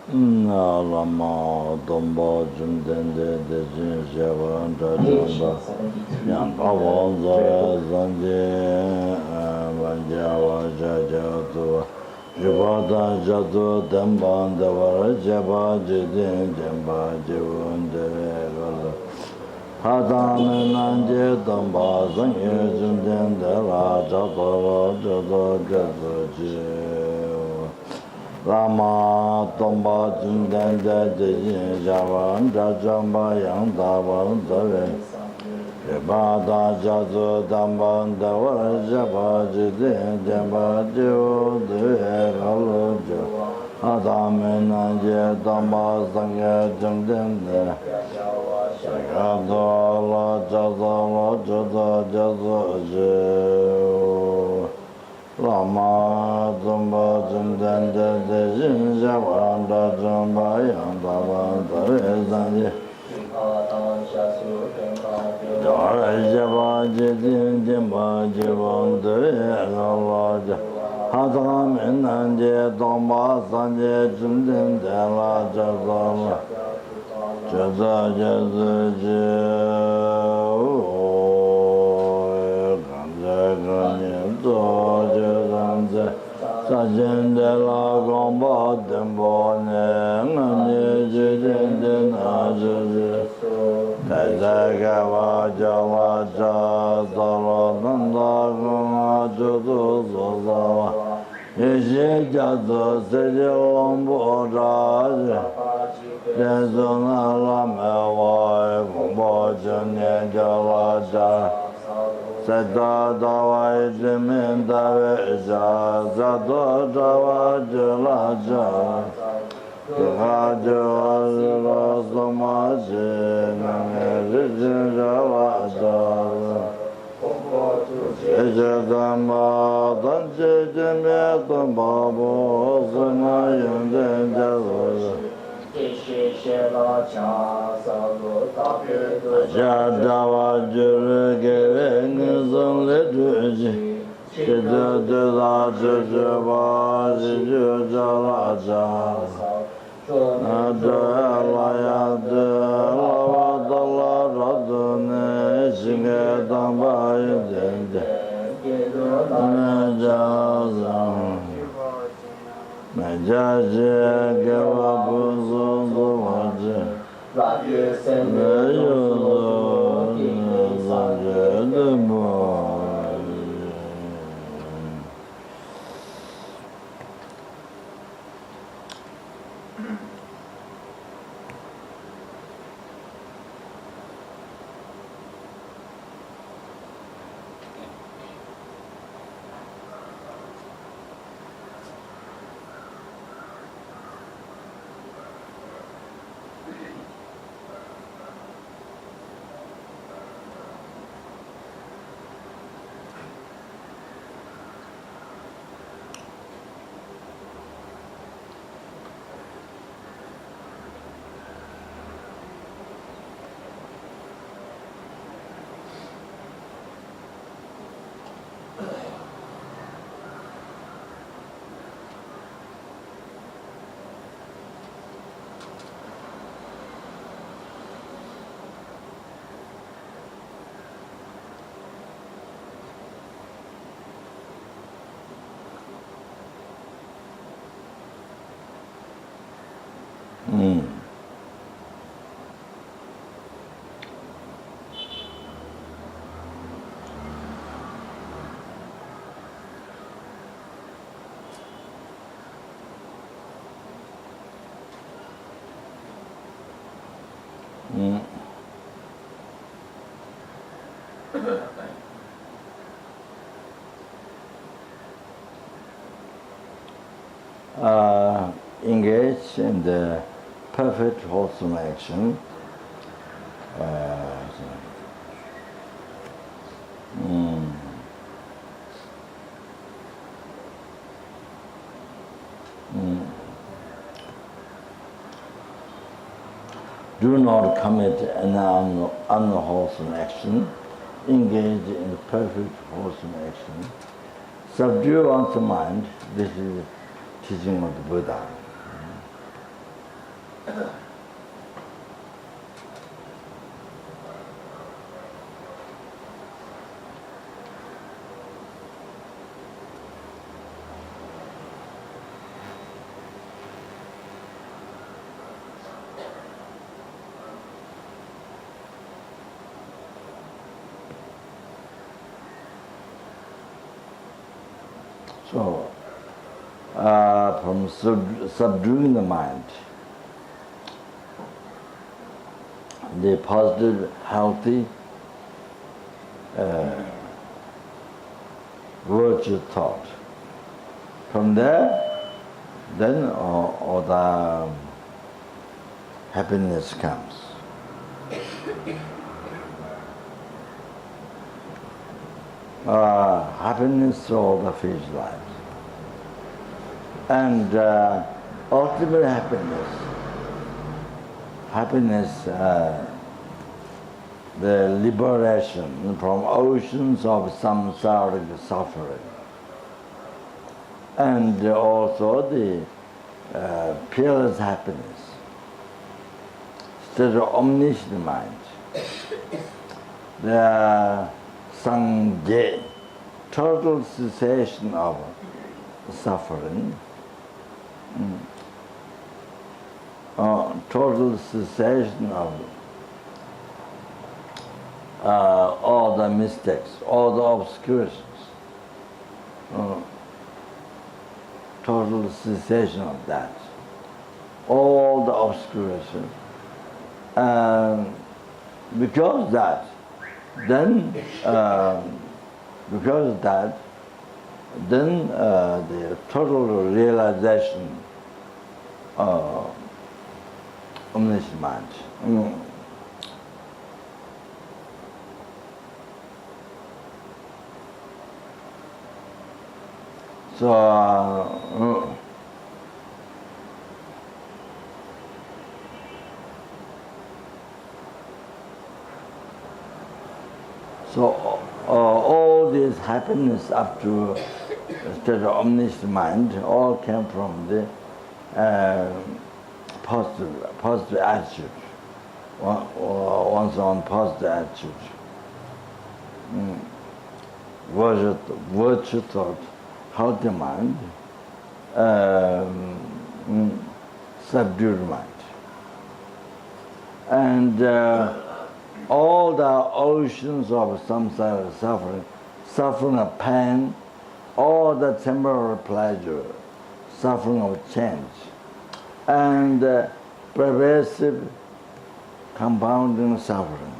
Lama Domba Jumdende de Jin Shavan Jamba Yamba Wanza Zanje Vanjava Jajatu Jubata Jatu Damban Davara Jaba Jidin Jamba Jivun Devegala Hadame Nanje Damba Zanje Jumden Dela Jatara Jata Jatu Lama Tomba Jindan Jin Javan Jamba Yang Davan Dave Bada Jazu Damban Davar Jaba Jidin Jamba Jiu Dve Galujo Adame Nanje Damba Sangya Jumden Sakadala Jazala Jaza Jiu Lama Zumba Zumdan de Jin Javan da Zumba Yang Davan Dave Zanje Dara Java Jidin Jimba Jivan Dave Galaja Hadam Nanje Damba Sanje Jumdin Dela Jazala Jaza Jaza Jiu Sajin de la Gomba Dembone, Nani Jidin de Nazi, Kazagava Java Jazala, Nanda Guma Judu Zazawa, Ishi Jadu Sidi Lombo Raja, Jenzuna Lamewa, Gumbo Juni Jalaja. Sada Dava Jimin Daveja, Zado Dava Jalaja, Raja Rasamaji, Namijin Jalaja, Ejadamba, Danjijime, Dambabu, Sunayin Jalaja. Jadava Juru Giving Liturgy, Jidda Java Jalaja, Nadalaya Lavadala Radune, Singadamba Najaza. Majaja Gavabuzo Vaja Engage in the perfect wholesome action. Do not commit an unwholesome action. Engage in perfect wholesome action. Subdue one's mind. This is the teaching of the Buddha. So, from subduing the mind, the positive, healthy virtue thought. From there, then all the happiness comes. Happiness through all the phase lives. And ultimate happiness, the liberation from oceans of samsaric suffering. And also the peerless happiness, state of omniscient mind. The sangye, total cessation of suffering, total cessation of all the mistakes, all the obscurations, total cessation of that, all the obscurations. Because that, then the total realization of omniscient mind. So all this happiness up to state of omniscient mind all came from the positive attitude. One's own positive attitude. Virtue thought, healthy mind, subdued mind. And all the oceans of samsara suffering of pain, all the temporary pleasure, suffering of change, and pervasive compounding suffering.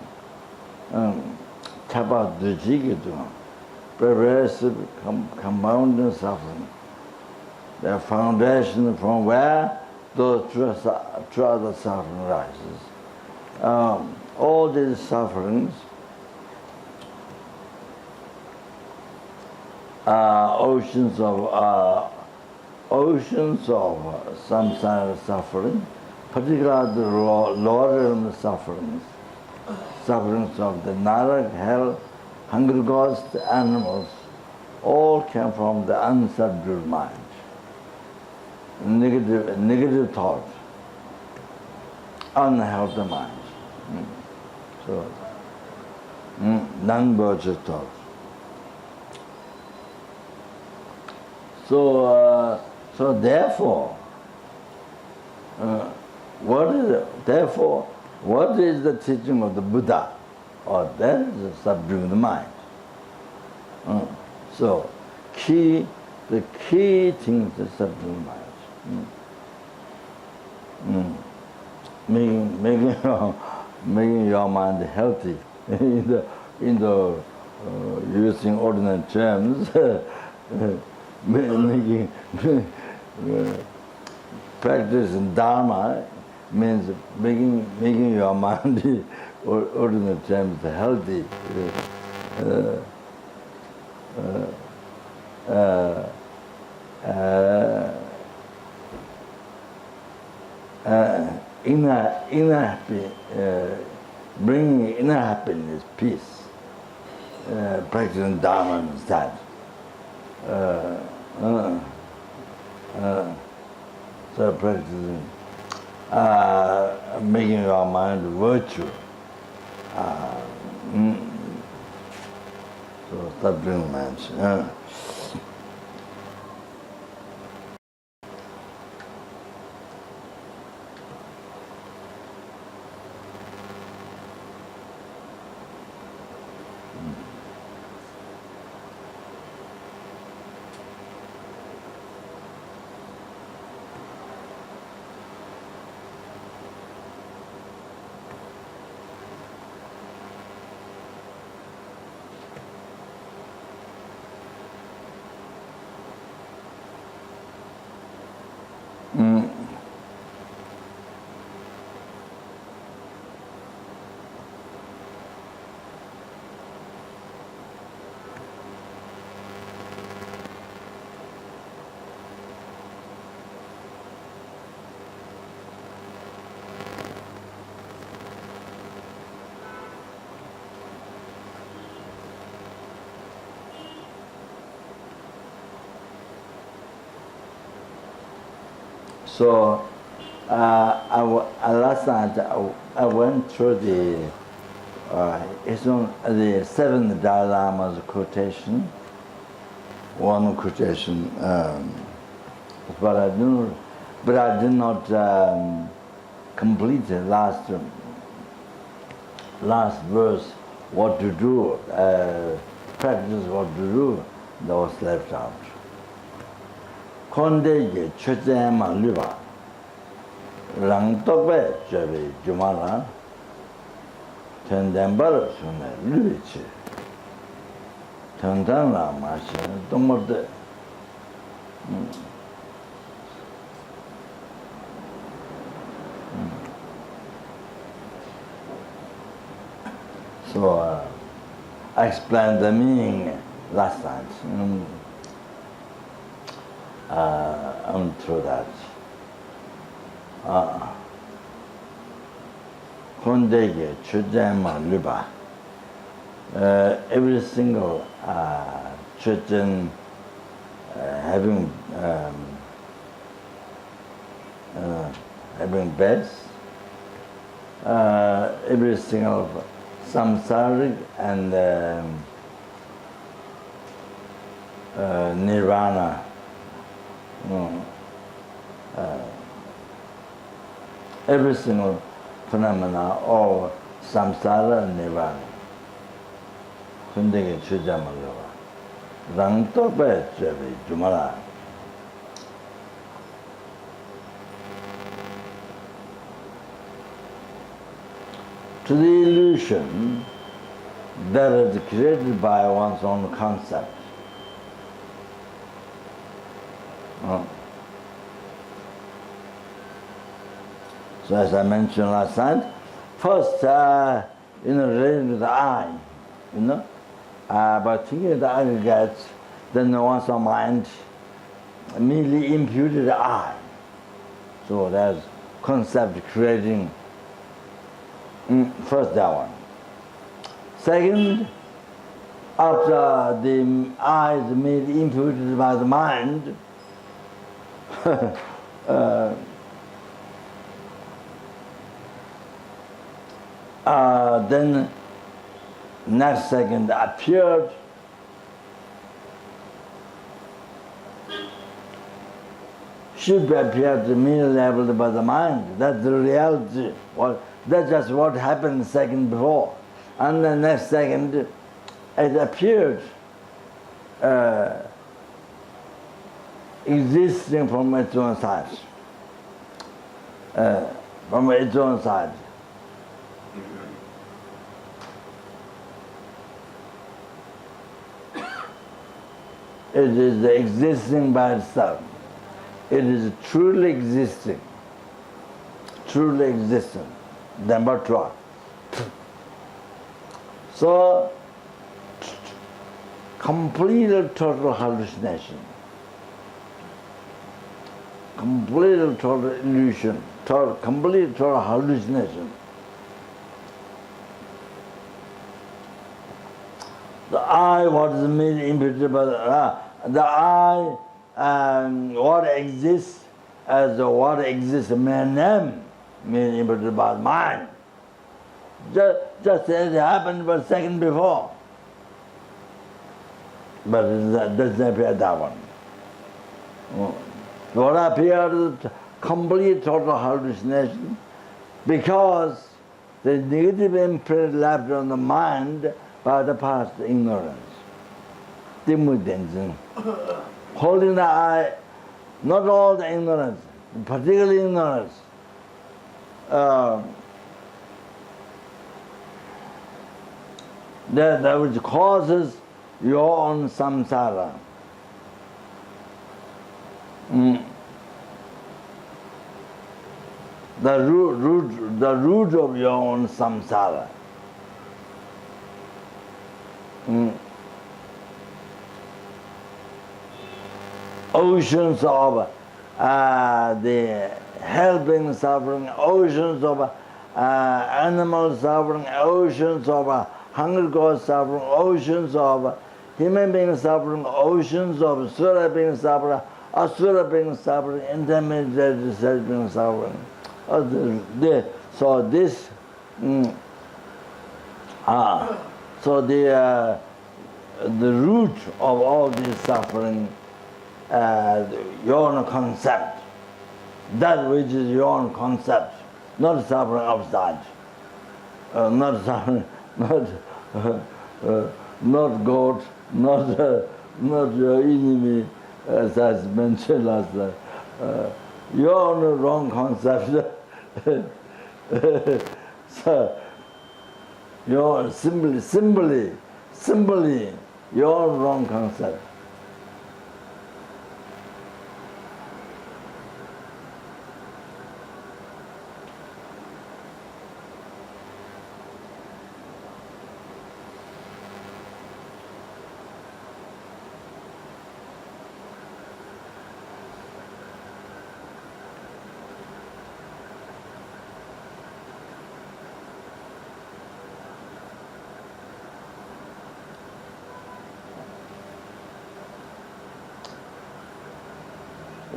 Pervasive compounding suffering. The foundation from where those true other suffering rises. All these sufferings are oceans of samsara suffering, particularly the lower realm sufferings of the Narak, hell, hungry ghosts, animals, all came from the unsubdued mind, negative thought, unhealthy mind. So, non-virtue thought. So therefore, what is the teaching of the Buddha? Or that is subduing the mind. So, the key thing is subduing mind. Making your mind healthy in the using ordinary terms, making practicing Dharma means making your mind ordinary terms healthy. Bringing inner happiness, peace, practicing Dharma is that. So practicing making your mind virtue. So start doing mind. So last night I went through the the seventh Dalai Lama's quotation, one quotation, but I did not complete the last verse. What to do, practice what to do. That was left out. Kondege chöchema liba lang tokbe chöbe jumala tendembar sune libichi tendamla mashi tomorde. So I explained the meaning last time. Through that. Kondege chujema liba. Every single chujin having beds, every single samsaric and nirvana. Every single phenomena of samsara and nirvana. Kundege chujamalawa. Rang tobe chebi jumala. To the illusion that is created by one's own concept. So as I mentioned last night, first, related to the I, by thinking of the aggregates, then one's mind immediately imputed the I. So there's concept creating, first that one. Second, after the I is immediately imputed by the mind, then next second appeared, should be appeared immediately labeled by the mind. That's the reality. That's just what happened the second before. And the next second it appeared existing from its own side. From its own side. It is existing by itself. It is truly existing. Truly existing. Number 12. So, complete total hallucination. Complete total illusion. Complete total hallucination. The I, what is made imputed by the I, what exists as what exists mere name, meaning about mind. Just as it happened but a second before. But it doesn't appear that one. What appears is complete total hallucination because the negative imprint left on the mind by the past ignorance. Holding the eye, not all the ignorance, particularly ignorance. That which causes your own samsara. The root of your own samsara. Oceans of the helping suffering, oceans of animal suffering, oceans of hunger cause suffering, oceans of human being suffering, oceans of sura being suffering, asura being suffering, intermediate self being suffering. So this, so the root of all this suffering, your own concept, that which is your own concept, not suffering outside, not suffering, not God, not your enemy, as I mentioned last time. Your own wrong concept. So, your simply, your own wrong concept.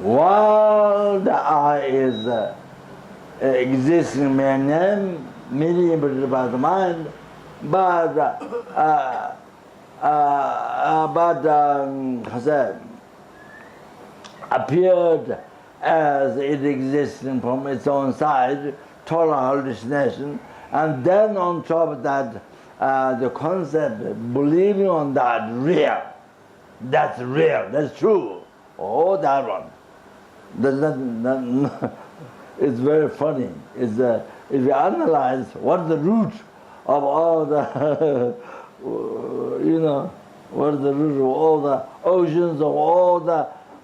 While the I is existing name, meaning by the mind, but appeared as it existing from its own side, total hallucination, and then on top of that, the concept, believing on that real, that's true. Oh, that one. It's very funny. It's, if you analyze what's the root of all the, what is the root of all the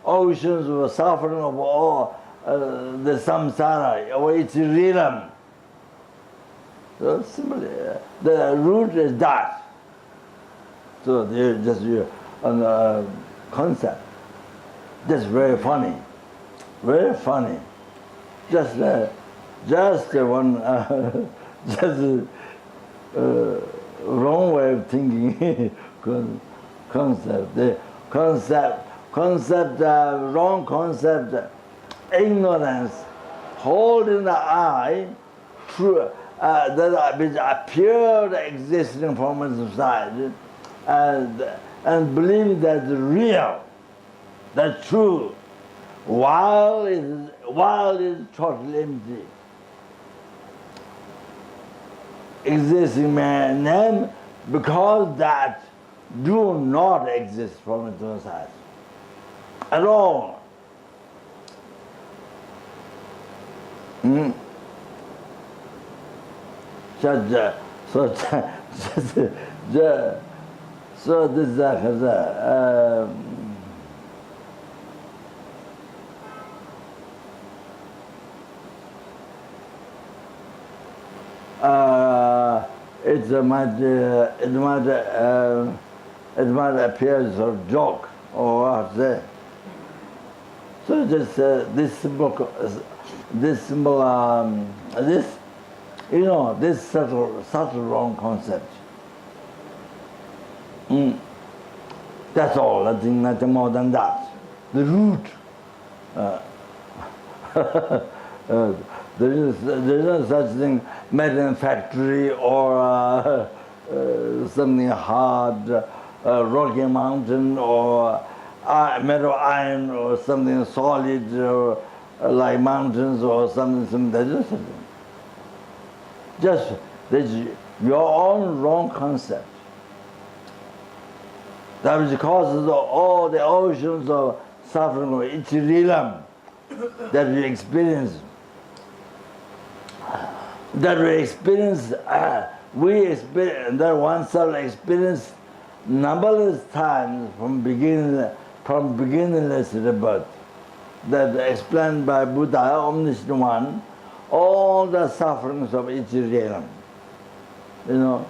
oceans of suffering of all the samsara, or its realm. So simply, the root is that. So there's just a concept. That's very funny. Very funny. Just one, wrong way of thinking. Concept. The concept, wrong concept, ignorance, holding the I, true, that which appeared existing from its side, and believing that's real, that's true. While it is totally empty. Existing name, because that do not exist from its own side at all. So this is it might appear as a joke or what say. So just this symbol, this subtle wrong concept. That's all. Nothing more than that. The root. There is no such thing, made in a factory or something hard, rocky mountain or made of iron or something solid or like mountains or something. There is no such thing. Just there's your own wrong concept. That which causes all the oceans of suffering of each realm that we experience. That we experience, that oneself experience numberless times from beginningless rebirth. That explained by Buddha, Omniscient One, all the sufferings of each realm. You know,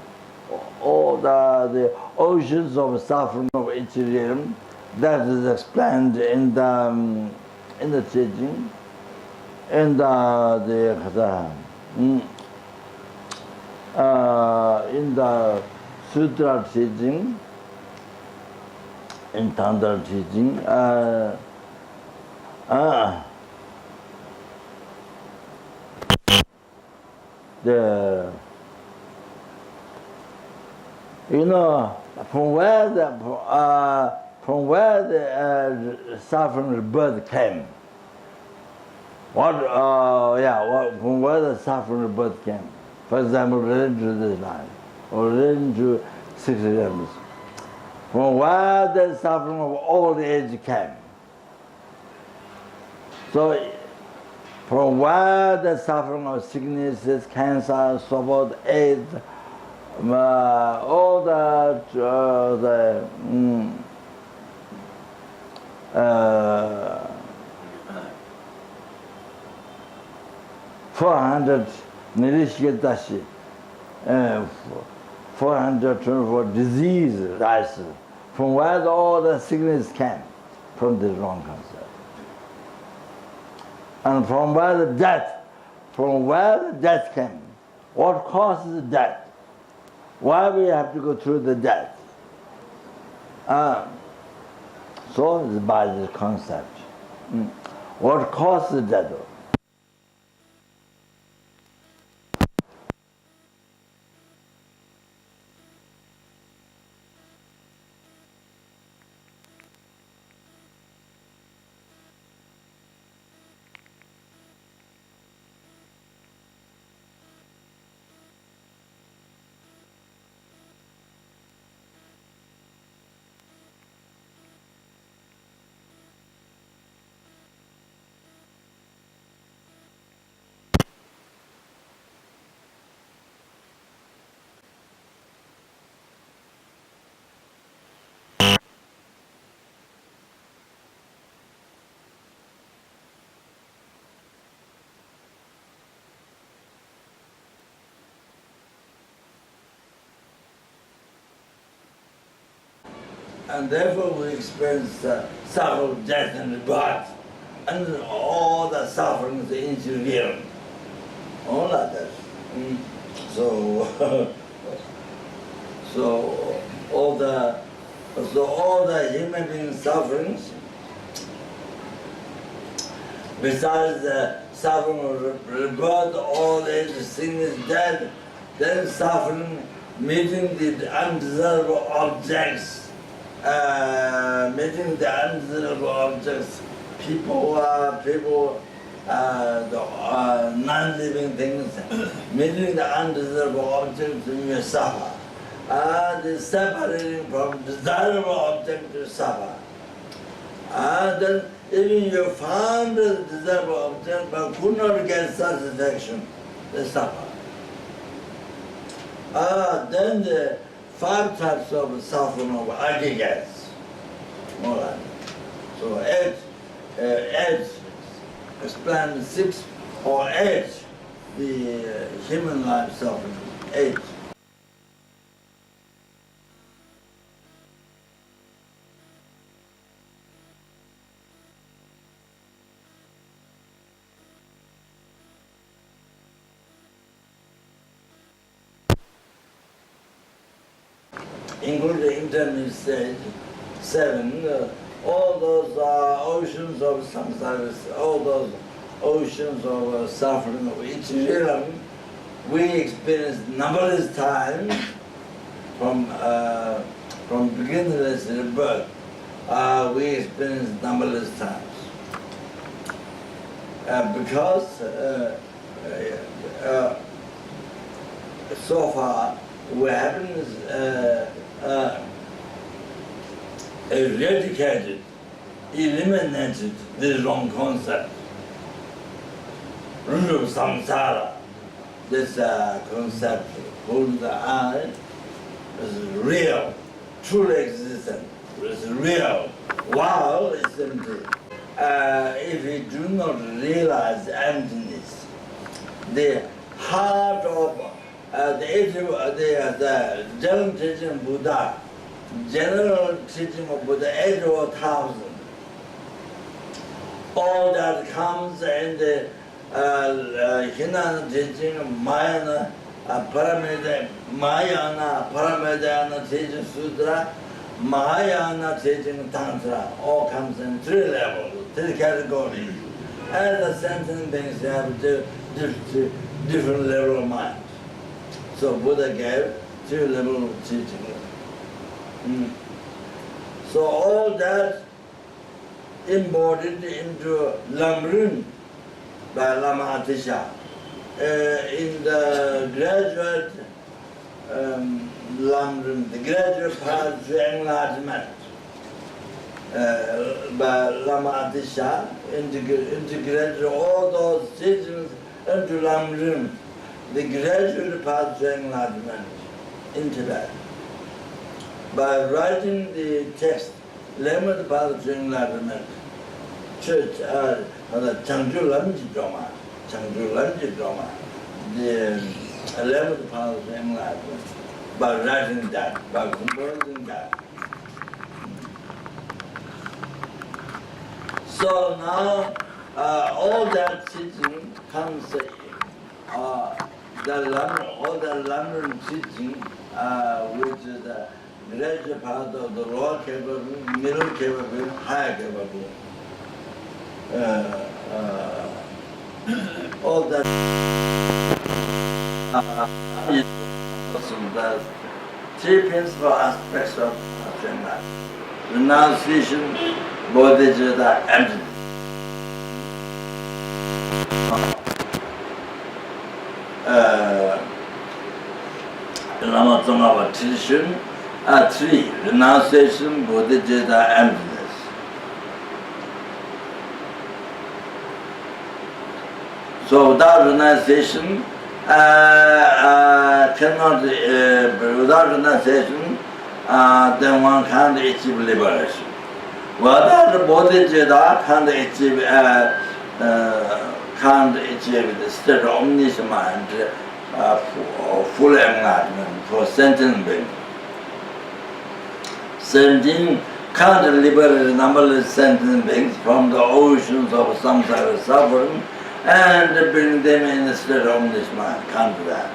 all the oceans of suffering of each realm, that is explained in the teaching, in the sutra teaching, in Tantra teaching, from where the suffering rebirth came. From where the suffering rebirth came. For example, related to this life, or related to 6 realms. From where the suffering of old age came. So, from where the suffering of sicknesses, cancer, so forth, AIDS, all the 400 nirishkitashi, 424 disease rises. From where all the sickness came? From this wrong concept. And from where the death came? What causes death? Why we have to go through the death? So it's by this concept. What causes death? And therefore we experience sorrow, death, and rebirth, and all the sufferings in the realm. All of that. So all the human being sufferings, besides the suffering of rebirth, all the sickness, death, then suffering, meeting the undesirable objects. Meeting the undesirable objects, people, non-living things, meeting the undesirable objects, you suffer. The separating from desirable objects, you suffer. Then even you found the desirable object but could not get satisfaction, they suffer. Then the 5 types of suffering of aggregates. All right. So 8 explain 6 or 8 the human life suffering. 8. Including the intermediate stage, 7, all those oceans of samsara, all those oceans of suffering of each realm, we experience numberless times from beginningless birth. We experience numberless times. Because so far we haven't eradicated, eliminated the wrong concept. Root of samsara, this concept, holding the I, is real, truly existent, is real, while it's empty. If we do not realize emptiness, the heart of the general teaching of Buddha, general teaching of Buddha, age of 1,000, all that comes in the Hinana teaching of Mahayana Paramedayana teaching Sutra, Mahayana teaching Tantra, all comes in 3 levels, 3 categories. And the sentient beings have different level of mind. So Buddha gave 3 levels of teaching. So all that embodied into Lamrim by Lama Atisha. In the graduate Lamrim, the graduate path to enlightenment by Lama Atisha, integrated all those teachings into Lamrim, the graduate path to enlightenment, into that. By writing the text, Lemon path to enlightenment, church, Changju Lamji Drama, the 11th path to enlightenment, by writing that, by composing that. So now all that teaching comes, all the London teaching, which is the gradual part of the lower capable, middle capable, higher capable. All that is the 3 principal aspects of Dharma: renunciation, bodhicitta, emptiness. Lama Tsongkhapa tradition are 3: renunciation, bodhicitta, emptiness. So without renunciation, then one can't achieve liberation. Without the bodhicitta, can't achieve the state of omniscient mind, full enlightenment for sentient being. 17 can't liberate numberless sentient beings from the oceans of samsara suffering and bring them in a state of omniscient mind. Can't do that.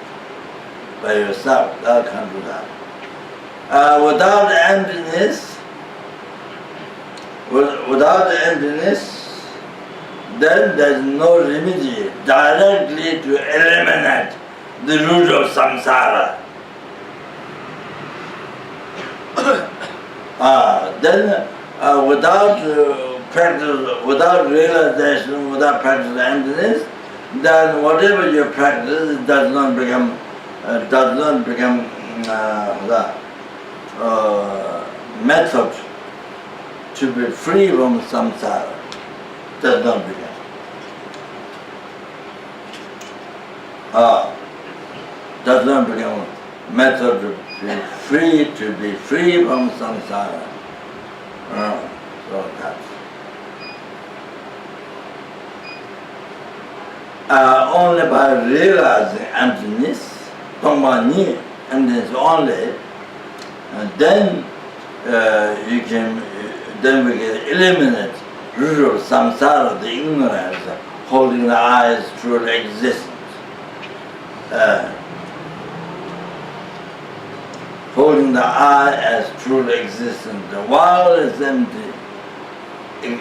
By yourself, thou can't do that. Without emptiness, then there is no remedy directly to eliminate the root of samsara. Then without practice, without realization, without practice of emptiness, then whatever you practice does not become the method to be free from samsara. Does not become. Does not become method to be free from samsara. So that's. Only by realizing emptiness, Tongpa emptiness only, then we can eliminate root of samsara, the ignorance, holding the I as truly existent. Holding the I as truly existent, while it's empty,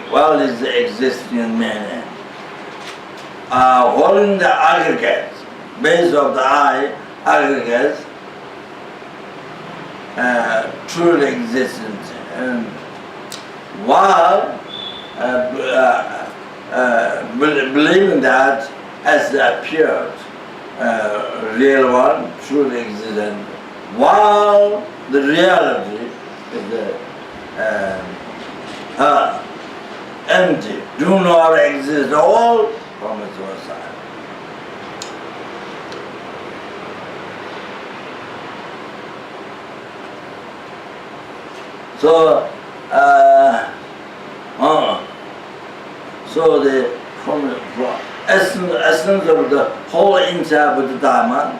while it's existing in man. holding the aggregates, base of the eye, aggregates, truly existent. And while believing that as appeared, real one truly existent, while the reality is empty, do not exist all from its own side. So, so the from essence of the whole entire Buddha Dharma,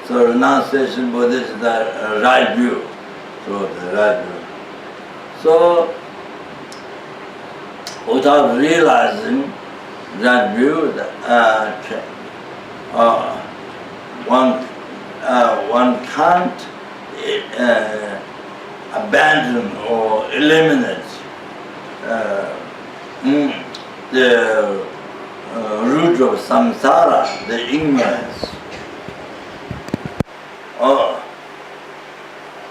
so renunciation Buddha is the right view. So the right view. So without realizing that view, one can't abandon or eliminate the root of samsara, the ignorance, or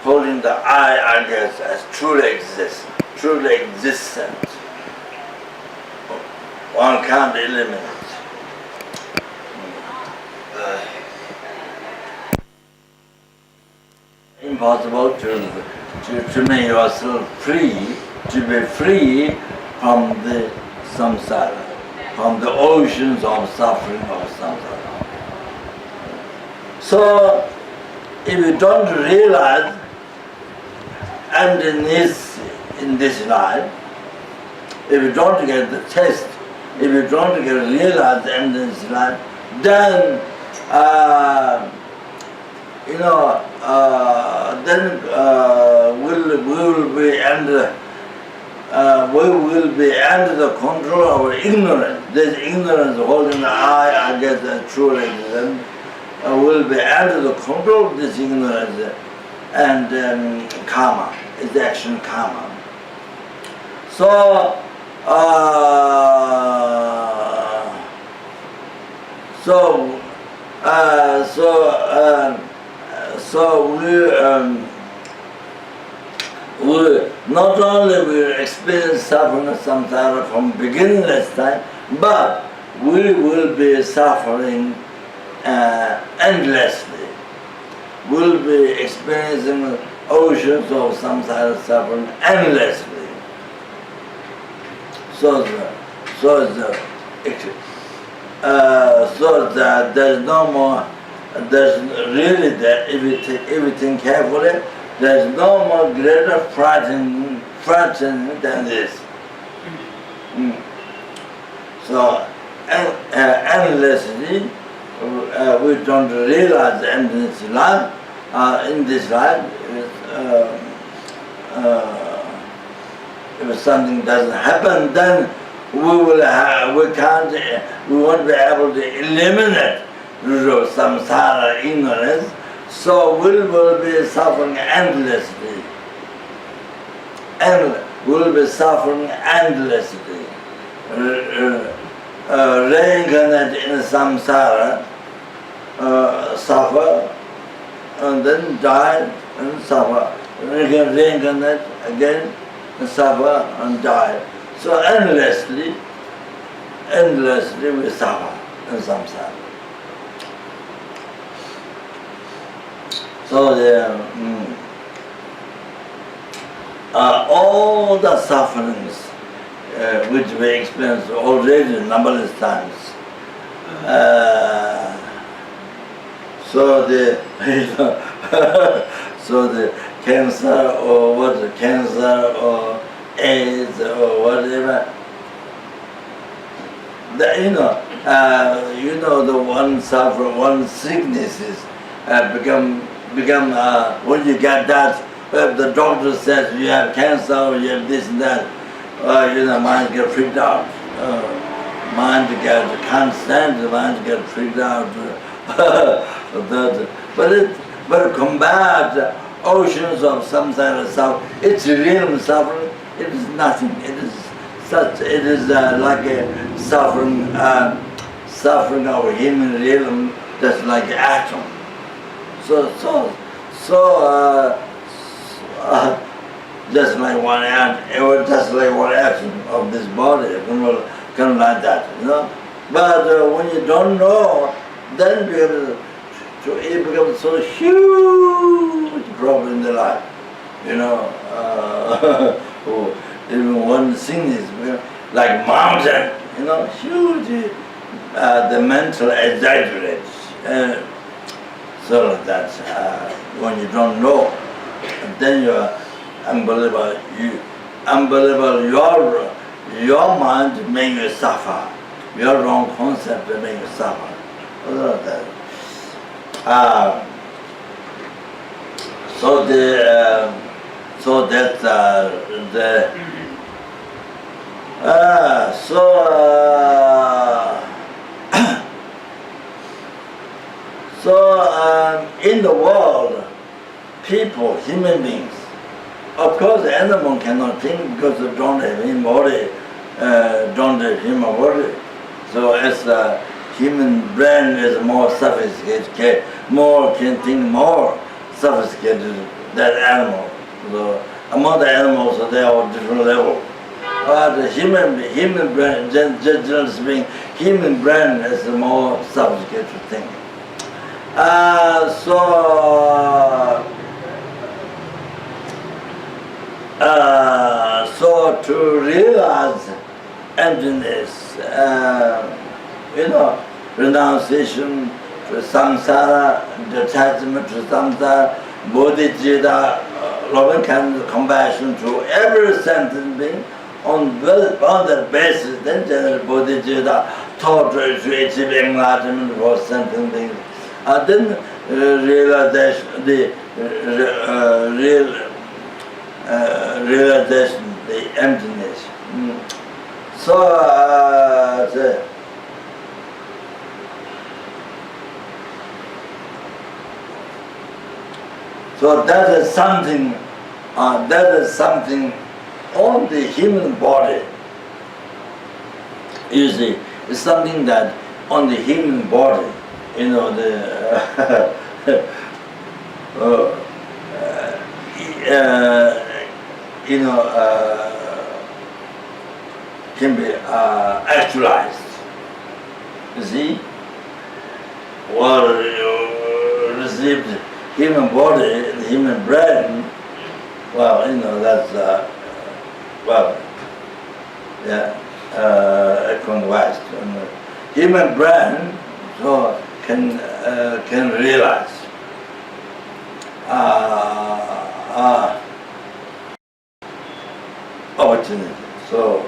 holding the I guess, as truly existent. One can't eliminate. Impossible to make yourself free, to be free from the samsara, from the oceans of suffering of samsara. So, if you don't realize emptiness in this life, if you don't get the test, if you don't get realize the emptiness in life, then we will be under the control of ignorance. This ignorance holding the I guess, the true existence, will be under the control of this ignorance and karma, is action karma. So, we not only will experience suffering of samsara from beginningless time, but we will be suffering endlessly. We'll be experiencing oceans of samsara suffering endlessly. So that there's no more. There's really that if you take everything carefully, there's no more greater frightening than this. So endlessly, we don't realize the endless life. In this life, if something doesn't happen, then we won't be able to eliminate the samsara ignorance. So we will be suffering endlessly. And we'll be suffering endlessly. Reincarnate in samsara, suffer, and then die and suffer. Reincarnate again, and suffer and die. So endlessly we suffer in samsara. So all the sufferings which we experienced already numberless times. So the cancer or AIDS or whatever. The one suffer, one sicknesses become when you get that, the doctor says you have cancer or you have this and that, mind get freaked out. Can't stand, the mind get freaked out. But combat oceans of samsara suffering, it's real suffering, it is nothing, it is such it is like a suffering of human realm, just like the atom. So just like one atom, it was just like one atom of this body, kind of like that, you know. But when you don't know, then it becomes so huge problem in the life, you know. Even one thing is like mountain, you know, huge. The mental exaggerates. So that when you don't know, then you are unbelievable. Your mind make you suffer. Your wrong concept will make you suffer. In the world, people, human beings, of course, animal cannot think because they don't have human body, don't have human body. So as the human brain is more sophisticated, more can think more sophisticated than animal. So among the animals, they are on different level. But the human brain, generally speaking, human brain is the more sophisticated thing. So to realize emptiness, renunciation to samsara, detachment to samsara, bodhicitta, loving kindness, compassion to every sentient being, on that basis, then general bodhicitta taught to achieve enlightenment for sentient beings. Then realization, realization, the emptiness. So that is something. That is something on the human body. You see, it's something that on the human body. Can be actualized. You see, or received human body, the human brain. Well, that's conquest. Human brain, so can realize opportunity. So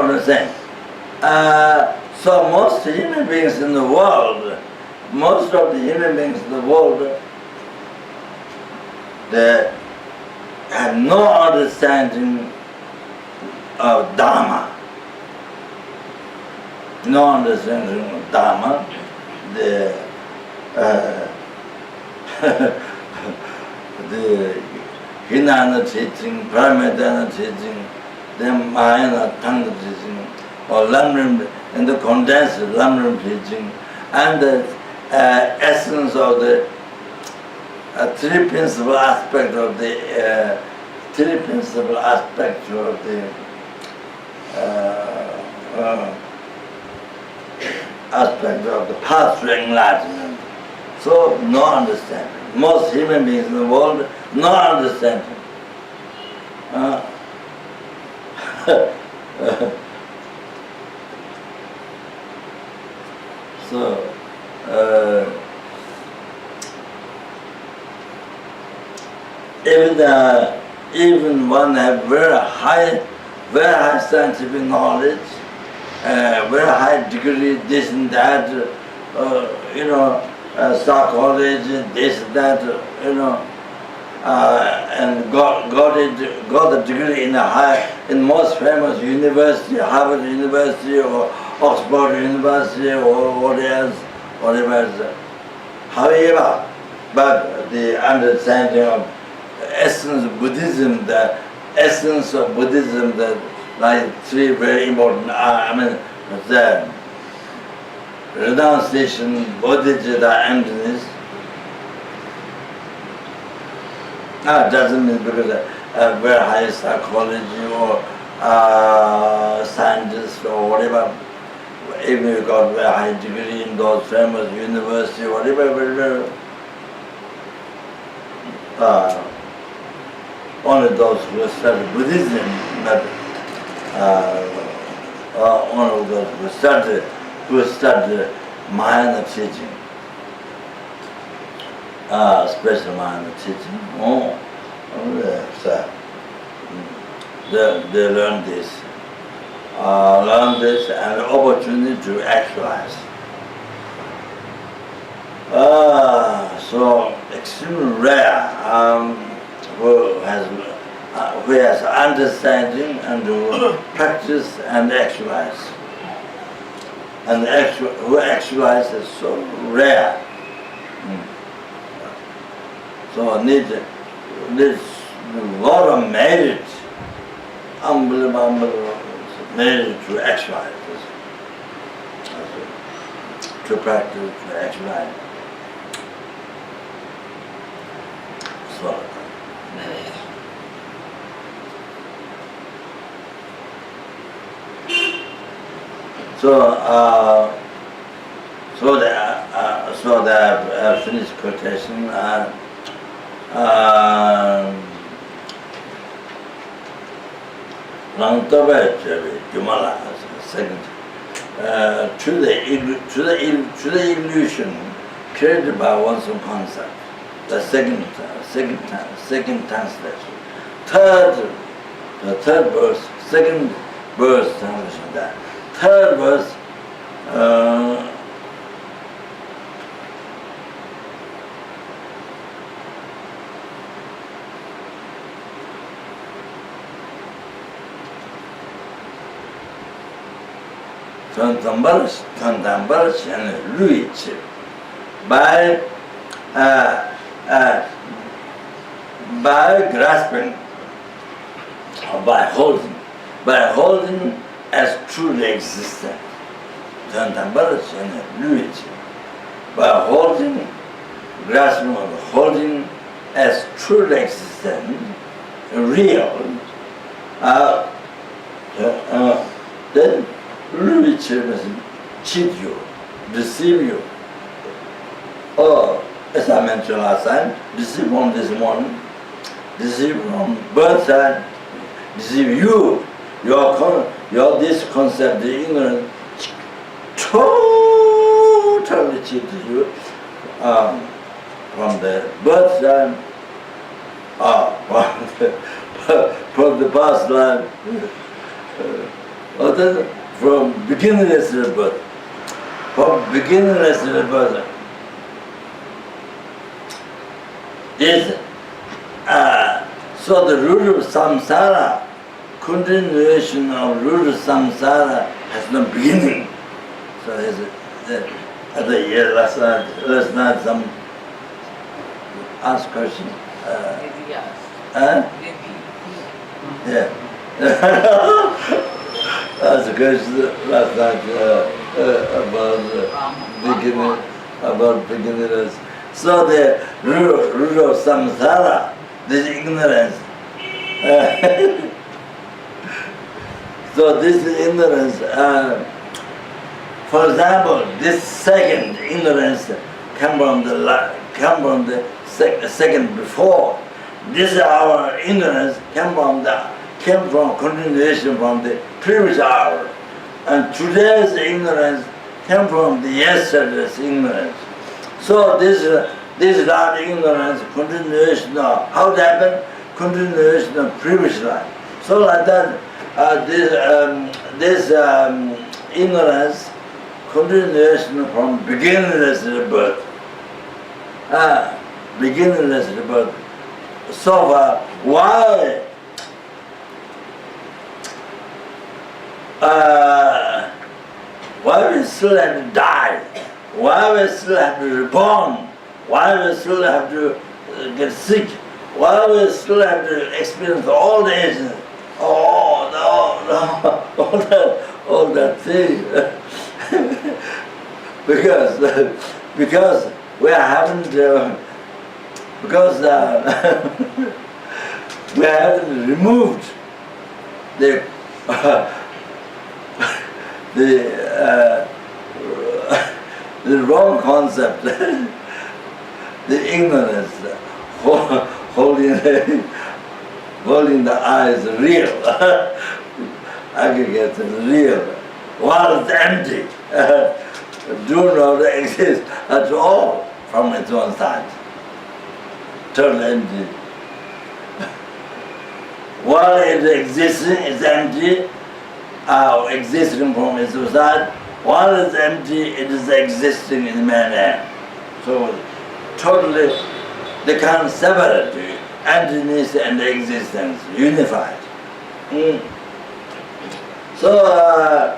the same. So most human beings in the world, most of the human beings in the world, they have no understanding of Dharma. No understanding of Dharma. The Hinana teaching, Paramatana teaching, the Mahayana Tanga teaching, or Lamrim, and the condensed Lamrim teaching, and the essence of the three principal aspects of the aspect of the path to enlightenment. So no understanding. Most human beings in the world, no understanding. Even one have very high scientific knowledge, very high degree, this and that, psychology, this, that, and got the degree in most famous university, Harvard University or Oxford University or whatever else. However, but the understanding of essence of Buddhism, the essence of Buddhism, the like three very important, the renunciation, bodhicitta, emptiness. Doesn't mean because very high psychology or scientist or whatever, even if you got very high degree in those famous university, whatever, only those who study Buddhism, but only those who study Mahayana teaching, special Mahayana teaching. They learn this and the opportunity to actualize. So extremely rare who has understanding and who practice and actualize. And who actualize is so rare. So needs a lot of merit, unbelievable merit to actualize this, to practice, to actualize. So the finished quotation. Second, to the illusion created by one's own concept. The second translation. The third verse, second verse translation. That third verse. Tantambaras and Luich by grasping or by holding as truly existent. Tantambaras and Luich by grasping or holding as truly existent, real, then which cheat you, deceive you, or as I mentioned last time, deceive from this morning, deceive from birth time, deceive you, your this concept, the ignorance, totally cheat you from the birth time, from the past life, from beginningless birth. From beginningless birth is so the root of samsara, continuation of root of samsara has no beginning. So at the year last night some ask question. Maybe ask. Yeah. That's a question last night about beginners. So the root of samsara, this ignorance. So this ignorance, for example, this second ignorance come from the second before. This our ignorance came from continuation from the previous hour. And today's ignorance came from the yesterday's ignorance. So this is not ignorance, continuation of how it happened, continuation of previous life. So like that, this ignorance, continuation from beginningless birth. Beginningless birth. So why we still have to die? Why we still have to be reborn? Why we still have to get sick? Why we still have to experience all the ages? Oh no, all that thing. because we haven't because we haven't removed the the wrong concept, the ignorance, holding the eyes real, aggregate real, while it's empty, do not exist at all from its own side, totally empty. While it exists, it's empty, existing from its own side. While it's empty, it is existing in man. So totally, they can't separate emptiness and existence, unified. So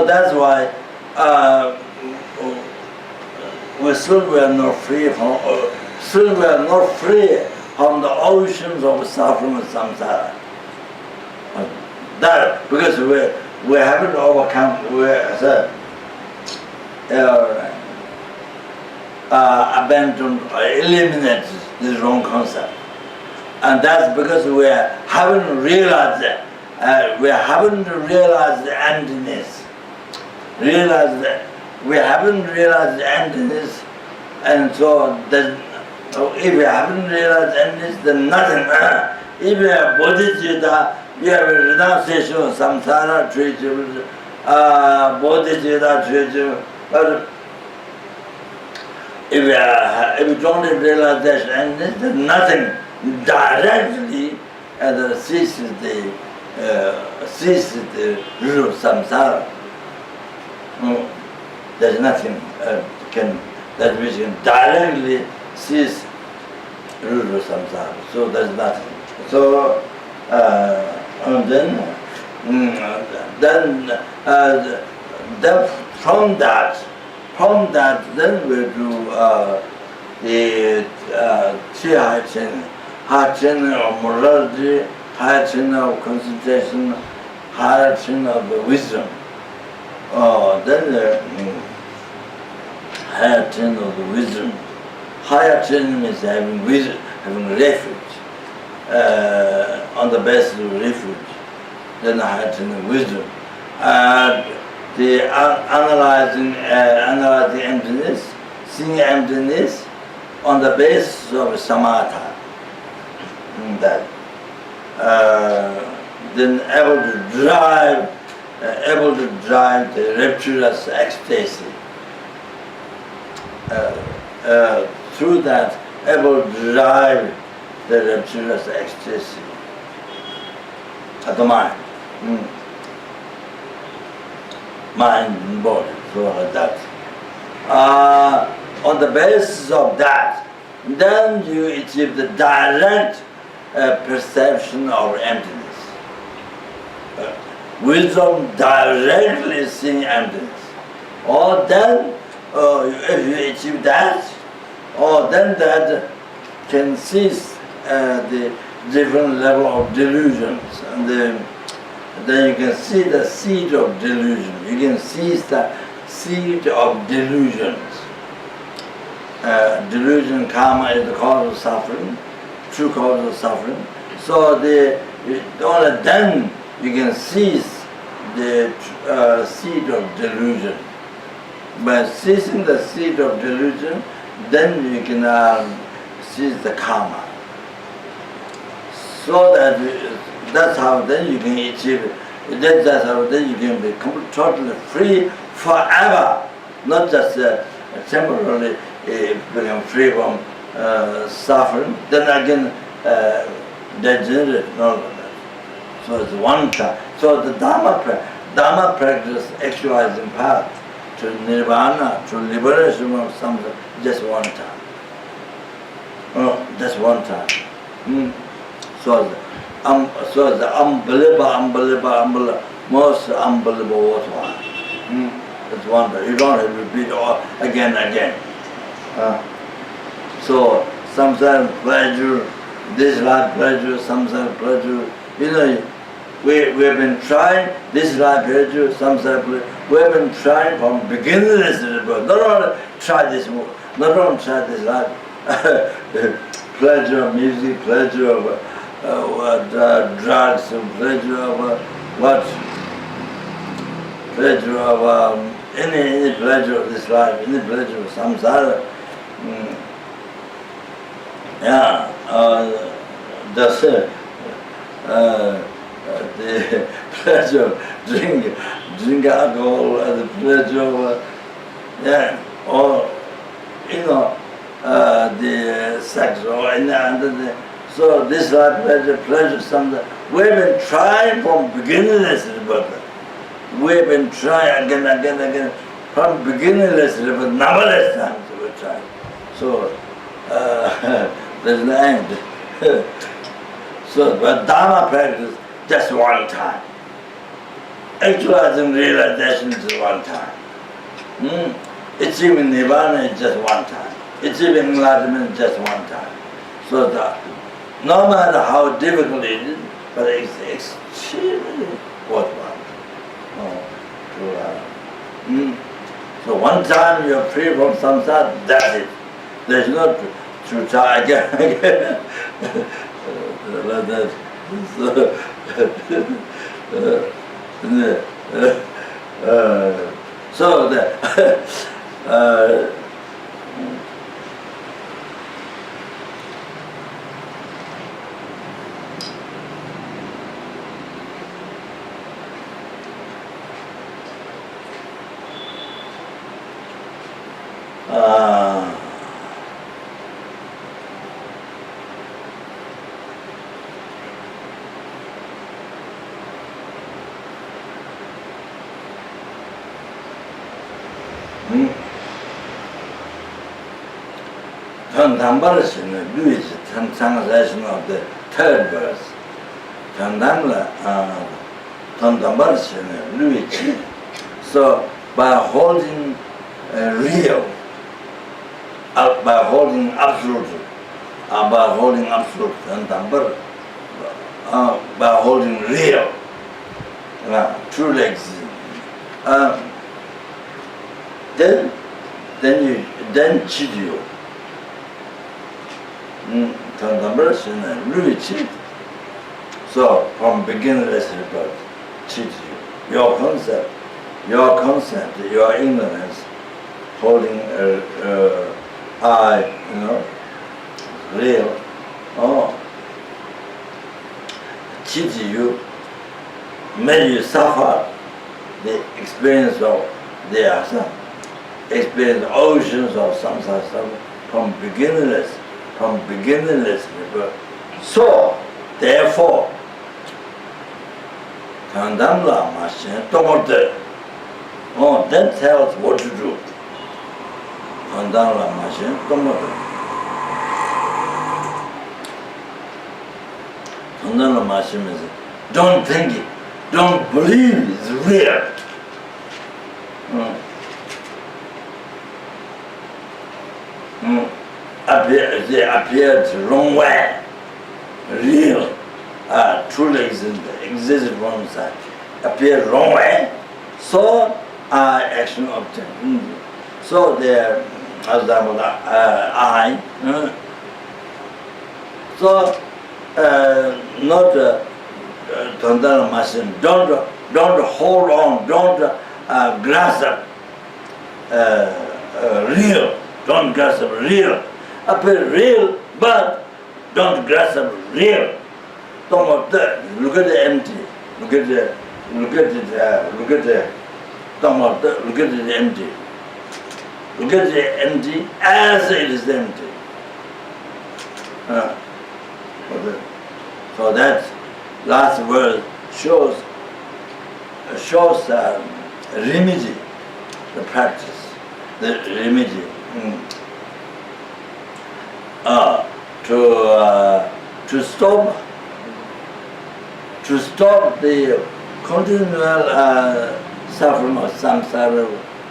that's why we still were not free from the oceans of suffering and samsara. That because we haven't overcome, abandoned or eliminated this wrong concept, and that's because we haven't realized that we haven't realized the emptiness. We haven't realized the emptiness, and so then if we haven't realized emptiness, then nothing. If you have bodhicitta, you have a renunciation of samsara, bodhicitta, but if you don't have realization emptiness, then nothing directly ceases the root of samsara. There's nothing that which can directly cease the root of samsara. So there's nothing. So and then from that then we do the three high chain of morality, higher chain of concentration, higher chain of the wisdom. Then the higher chain of the wisdom. Higher chain is having wisdom, having refuge, on the basis of refuge. Then the higher chain of wisdom. The analyzing emptiness, seeing emptiness on the basis of samatha. That then able to drive the rapturous ecstasy. Through that, able to drive the rapturous ecstasy of the mind. Mind and body, so like that. On the basis of that, then you achieve the direct perception of emptiness. Wisdom directly seeing emptiness. Or then, if you achieve that, or then that can cease the different level of delusions, and then you can see the seed of delusion. You can seize the seed of delusions. Delusion, karma is the cause of suffering, true cause of suffering. So only then you can seize the seed of delusion. By seizing the seed of delusion, then you can seize the karma. So that's how then you can achieve. That's how then you can become totally free forever, not just temporarily become free from suffering. Then again, degenerate. No. So it's one time. So the Dharma practice actualizing path to nirvana, to liberation of something, just one time. Just one time. So the unbelievable, most unbelievable worthwhile. one time. You don't have to repeat all again and again. So samsara pleasure, this life pleasure, samsara pleasure. You know, we have been trying this life pleasure, samsara pleasure. We have been trying from beginningless to the birth. Not only try this, not only try this life pleasure of music, pleasure of drugs, pleasure of what? Pleasure of any pleasure of this life, any pleasure of samsara. Just the pleasure of drink alcohol, the pleasure of or the sex or any other. So this life pleasure something. We've been trying from beginningless to the birth. We've been trying again, from beginningless to the birth, numberless times we tried. So there's no end. So, but Dharma practice just one time. Actualizing realization is one time. Achieving Nirvana is just one time. Achieving enlightenment is just one time. So no matter how difficult it is, but it's extremely worthwhile. So one time you're free from samsara, that's it. There's no to try again. Like that. So Tandambarasana, Luis, translation of the third verse. Tandamla, Tandambarasana, Luis. So by holding real, by holding absolute, Tandambar, by holding real, truly existing. Then cheat you. So from beginningless to birth, cheat you. Your concept, your ignorance, holding I, real, cheat you, made you suffer the experience of the asana, experience oceans of samsara from beginningless to birth. So, therefore, Tandamla Mashin Tomote, that tells what to do. Tandamla Mashin Tomote. Tandamla Mashin is, don't think it, don't believe it's real. They appeared wrong way, real, truly existed from inside, appeared wrong way, so action obtained. So there, as I, so not Tandana machine. Don't hold on, don't grasp real, don't grasp real. Appear real, but don't grasp real. Look at the empty. Look at the empty. Look at the empty as it is empty. So that last word shows remedy, the practice, the remedy. To stop the continual suffering of samsara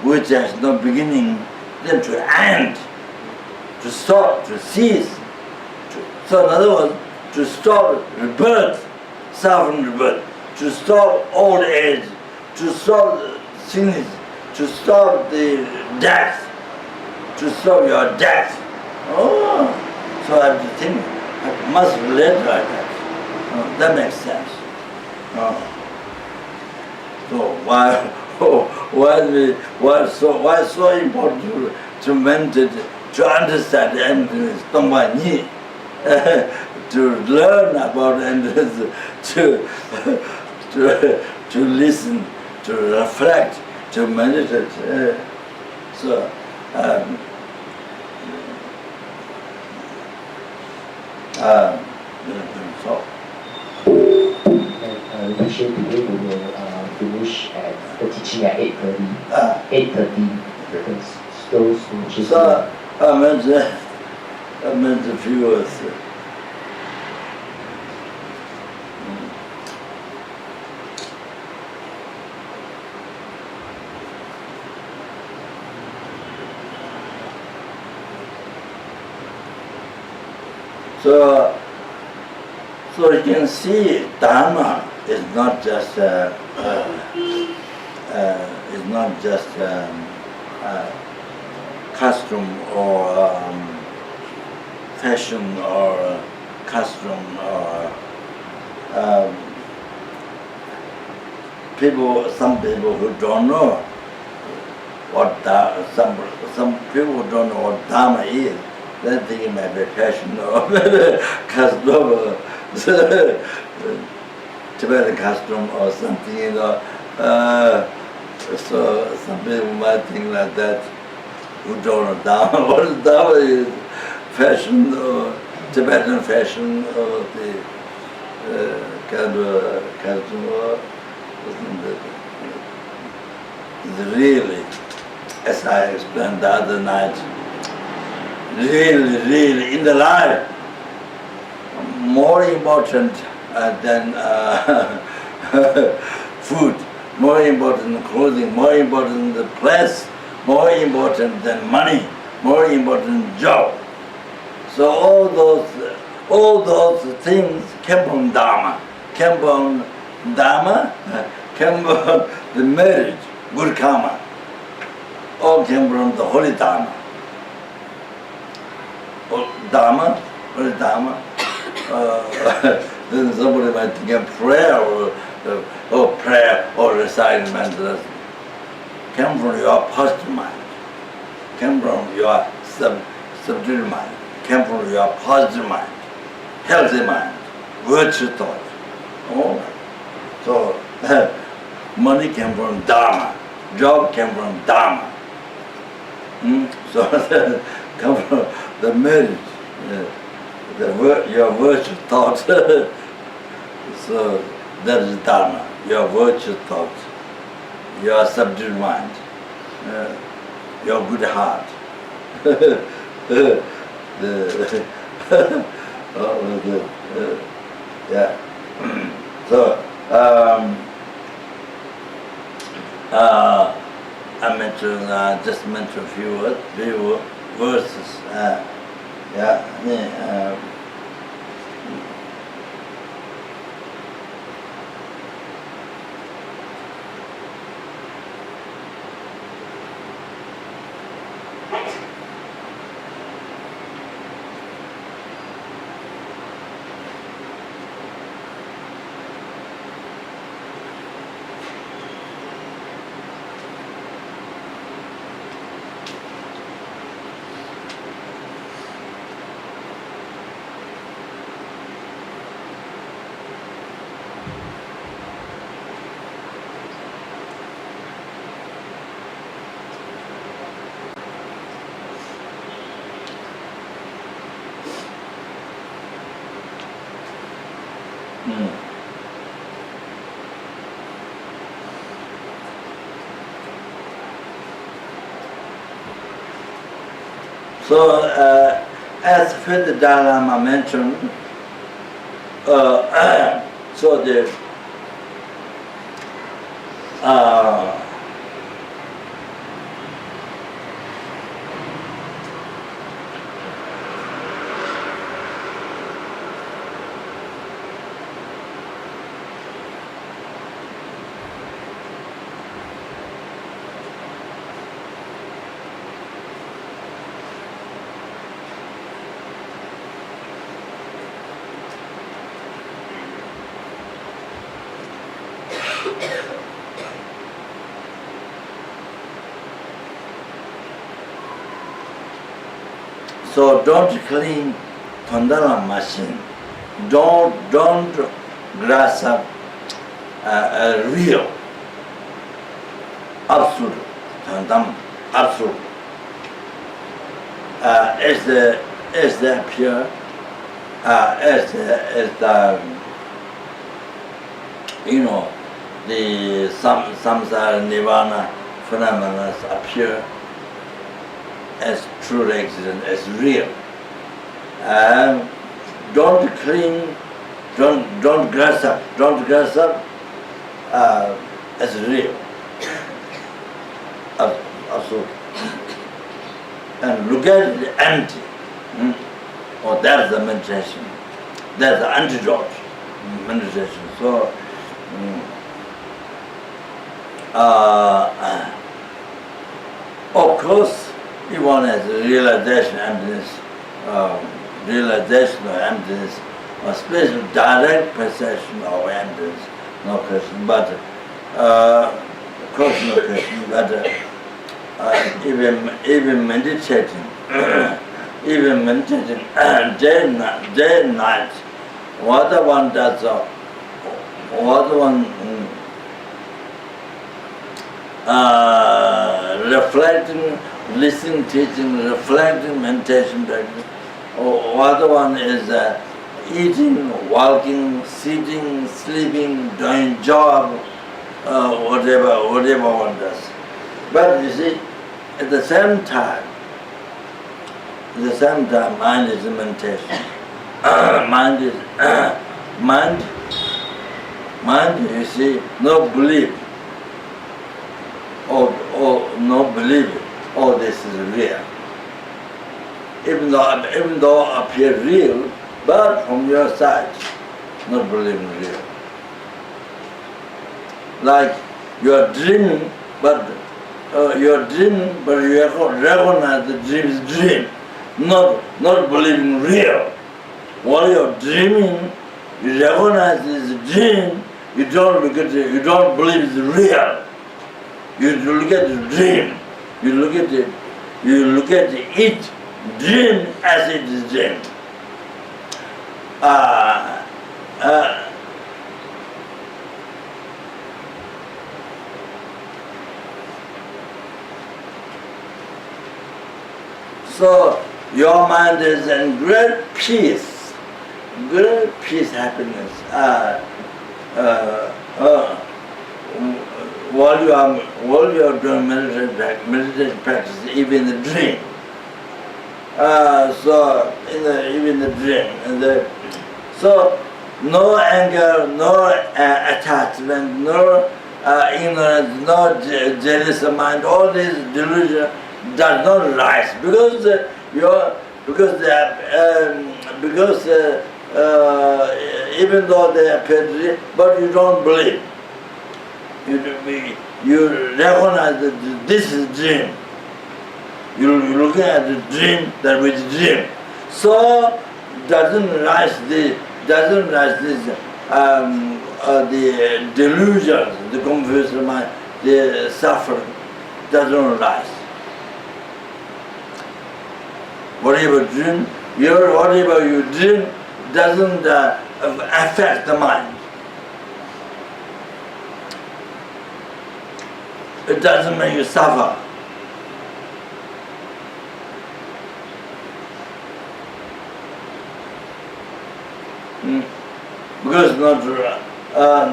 which has no beginning, then to end, to stop, to cease. So in other words, to stop rebirth, suffering rebirth, to stop old age, to stop sickness, to stop the death, to stop your death. Oh, so I have to think, I must relate like that. That makes sense. So why so important to meditate, to understand the emptiness, to learn about emptiness, to listen, to reflect, to meditate. So. Rinpoche, today we will finish at the teaching at 8:30. 8:30. Those who just. So I meant a few words. So you can see Dharma is not just custom or fashion or custom or some people who don't know what some people who don't know what Dharma is. They think it might be fashion or custom or Tibetan custom or something, so some people might think like that who don't know Dharma. What Dharma is? Fashion or Tibetan fashion or the kind of custom or something. It's really, as I explained the other night, really in the life, more important than food, more important than clothing, more important than place, more important than money, more important than job. So all those things came from Dharma, came from the marriage, good karma, all came from the holy Dharma. Dharma, holy Dharma. Then somebody might think of prayer or reciting mantras. Come from your positive mind, come from your subdued mind, come from your positive mind, healthy mind, virtue thought. Oh, so money came from Dharma, job came from Dharma. So come from the marriage. Your virtue thought. So that is Dharma, your virtue thought, your subdued mind, your good heart. Yeah. So I just mentioned a few verses. So, as Fifth Dalai Lama mentioned, so So don't clean Tondala machine. Don't grasp up a real, absolute, absolute. As the pure, as the the samsara nirvana phenomena appear as true existence, as real. Don't cling, don't grasp up as real. Also, and look at the empty. Oh, that's the meditation. That's the antidote. Meditation. So, of course, if one has realization emptiness, realization of emptiness, a special direct perception of emptiness, no question. But of course, no question. But even meditating, day and night, what one does, what one reflecting, listening, teaching, reflecting, meditation practice. What one is eating, walking, sitting, sleeping, doing job, whatever one does. But you see, at the same time, mind is a meditation. mind, you see, no belief. Or no belief, this is real. Even though appear real, but from your side, not believing real. Like you are dreaming, but you recognize the dream is dream, not believing real. While you are dreaming, you recognize this dream. You don't look at it. You don't believe it's real. You look at the dream. You look at it. Dream as it is dream. So your mind is in great peace, happiness. While you are doing meditation practice, even the dream. So even the dream, so no anger, no attachment, no ignorance, no jealous mind. All this delusion does not rise because even though they appear real, but you don't believe. You recognize that this is dream. You're looking at the dream that which dream. So doesn't rise this the delusions, the confusion mind, the suffering doesn't rise. Whatever you dream doesn't affect the mind. It doesn't make you suffer. Because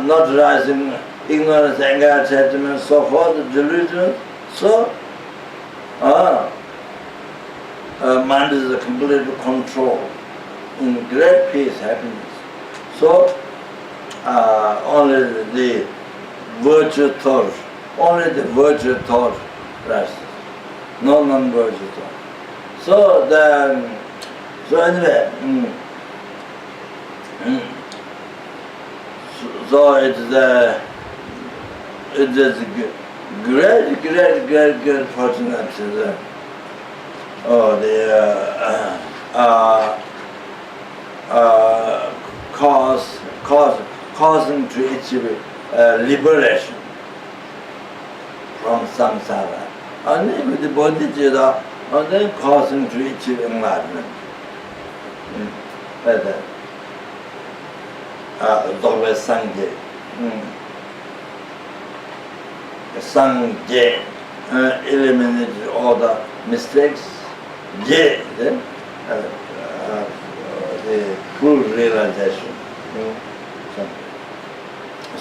not rising ignorance, anger, attachment, so forth, delusion, so mind is a complete control, in great peace, happiness. So only the virtue thought, rests, no non-virtue thought. So anyway, so it is great fortunate. Causing to achieve liberation from samsara. And with the bodhicitta, and then causing to achieve enlightenment. Like that. Dogwe Sangye. Sangye eliminated all the mistakes. Je, the full realization.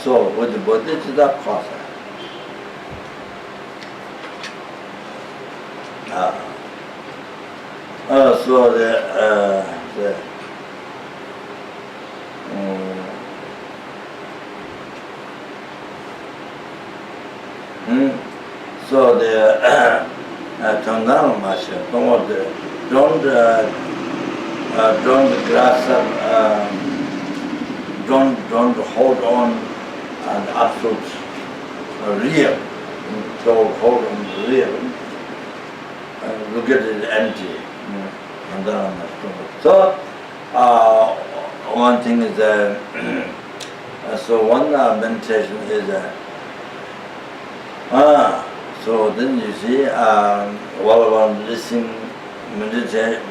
So with the bodhicitta kosa. So the Tandana Master, don't grasp up, don't hold on an absolute real. Don't hold on to real. Look at it empty. Tandana Master. So one thing is so one meditation is so then you see, while one listening, meditation,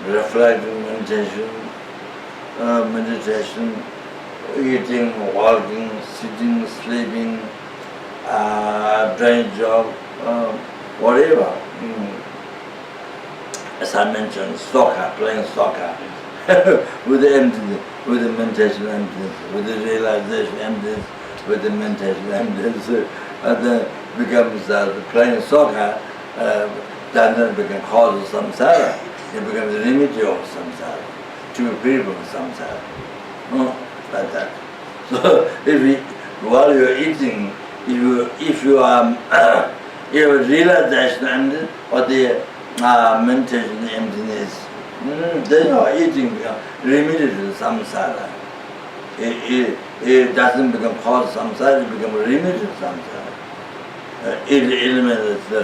reflecting, meditation, eating, walking, sitting, sleeping, doing job, whatever. As I mentioned, soccer, playing soccer, with the emptiness, with the meditation emptiness, with the realization emptiness, with the meditation emptiness, and then becomes playing soccer, then become cause of samsara. It becomes the remedy of samsara, to be free from samsara. Like that. So while you're eating, if you have realization emptiness or the meditation emptiness, then you are eating remedy to samsara. It doesn't become cause of samsara, it becomes remedy to samsara. It eliminates the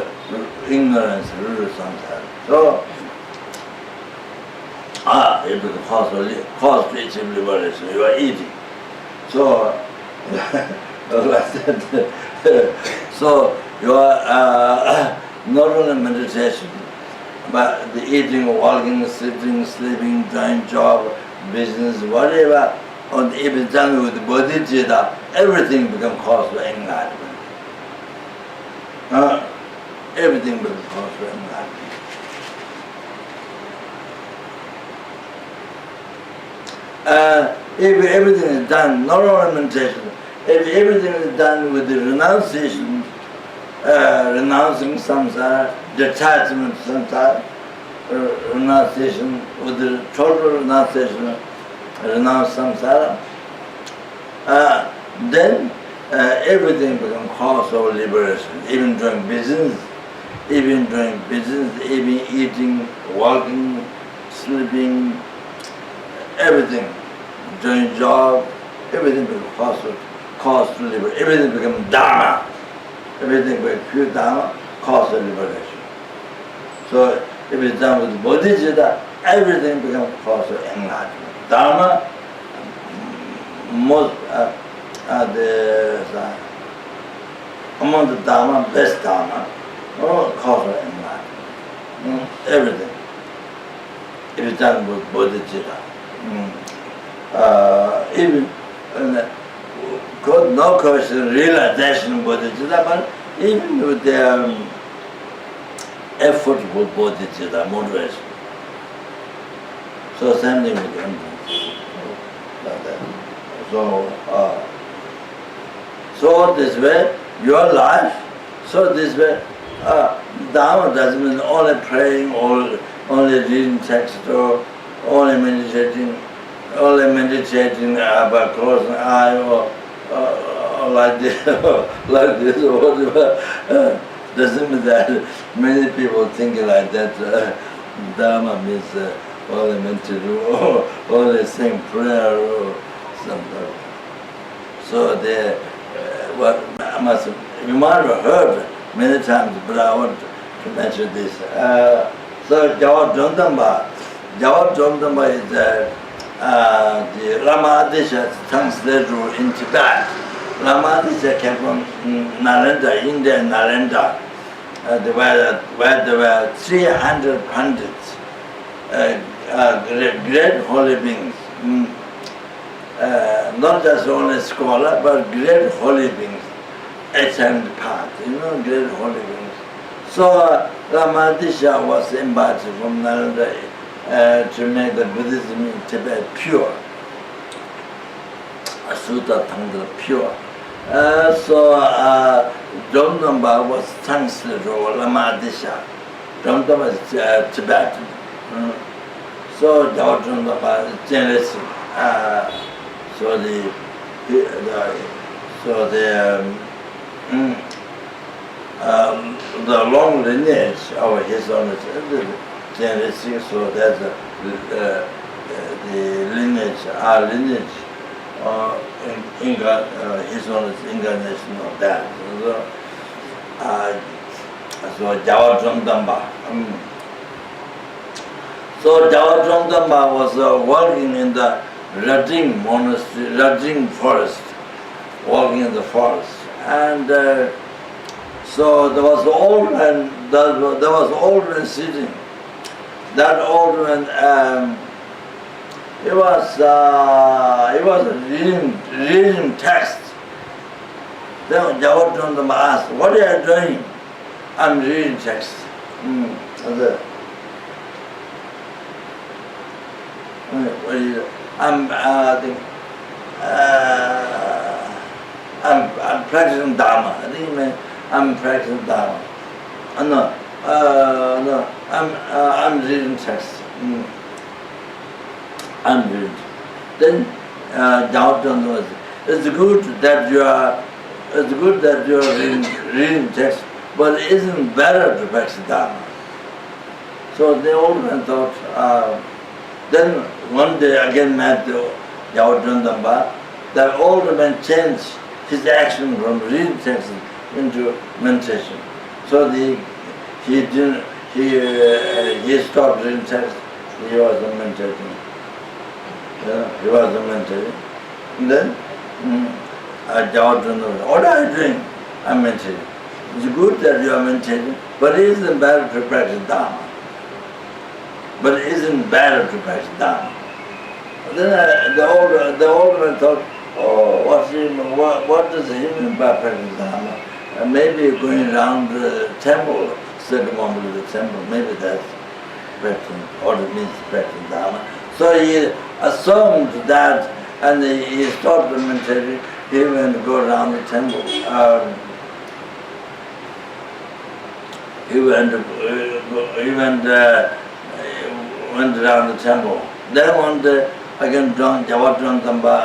ignorance, root of samsara. So, it becomes cause to achieve liberation. You are eating. So, like that. So, you are not only meditation, but the eating, walking, sitting, sleeping, doing job, business, whatever, and if it's done with bodhicitta, everything becomes cause for enlightenment. Everything becomes cause for enlightenment. If everything is done, not only meditation, if everything is done with the renunciation, renouncing samsara, detachment samsara, renunciation, with the total renunciation, renounce samsara, then everything becomes cause of liberation. Even doing business, even eating, walking, sleeping, everything, doing job, everything becomes cause to liberation. Everything becomes Dharma. Everything becomes pure Dharma, cause of liberation. So if it's done with bodhicitta, everything becomes cause of enlightenment. Dharma, most among the Dharma, best Dharma, cause of enlightenment. Everything. If it's done with bodhicitta. Even no question realization of bodhicitta, but even with their effort for bodhicitta, moderation. So same thing with emptiness. Like that. So this way, your life, so this way, Dharma doesn't mean only praying, or only reading text, or only meditating by closing an eye, or like this, or whatever. Doesn't mean that many people think like that. Dharma means only meditation, or only sing prayer, or something. So they, you might have heard many times, but I want to mention this. So Jawab Jondamba is the Lama Adisha translated in Tibet. Lama Adisha came from Nalanda, India, Nalanda. where there were 300 pandits, great holy beings, not just only scholar, but great holy beings, attend part, great holy beings. So Ramadisha was invited from Nalanda to make the Buddhism in Tibet pure, Sutta Tangla pure. So Dromdamba was translated over Ramadisha. Dromdamba is Tibetan. So Dromdamba is generation. So the long lineage of his own generation. So that's the lineage, our lineage. His own incarnation of that. So Jawa Dromdamba. So Jawa Dromdamba was working in the Rajing monastery, Rajing forest, walking in the forest. And so there was old man, there was old man sitting. That old man, he was reading text. Then Jawa Dromdamba asked, "What are you doing?" "I'm reading text." I'm practicing Dharma. I think he meant I'm practicing Dharma. No, I'm reading text. I'm reading. Then Jawa Dromdamba said, it's good that you are reading text, but it isn't better to practice Dharma. So the old man thought. Then one day again met the Jawa Dromdamba. The old man changed his action from reading text into meditation. So he stopped reading text. He was meditating. He was meditating. And then Jawa Dromdamba, "What are you doing?" "I'm meditating." "It's good that you are meditating, but it isn't better to practice Dharma. But it isn't better to practice Dharma." Then the old man thought, "Oh, what does he mean by practicing Dharma? Maybe going around the temple, circumambling the temple, maybe that's practicing, or it means practicing Dharma." So he assumed that, and he stopped the meditation. He went to go around the temple. He went around the temple. Then one day, again, Jawa Dromdamba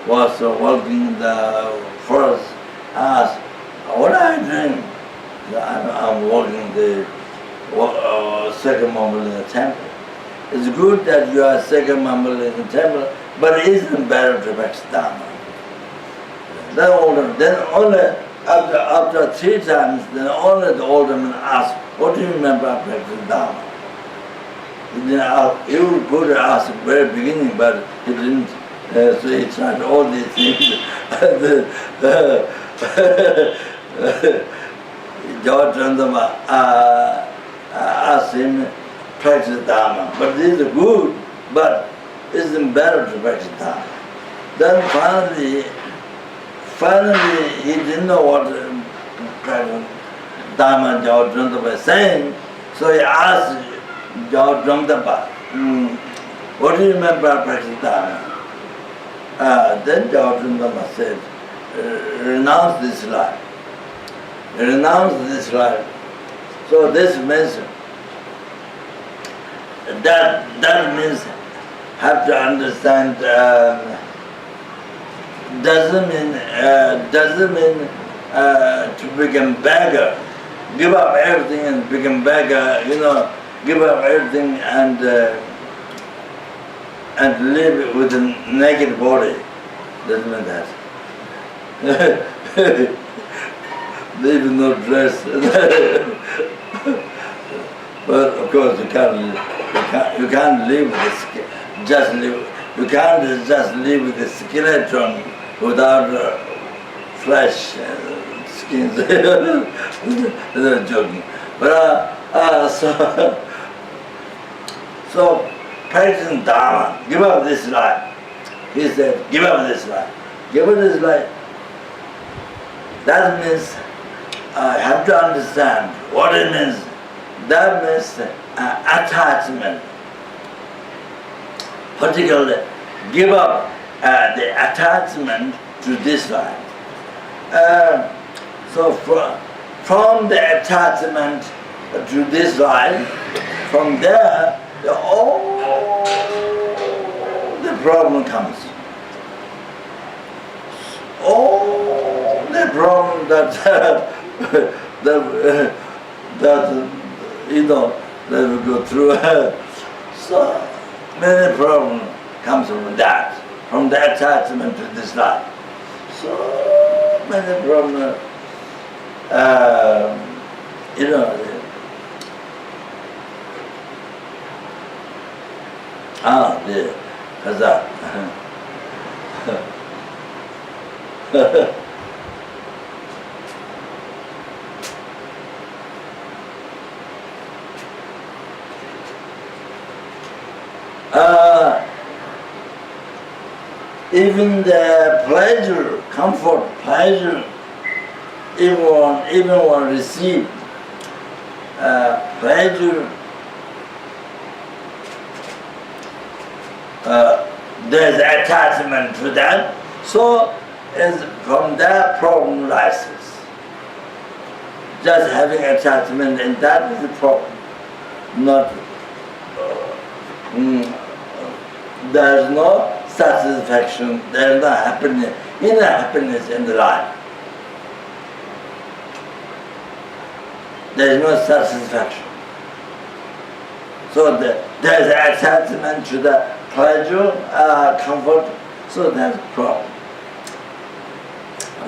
was walking in the forest. Asked, "What are you doing?" "I'm walking the circumambling in the temple." "It's good that you are circumambling in the temple, but it isn't better to practice Dharma." Then only after 3 times, then only the older man asked, "What do you remember by practicing Dharma?" He would go to ask at the very beginning, but he didn't. So he tried all these things. Jawa Dromdamba asked him, "Practice Dharma, but this is good, but isn't better to practice Dharma." Then finally he didn't know what practice Dharma Jawa Dromdamba was saying, so he asked Jawa Dromdamba, "What do you remember about practicing Dharma?" Then Jawa Dromdamba said, "Renounce this life. Renounce this life." So this means that means have to understand. Doesn't mean to become beggar, give up everything and become beggar. Give up everything and live with a naked body. Doesn't mean that. Live with no dress. But of course you can't live with you can't just live with a skeleton without flesh, skins. They're joking. But so practicing Dharma, give up this life. He said, give up this life. Give up this life. That means I have to understand what it means. That means attachment. Particularly, give up the attachment to this life. So from the attachment to this life, from there, all the problem comes. All the problem that that we go through. So many problems comes from that, from the attachment to this life. So many problems, the Kazakh. Even the pleasure, comfort, pleasure, even one receive pleasure, there's attachment to that. So is from that problem rises. Just having attachment, and that is the problem. Not there is no satisfaction, there is no happiness, inner happiness in the life. There is no satisfaction. So there is attachment to the pleasure, comfort, so that's a problem.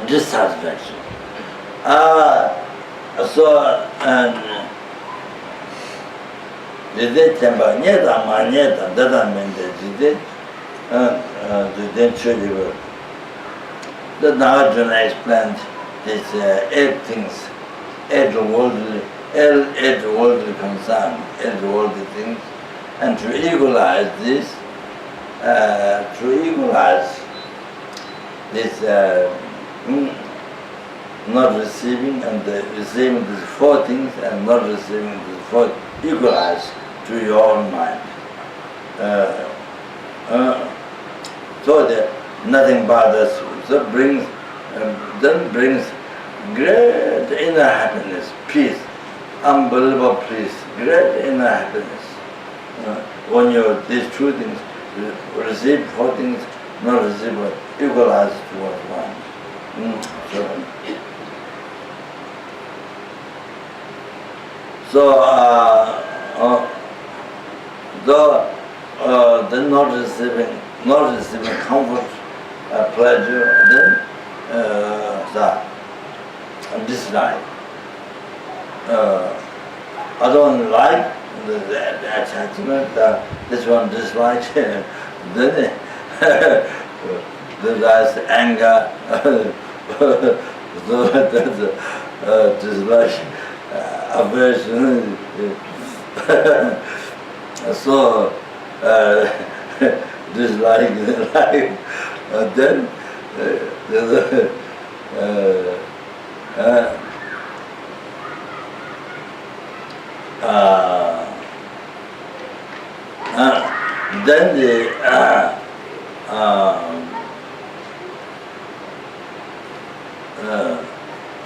Dissatisfaction. Jide tempa nyeta ma nyeta dada mende jide chöliyor. The Nagarjuna explained these 8 things, 8 worldly concern, 8 worldly things, and to equalize this, not receiving and receiving these 4 things and not receiving these 4, equalize to your own mind. So that nothing bothers you. So then brings great inner happiness, peace, unbelievable peace, great inner happiness. When you these 2 things, receive 4 things, not receive, equalize towards one. Then not receiving comfort, pleasure, then dislike. I don't like the attachment, this one dislike, then there's anger, so that's dislike, aversion. So dislike, then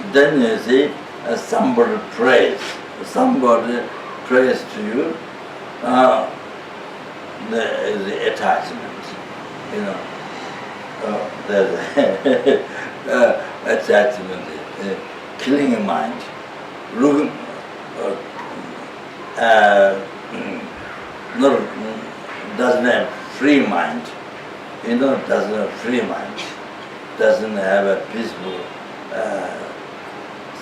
then you see somebody prays to you, there is the attachment, there's attachment, killing a mind, looking, doesn't have free mind, doesn't have free mind, doesn't have a peaceful,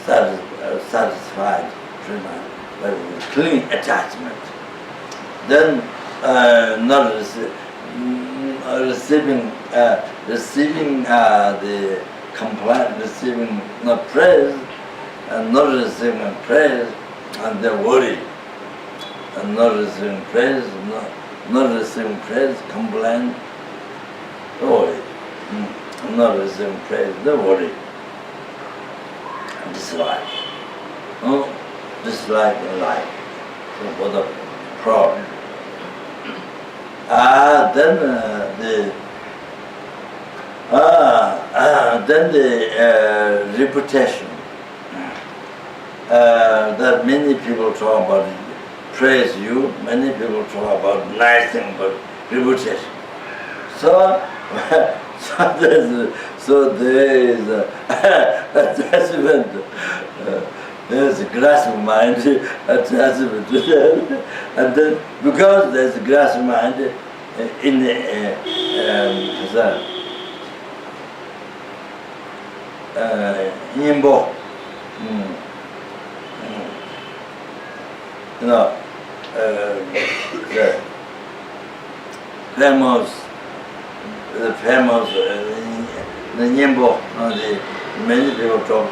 satisfied free mind, but clean attachment. Then receiving the complaint, receiving not praise, and not receiving praise, and they worry. And not receiving praise, not receiving praise, complaint, worry. Not receiving praise, they worry. Dislike. Dislike and like. So what the problem? Then the reputation. That many people talk about praise you, many people talk about nice thing, but reputation. So there is attachment. There's a grasp of mind, attachment to that, and then because there's a grasp of mind in the Nimbo, you know, the famous the Nimbo, many people talk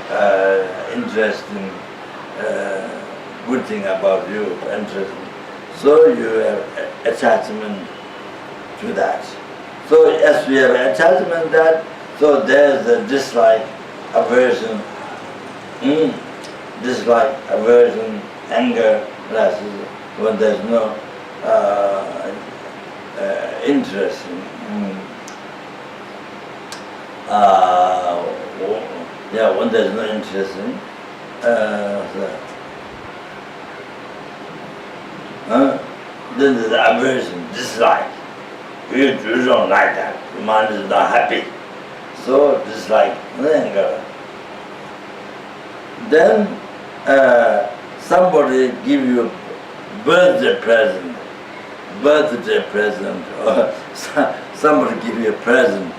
interesting, good thing about you, interesting. So you have attachment to that. So as we have attachment that, so there's a dislike, aversion, dislike, aversion, anger, classes, when there's no interest in, when there's no interest in, then there's aversion, dislike. You don't like that, your mind is not happy. So dislike, anger. Then somebody give you birthday present, or somebody give you a present.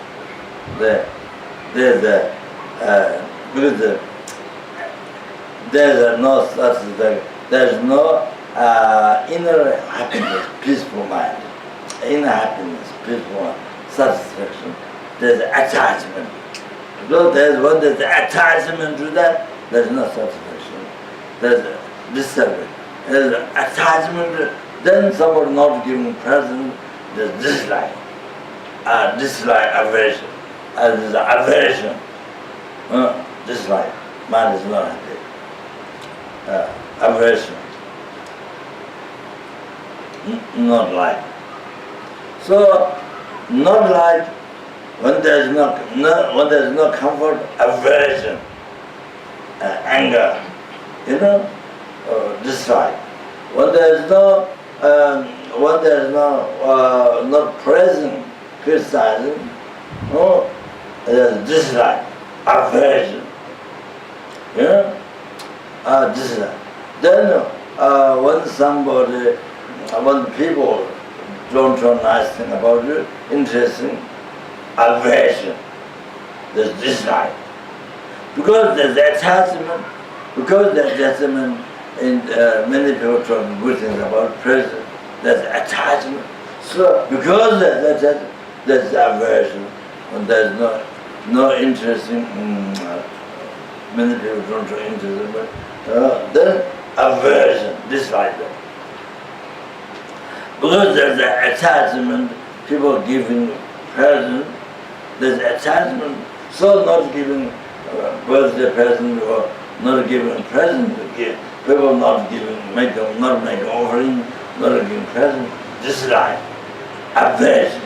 There's no such thing. There's no inner happiness, peaceful mind, inner happiness, peaceful mind, satisfaction. There's attachment. Because when there's attachment to that, there's no satisfaction. There's disturbance. There's attachment. Then somebody not giving present, there's dislike. Dislike, aversion. There's aversion. Dislike. Man is not happy. Aversion. Not like. So, not like when there's no comfort, aversion, anger, dislike. When there's no not present, criticizing, there's dislike, aversion, dislike. Then when people don't show nice thing about you, interesting, aversion, there's dislike. Because there's attachment, in many people talk good things about present, there's attachment. So because there's attachment, there's aversion. When there's no interest in, many people don't show interest, but then aversion, dislike them. Because there's an attachment, people giving present, there's attachment, so not giving birthday present or not giving present, people not making offering, not giving present, dislike, aversion.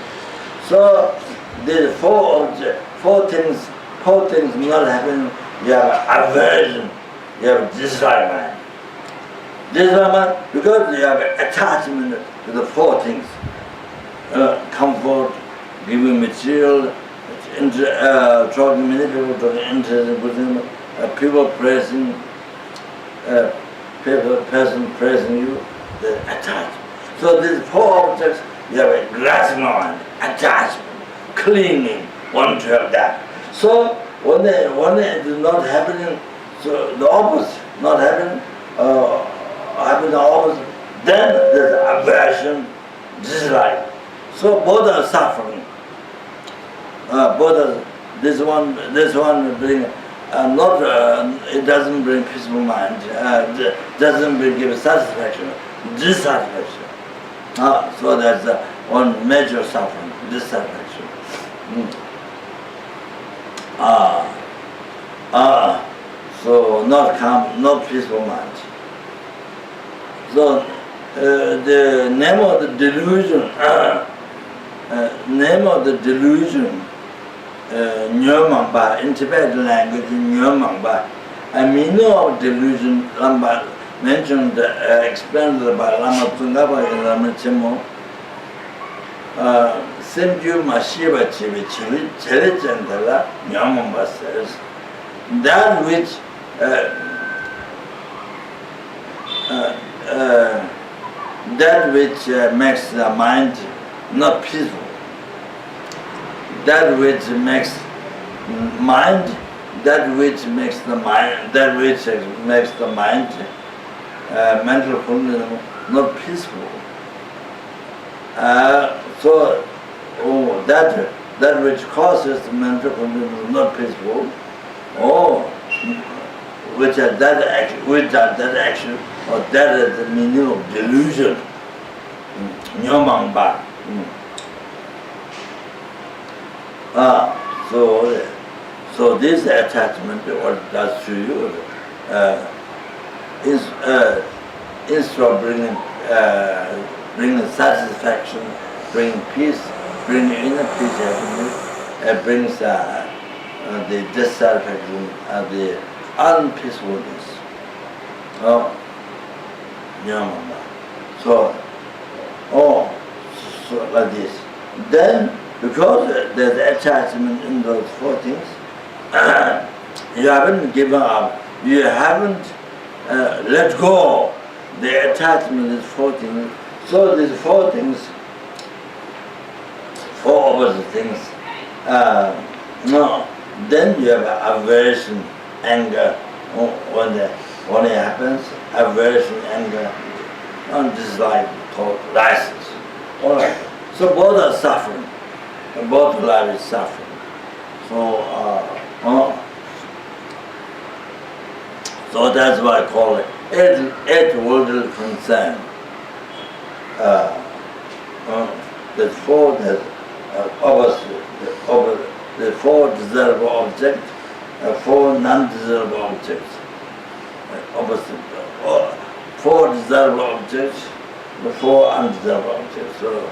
So there's four things not happening. You have aversion, you have dislike mind. Dislike mind because you have attachment to the four things. Comfort, giving material, talking many people talking interesting good things, people praising, person praising you, the attachment. So these four objects, you have a grasping mind, attachment, clinging, want to have that. So when it is not happening, so the opposite not happening, happen the opposite, then there's aversion, dislike. So both are suffering. Both are This one bring not. It doesn't bring peaceful mind. Doesn't give satisfaction. Dissatisfaction. So that's one major suffering. Dissatisfaction. So not calm, not peaceful mind. So the name of the delusion. Nyomangba, in Tibetan language, Nyomangba. A meaning of delusion, Lama mentioned, explained by Lama Tsungapa in Lama Chimo. Simju Mashiva Chivi Chili, Chelichandala, Nyomangba says, that which makes the mind not peaceful. That which makes mind, that which makes the mind, mental condition not peaceful. So that which causes the mental condition not peaceful, which are that action, or that is the meaning of delusion. Nyomangba. So this attachment, what it does to you, instead of bringing satisfaction, bringing peace, bringing inner peace, happiness, it brings the dissatisfaction, the unpeacefulness. So like this. Then, because there's attachment in those four things, you haven't given up, you haven't let go the attachment is four things. So these four things, four opposite things, then you have aversion, anger, when it happens, aversion, anger, and dislike, called license. All right. So both are suffering. Both life is suffering. So that's why I call it eight worldly concern. The four the four desirable objects, four non-desirable objects. Four desirable objects, the four undesirable objects. So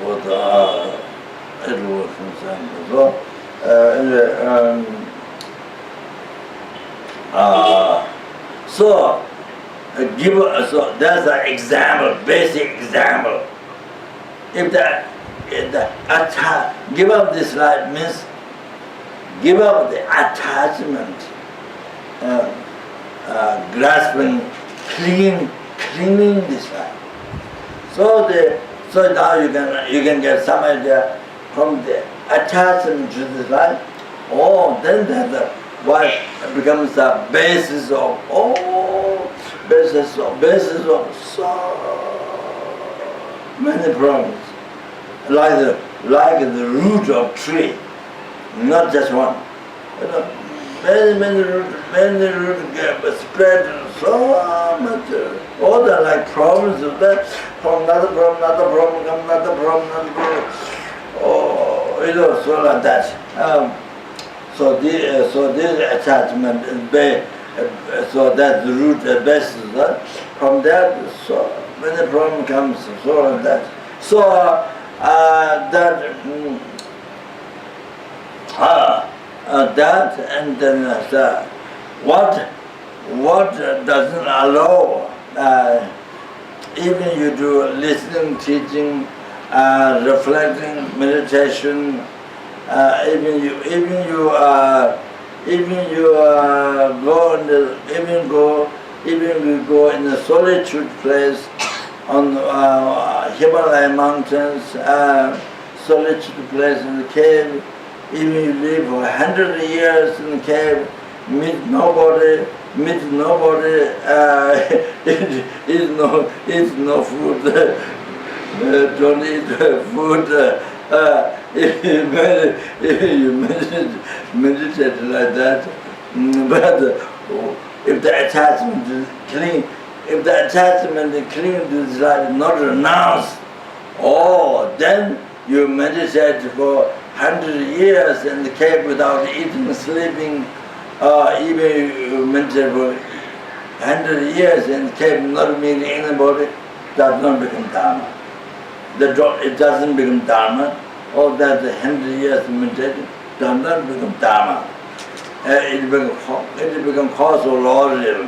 what it was concerned. So that's an example, basic example. If give up this life means give up the attachment, grasping, clinging this life. So now you can get some idea from the attachment to this life. Then that's what becomes the basis of so many problems. Like the root of tree, not just one. Many roots get spread so much. All the like problems of that, from another problem, come another problem. So like that. So this attachment is so that's the root, the basis. From that, so many problems comes. So like that. So that and then what doesn't allow, even you do listening, teaching, reflecting, meditation, even you go in the solitude place on Himalaya mountains, solitude place in the cave. Even you live for 100 years in the cave, meet nobody, eat no food, don't eat food, if you meditate like that, but if the attachment is clean, if the attachment is clean to this life, not renounced, then you meditate for 100 years in the cave without eating, sleeping, even you meditate for 100 years in the cave, not meeting anybody, does not become Dharma. It doesn't become Dharma, or that 100 years meditation does not become Dharma. It becomes cause of lordship.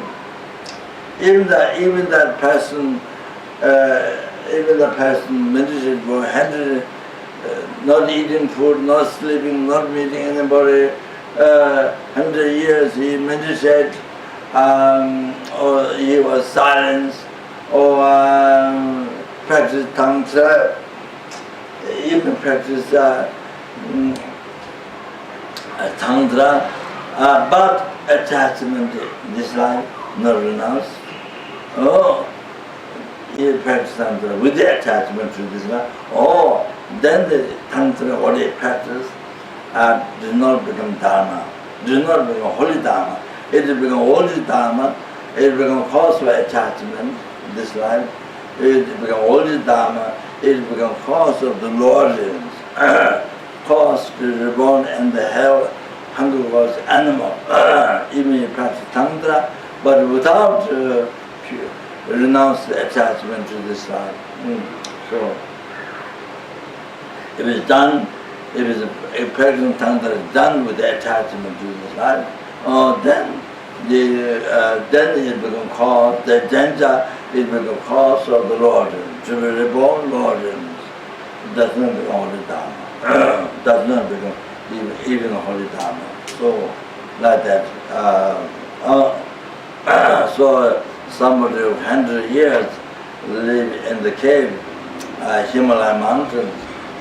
Even that person meditated for 100, not eating food, not sleeping, not meeting anybody, 100 years he meditated, or he was silent, or practiced tantra, even practiced tantra, but attachment in this life not renounced. He practiced tantra with the attachment to this life. Then the tantra what he practiced does not become Dharma, does not become holy Dharma. It will become holy Dharma. It will become cause for attachment in this life. It will become holy Dharma. It will become cause of the lordship, cause to reborn in the hell. Hunger was animal. Even you practice tantra, but without renounce the attachment to this life. So, if it's done, if practicing tantra is done with the attachment to this life, then it becomes cause, the danger, it becomes cause of the lordship. To be reborn lordship does not become holy Dharma. Does not become even a holy Dharma. So, like that. So, somebody of 100 years live in the cave, Himalayan mountains,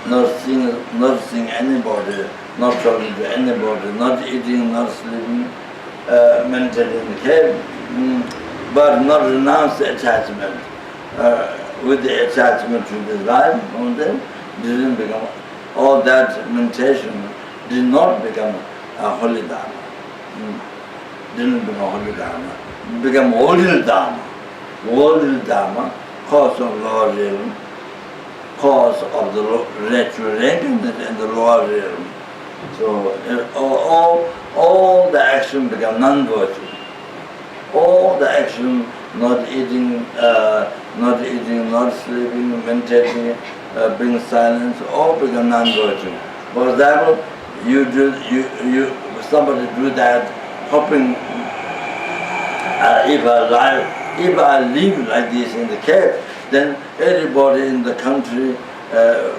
not seeing anybody, not talking to anybody, not eating, not sleeping, meditating in the cave, but not renounce the attachment. With the attachment to this life, didn't become, all that meditation did not become a holy Dharma. Didn't become holy Dharma. It became ordinary Dharma. Ordinary Dharma, cause of lower realm, cause of the natural rankiness in the lower realm. So all the action become non-virtue. All the action, not eating, not sleeping, meditating, being silent, all become non-virtue. For example, somebody do that, hoping if I live like this in the cave, then everybody in the country,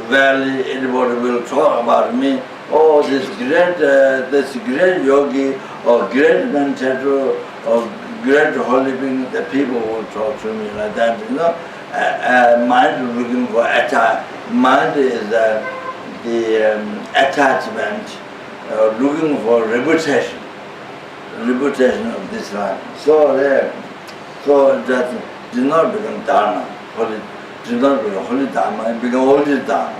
valley, everybody will talk about me. This great yogi, or great meditator, or great holy being. The people will talk to me like that. Mind looking for attachment. Mind is the attachment, looking for reputation of this life. So that did not become Dharma, did not become holy Dharma, it became holy Dharma.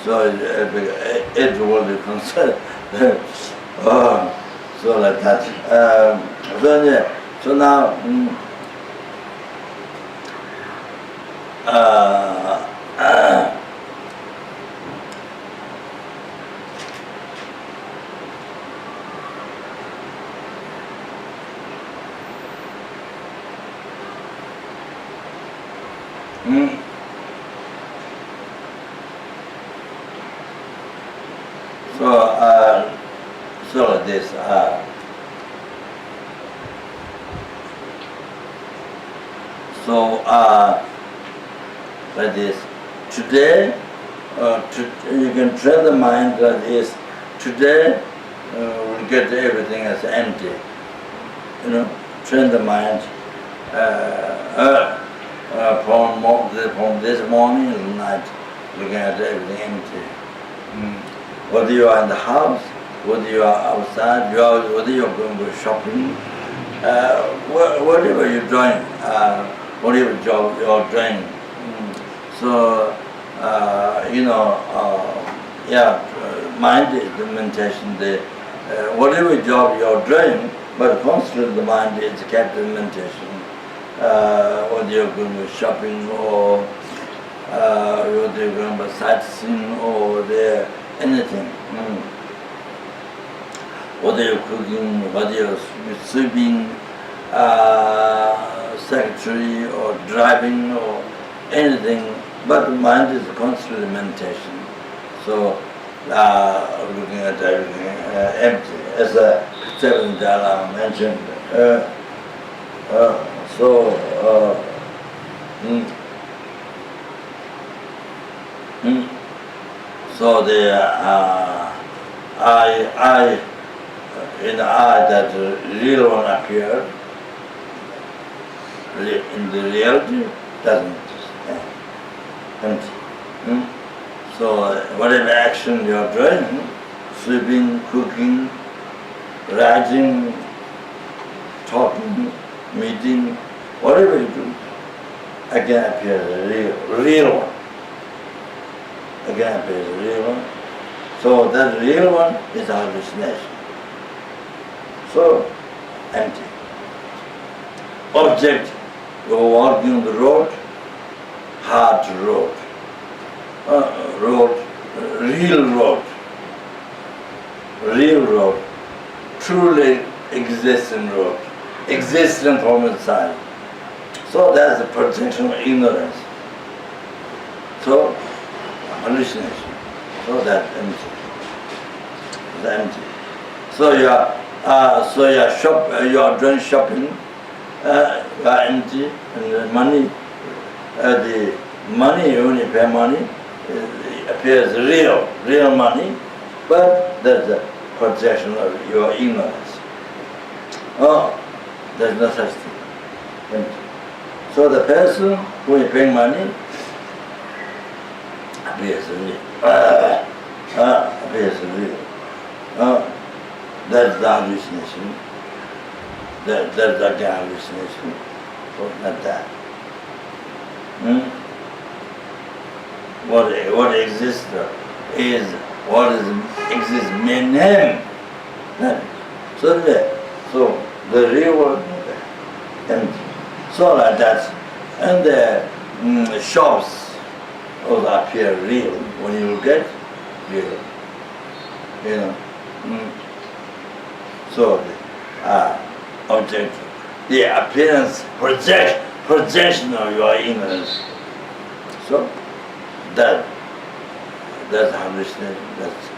So it was the concern. So like that. So now, so like this. Like this. Today, you can train the mind like this. Today, we get everything as empty. Train the mind from this morning to night, looking at everything empty. Whether you are in the house, whether you are outside, whether you are going to shopping, whatever you're doing, whatever job you're doing. So mind is the meditation. Whatever job you're doing, but constantly the mind is kept in meditation. Whether you're going to shopping or whether you're going to sightseeing or anything. Whether you're cooking, whether you're sweeping, secretary or driving or anything, but the mind is constantly meditation. So looking at everything empty, as Kyabje Lama mentioned. So the I in the I that real one appeared, in the reality doesn't empty. So whatever action you are doing, sleeping, cooking, writing, talking, meeting, whatever you do, again appears a real one. Again appears a real one. So that real one is our hallucination. So empty. Object, you're walking on the road, hard road. Real road, truly existing road, existing from inside. So that's the projection of ignorance. So hallucination. So that's empty. It's empty. So you are doing shopping, you are empty, and the money you only pay money. It appears real money, but there's a projection of your ignorance. There's no such thing. Empty. So the person who is paying money appears real. Appears real. That's the hallucination. That's the hallucination. So not that. What exists is what exists in him. So the real world is empty. So like that. And the shops also appear real when you get real. So the object, the appearance, projection of your ignorance. So that's hallucination, that's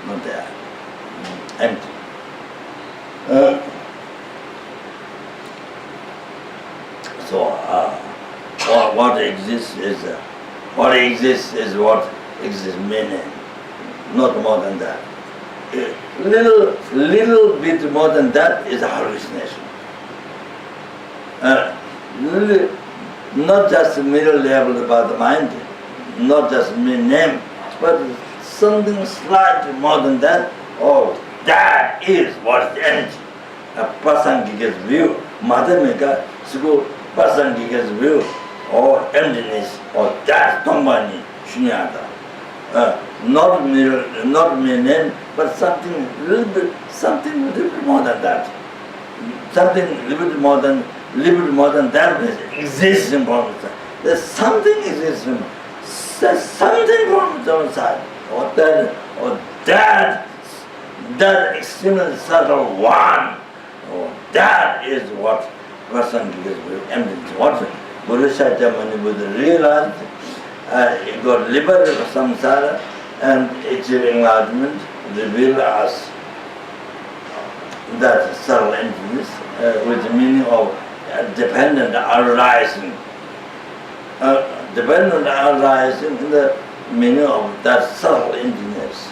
not there. Empty. What exists is what exists meaning, not more than that. Little bit more than that is a hallucination. Not just middle level about the mind, not just name, but something slightly more than that. Oh, that is what is empty. A person gets view, Madhamika, school, person gets view, or emptiness, or that Tombani, Shunyata. Not name, but something a little bit more than that. Something a little bit more than that exists in front of us. There's something existing. There's something from the outside. Or that extremely subtle one. Or that is what person gets emptiness. What Buddha Shakyamuni Buddha realized, he got liberated from samsara and achieving enlightenment, revealed us that subtle emptiness with the meaning of dependent arising. Dependent arising in the meaning of that subtle emptiness.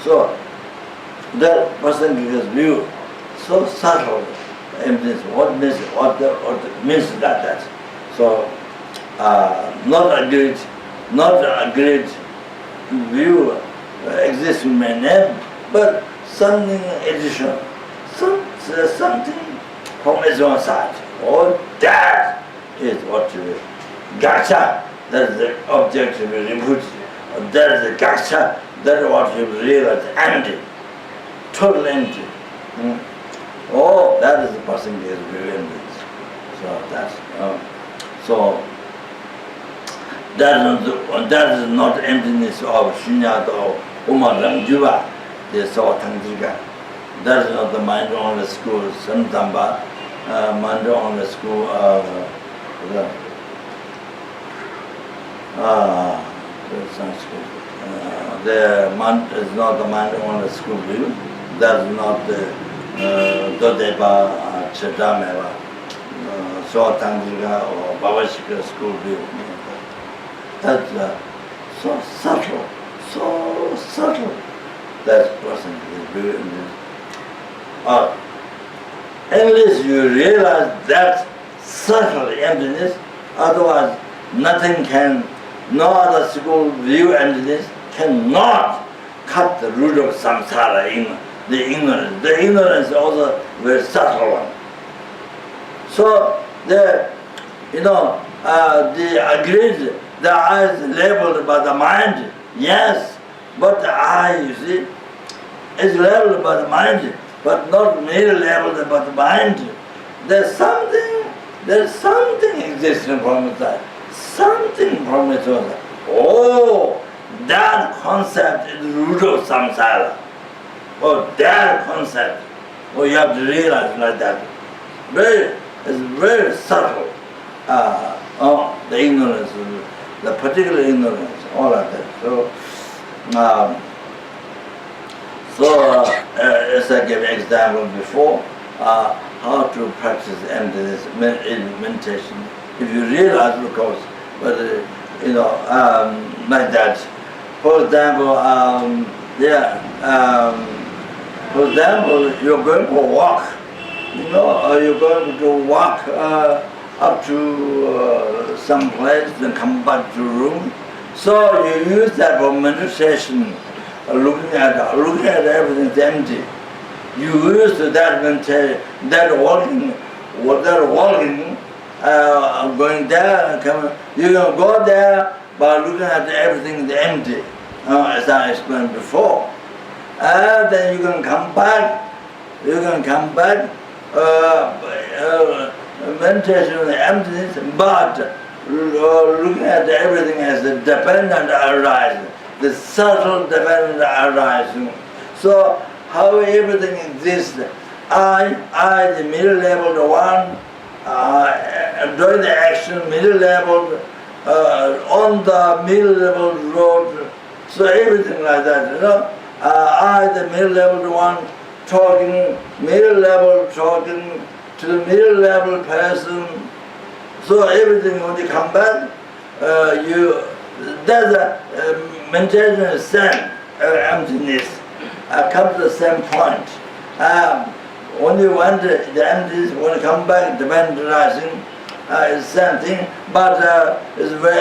So that person gives view, so subtle emptiness. What means that? So not a great view exists in my name, but something additional, something from its own side. All that is what you gotcha. That is the objective Rinpoche. That is the gaksha. That is what you realize, empty. Total empty. Oh, that is the person who is really empty. So that's so that is not emptiness of Shunyata or Umarangjuva, the Sawa Tangjiga. That is not the mind on the school, Santamba, mind on the school the mind is not the mind on the school view. That is not the Dodeba, Chedameva, Sawa Tangjiga or Bhavashika school view. That's so subtle, so subtle. That person is very unless you realize that subtle emptiness, otherwise nothing can, no other school view emptiness cannot cut the root of samsara in the ignorance. The ignorance is also very subtle one. So the agreed. The eye is labeled by the mind, yes, but the eye, you see, is labeled by the mind, but not merely labeled by the mind. There's something existing from inside, something from inside. Oh, that concept is the root of samsara. Oh, that concept. Oh, you have to realize like that. It's very subtle. The ignorance. The particular ignorance, all of that. As I gave an example before, how to practice emptiness in meditation. If you realize, of course, but like that. For example, for example, you're going to walk. You're going to walk up to some place, then come back to room. So you use that for meditation, looking at everything empty. You use that meditation, that walking, going there, you can go there by looking at everything empty, as I explained before. And then you can come back. Meditation on the emptiness, but looking at everything as a dependent arising, the subtle dependent arising. So how everything exists, I, the middle level one, doing the action, middle level, on the middle level road, so everything like that, I, the middle level one, talking, middle level talking, to the middle level person, so everything when you come back, there's a meditation is same, emptiness, come to the same point. When you want the emptiness, when you come back, the rising, it's the same thing, but it's very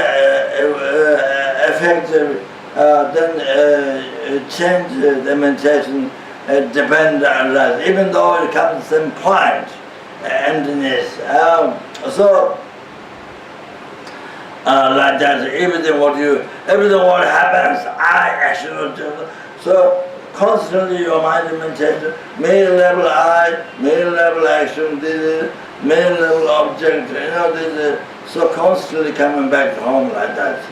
effective, then change the meditation, depend on rising, even though it comes to the same point. Emptiness. Like that, everything what happens, I action. So constantly your mind is meditation, middle level I, middle level action, middle level object, so constantly coming back home like that.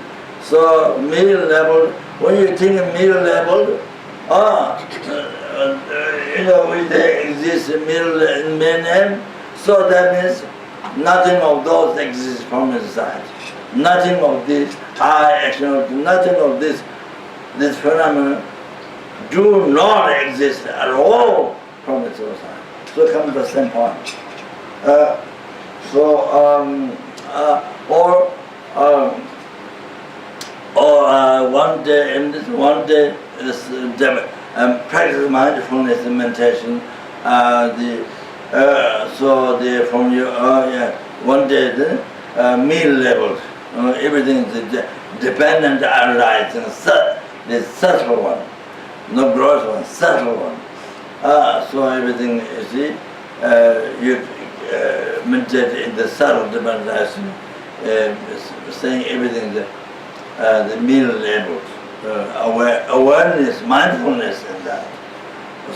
So middle level, when you think of middle level, there exists a middle in main. So that means nothing of those exists from inside. Nothing of this I action, nothing of this phenomenon do not exist at all from its own side. So come to the same point. One day practice mindfulness and meditation. From your one day middle level, everything is dependent arising, the subtle one, no gross one, subtle one. So everything, you see, you meditate in the subtle dependent arising, saying everything, the middle level, awareness, mindfulness in that.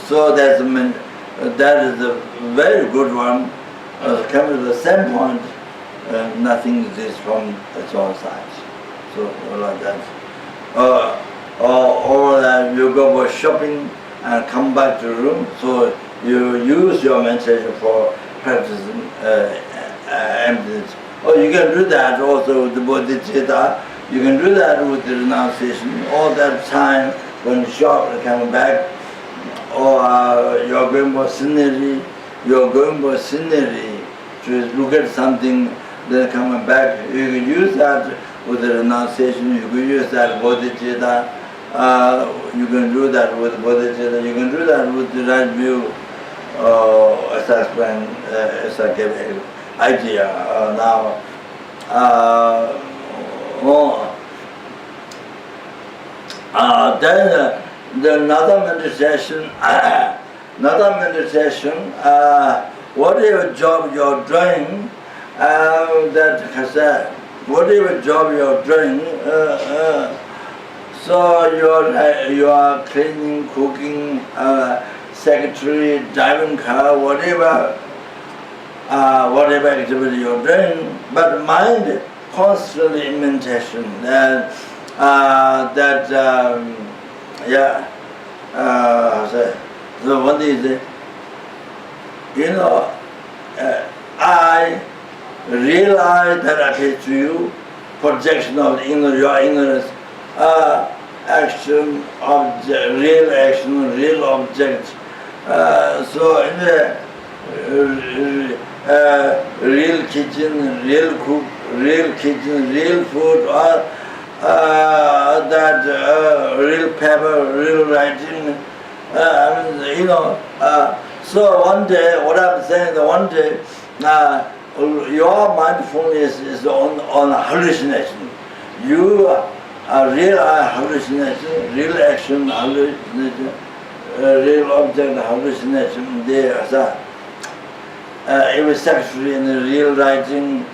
So that is a very good one. Come to the same point, nothing exists from its own side. So like that. Or you go for shopping and come back to the room. So you use your meditation for practicing emptiness. Or you can do that also with the bodhicitta. You can do that with the renunciation. All that time when you shop and come back, or you're going for scenery, to look at something, then coming back. You can use that with the renunciation. You can use that bodhicitta. You can do that with bodhicitta. You can do that with the right view. As I explained, as I gave an idea now. Then another meditation. Whatever job you're doing, whatever job you're doing, so you are cleaning, cooking, secretary, driving car, whatever activity you're doing, but mind constantly in meditation. So one is, I realize that I say to you, projection of your ignorance, action, object, real object. So in the real kitchen, real cook, real food, real paper, real writing. So one day, what I'm saying, one day, your mindfulness is on hallucination. You are real hallucination, real action hallucination, real object hallucination. There, every secretary in the real writing,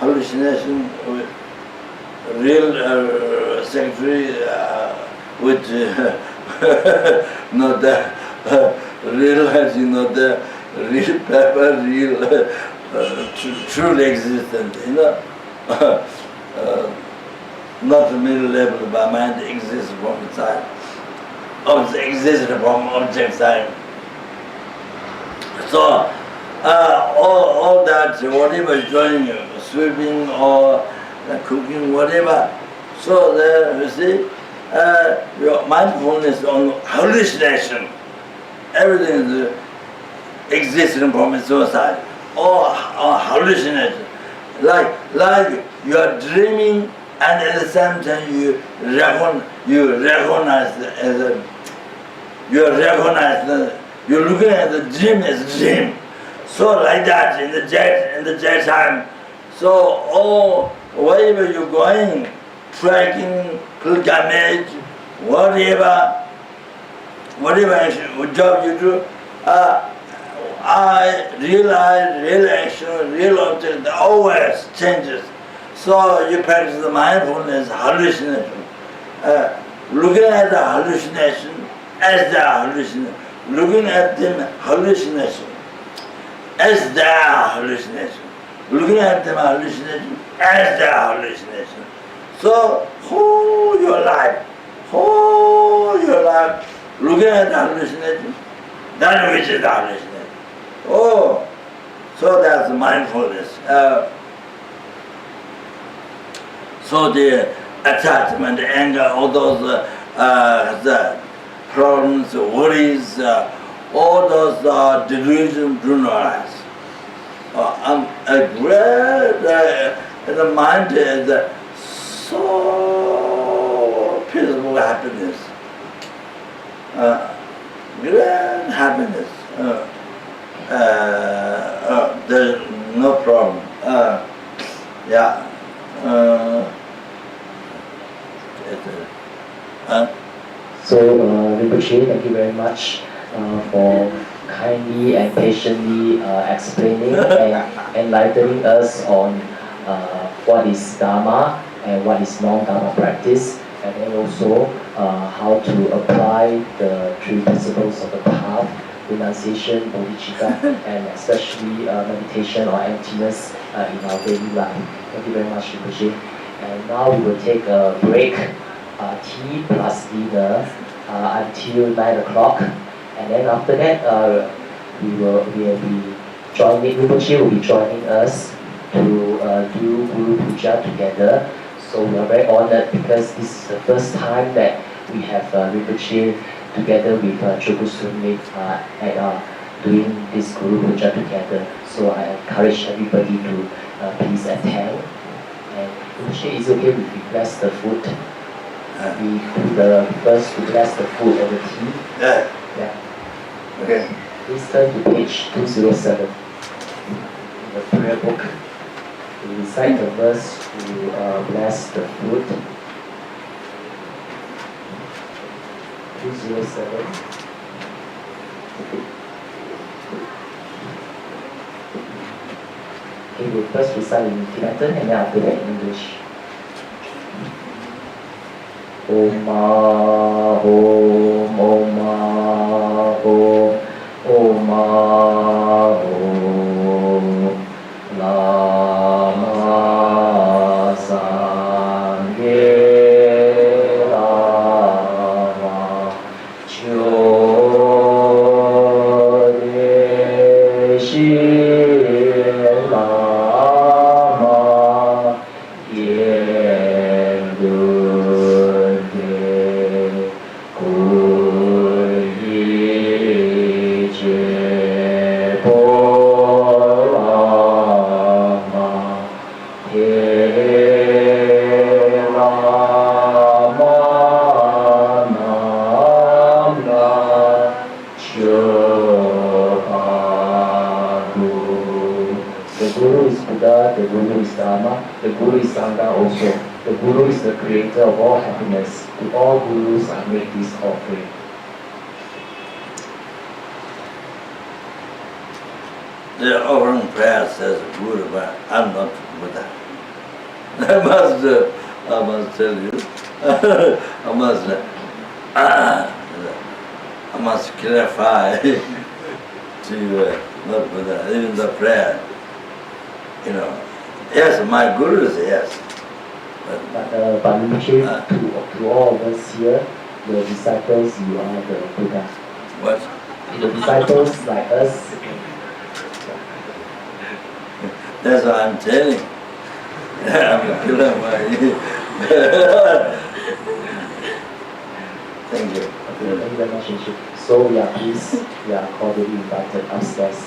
hallucination. Real secretary with not the realizing, not the real paper, real truly existent, not the middle level, but mind exists from inside, exists from object side. So all that, whatever is doing, sweeping or cooking, whatever. So there, you see, your mindfulness on hallucination. Everything is existing from its own side. Or hallucination. Like you are dreaming, and at the same time you recognize you're looking at the dream as a dream. So like that in the daytime. So wherever you're going, trekking, pilgrimage, whatever job you do, I realize real action, real object always changes. So you practice the mindfulness, hallucination. Looking at the hallucination as the hallucination. Looking at them hallucination as their hallucination. Looking at them hallucination as their hallucination. So whole your life, looking at the hallucination, that which is the hallucination. So that's mindfulness. So the attachment, anger, all those the problems, worries, all those delusions do not arise. The mind is so peaceful happiness, grand happiness. There's no problem. So, Rinpoche, thank you very much for kindly and patiently explaining and enlightening us on what is Dharma and what is non-Dharma practice, and then also how to apply the three principles of the path, renunciation, bodhicitta, and especially meditation or emptiness in our daily life. Thank you very much, Rinpoche. And now we will take a break, tea plus dinner until 9 o'clock. And then after that, we will be joining, Rinpoche will be joining us to do Guru Puja together. So we are very honored because this is the first time that we have Rinpoche together with Chogu Sumit doing this Guru Puja together. So I encourage everybody to please attend. And Rinpoche, is it okay if we bless the food? We do the first to bless the food and the tea. Yeah. Yeah. Okay. Please turn to page 207 in the prayer book. We recite the verse to bless the food. 207. Okay, we'll first recite in Tibetan and then after that in English. Om Om Om Om Om Lama Sangye Lama Chode Shi Lama Yen Dunde Kuyi Je Lama He Lama Namna Chopagu. The Guru is Buddha, the Guru is Dharma, the Guru is Sangha also. The Guru is the creator of all happiness. To all Gurus I make this offering. The offering prayer says Guru, but I'm not Buddha. I must tell you. I must clarify to you, not Buddha. Even the prayer, Yes, my Guru is yes. But Rinpoche, to all of us here, the disciples, you are the Buddha. What? The disciples like us. That's what I'm telling. I'm killing my. Thank you. Okay, thank you very much, Rinpoche. So we are cordially invited upstairs.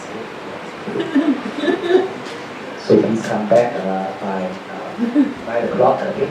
So please come back by 9 o'clock, okay?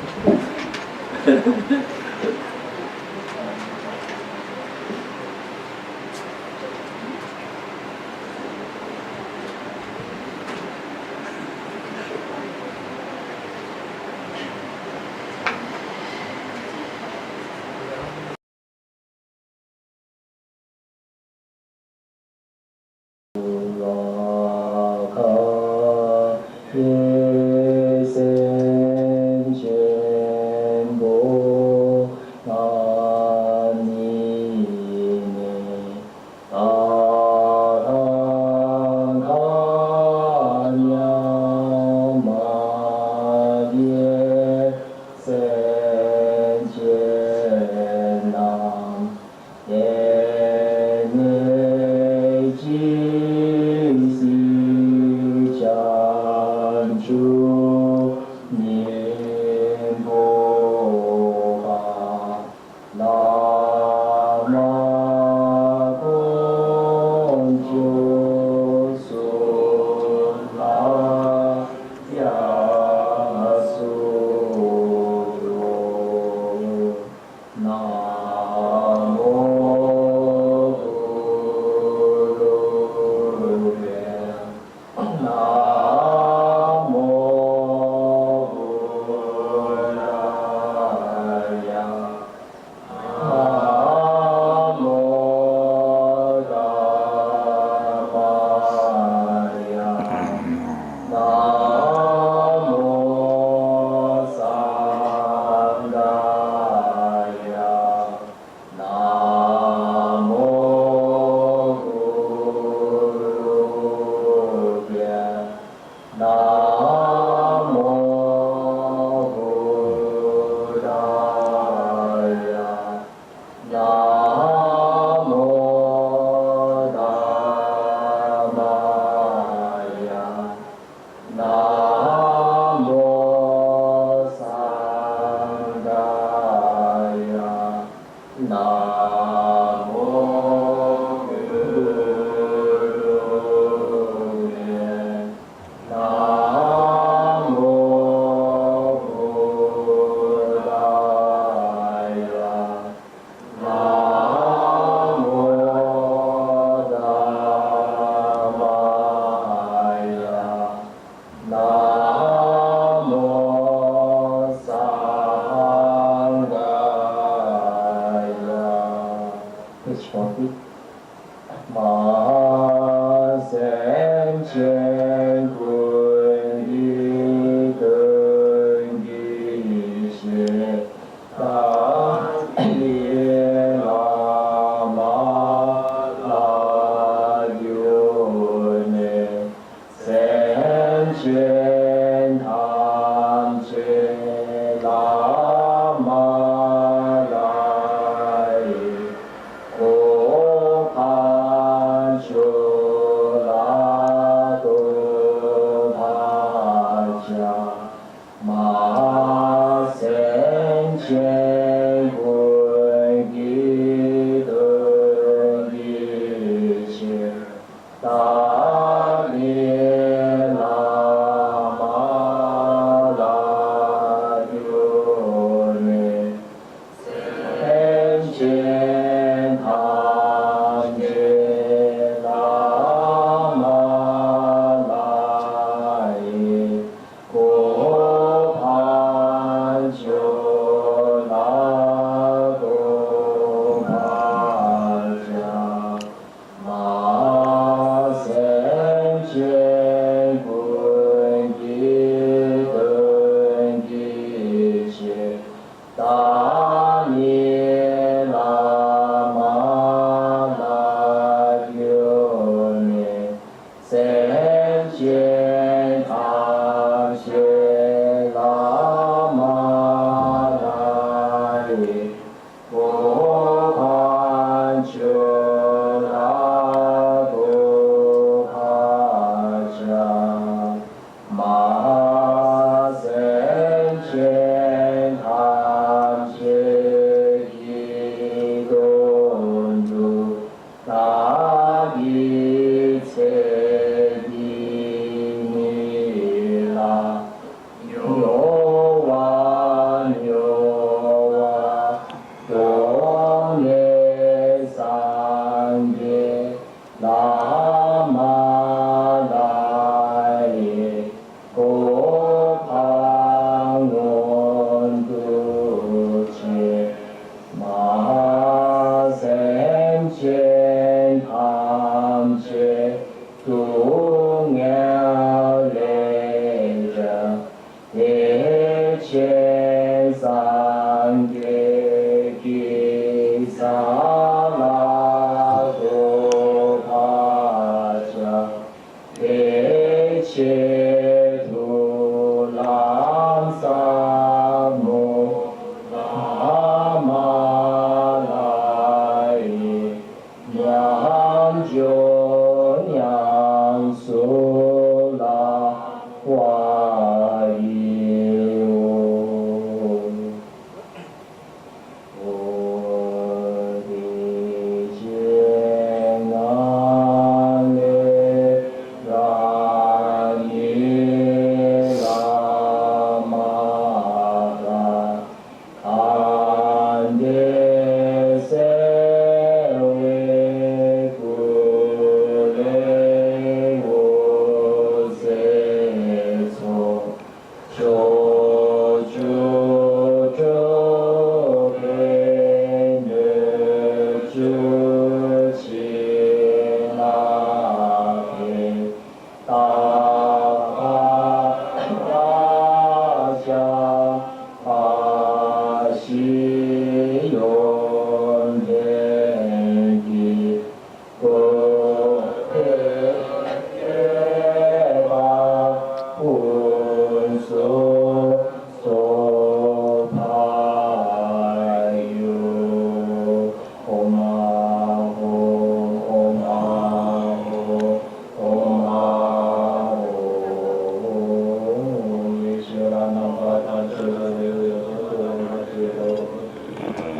Namo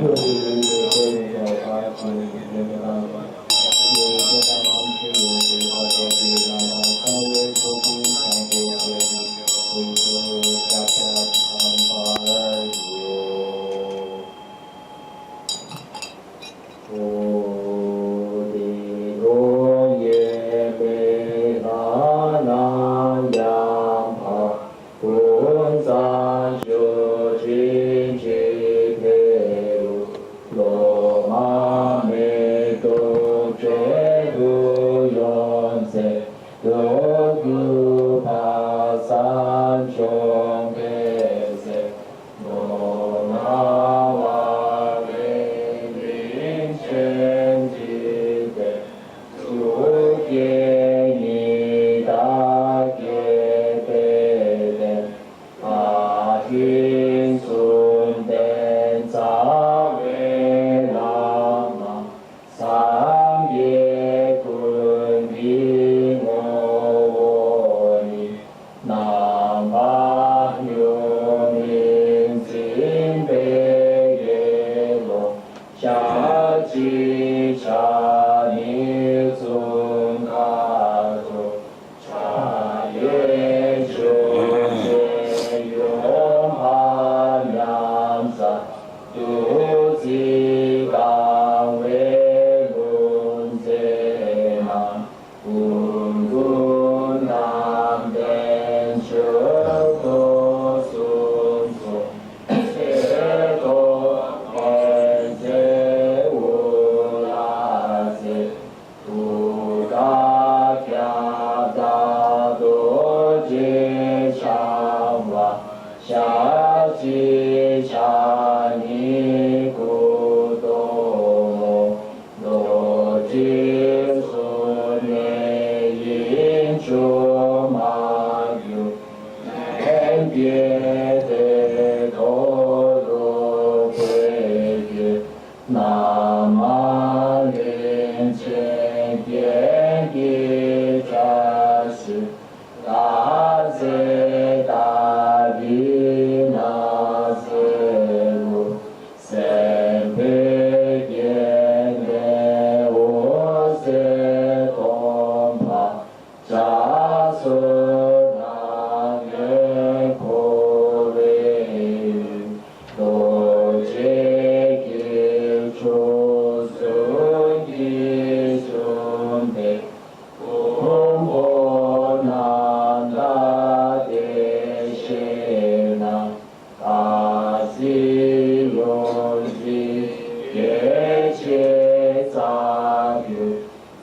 Thank you. 夏季茶泥宗嘎宗茶叶秋节永帕两赞独自岗为论贼难无故难变求多松松切多本界无拉界不嘎飘达多界长瓦夏季茶泥古东罗金苏内因主马有天别的头颅归别那么连千遍的扎实大ze大比那ze路sempre viene o se compa già sono che corre lo c'è che ciò sono di sonde un po' nanda de scena casi oggi che c'è zapiù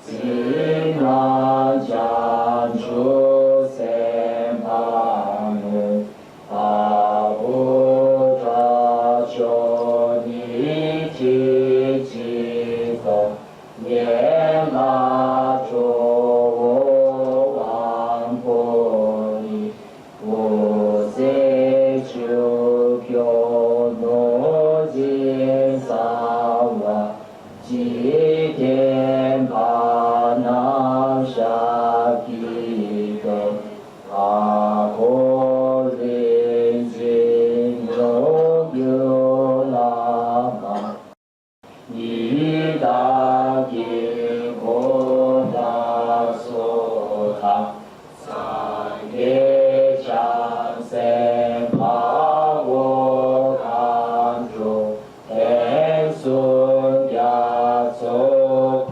sina giancio sempano abu traccio ni ti cito niema trovo amponi wo se chu kyo no jin sa wa ji tian pa na sha ki do a ko rin jin ro yu la ma ni da ki ko da so ta sa ye chang sen pa wo kan zhu ten sun ya so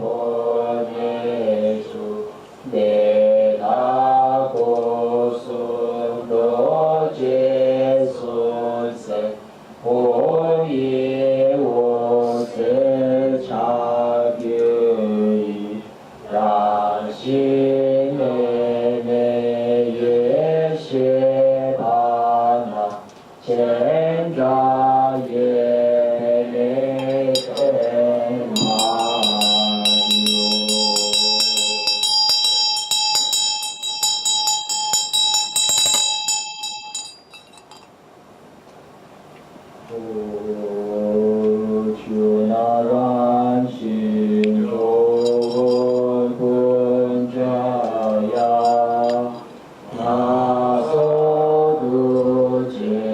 po ye shu de la ko sun do je sun se ho ye wo se cha ye ra xin ne ne ye xie pa na qian zha ye ne ten ma yu chu na ran xin ro kun cha ya na so du jie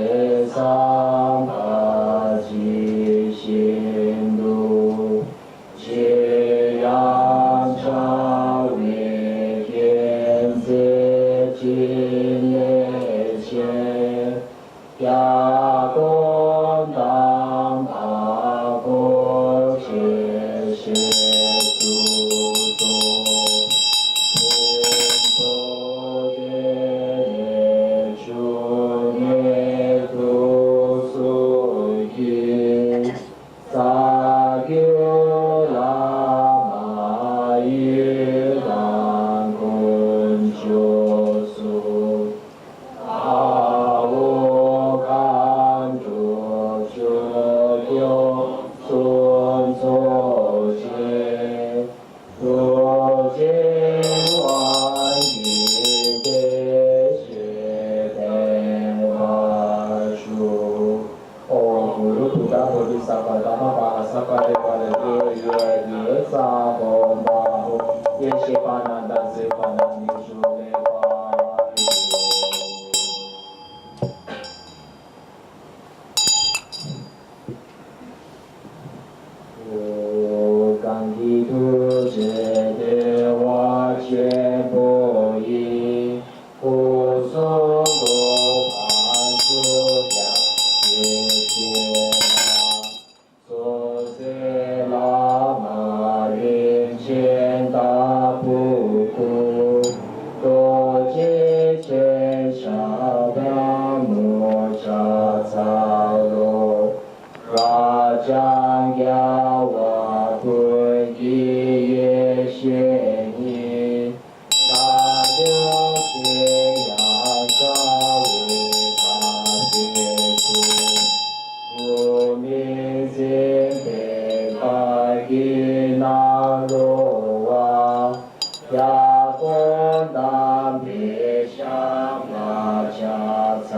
sang pa ji xin du jie yang cha wei tian zi jin ye qian ya gong dang pa guo qie xie du zhong wen zhou ye chu ye du su yi sa yu la ma yi lang kun jiu su a wo kan zhu zhu liu sun zhou xie如今万语给学得法术，哦，咕噜咕哒咕噜萨巴达玛巴萨巴的巴的格约尼萨婆玛吼，也是巴南达斯巴南尼苏雷巴。瓦坤基耶显因，大流血呀沙为大别处，无名心被白吉那罗瓦，呀公当别相那迦萨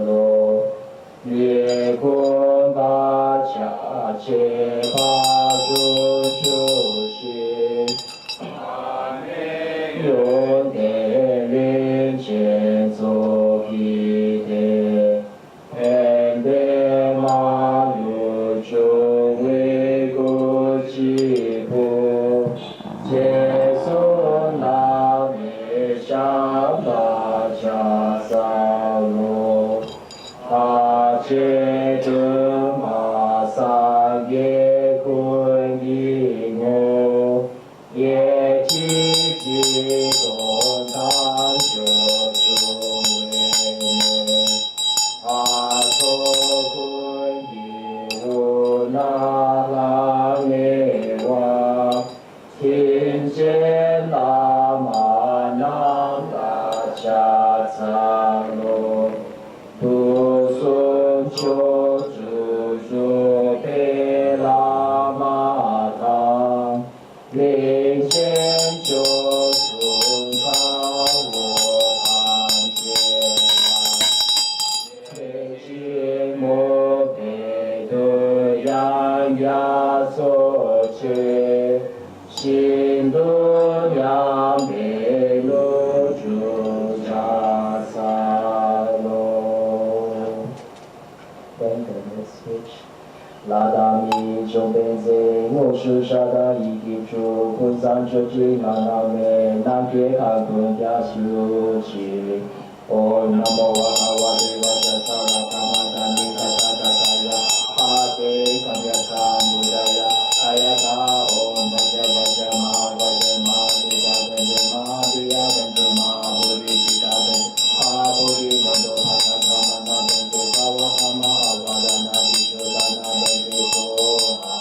罗，耶公巴迦切巴诸处心，永天灵前所披提，恩德马如诸为故吉普，接受那弥相巴迦萨罗，阿切德玛萨耶坤伊我，耶提吉多当就中为阿托坤伊乌那拉耶瓦，听见那玛那达迦萨罗，读诵求主主贝拉玛堂，领先求主他我堂前来，切莫贝多扬亚所切，心多扬贝罗主迦萨罗。Then the next speech. 拉达米就变在我手下的一地主，昆山就吉那那美，南别看昆家修起。Om Namo Bhagavate Vajrasarathamata Nikasakataya Ate Samyakam Buddhaya Ayata Om Bhaja Bhaja Maha Bhaja Maha Deva Bhaja Maha Diya Bhaja Maha Bodhi Pita Bhaja Bodhi Bhaja Bhaja Kamana Bhaja Kawakama Avadana Vishodana Bhaja Soha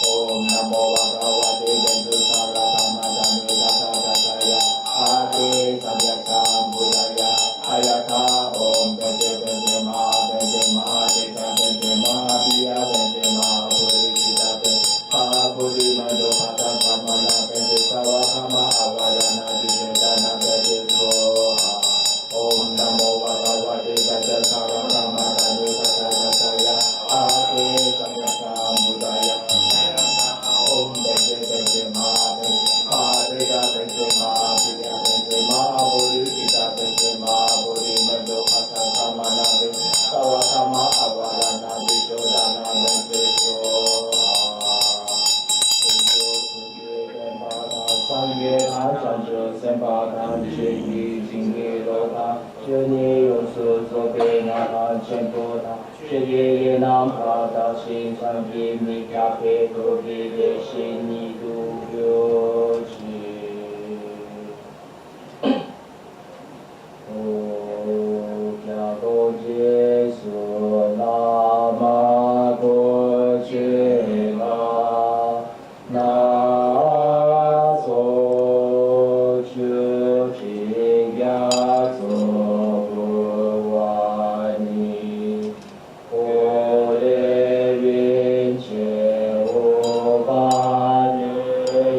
Om Namo Bhagavate Vajrasarathamata Nikasakataya Ate Samyakam Buddhaya Ayata Om Bhaja Bhaja Maha Bhaja Maha Deva Bhaja Maha Diya Bhaja Maha Bodhi Pita Bhaja Bodhi Bhaja Bhaja Kamana Bhaja Kawakama Avadana Vishodana Bhaja Soha Om Namo Bhagavate Vajrasarathamata Nikasakataya Ate Samyakam Buddhaya Om Bhaja Bhaja Maha Bhaja Bhaja Maha Diya Bhaja Maha Bodhi Pita Bhaja Maha Bodhi Bhaja Bhaja Kamana Bhaja Kawakama Avadana Vishodana Bhaja Soha Sangye Achancho Sembhatan Sheki Jingye Lota Sheni Yosu Zope Nana Chempota Sheki Yenam Prata Shin Sangye Mikyape Toki Deshin Nidu Yochi O Kyato Jesu Nama Koche Na Om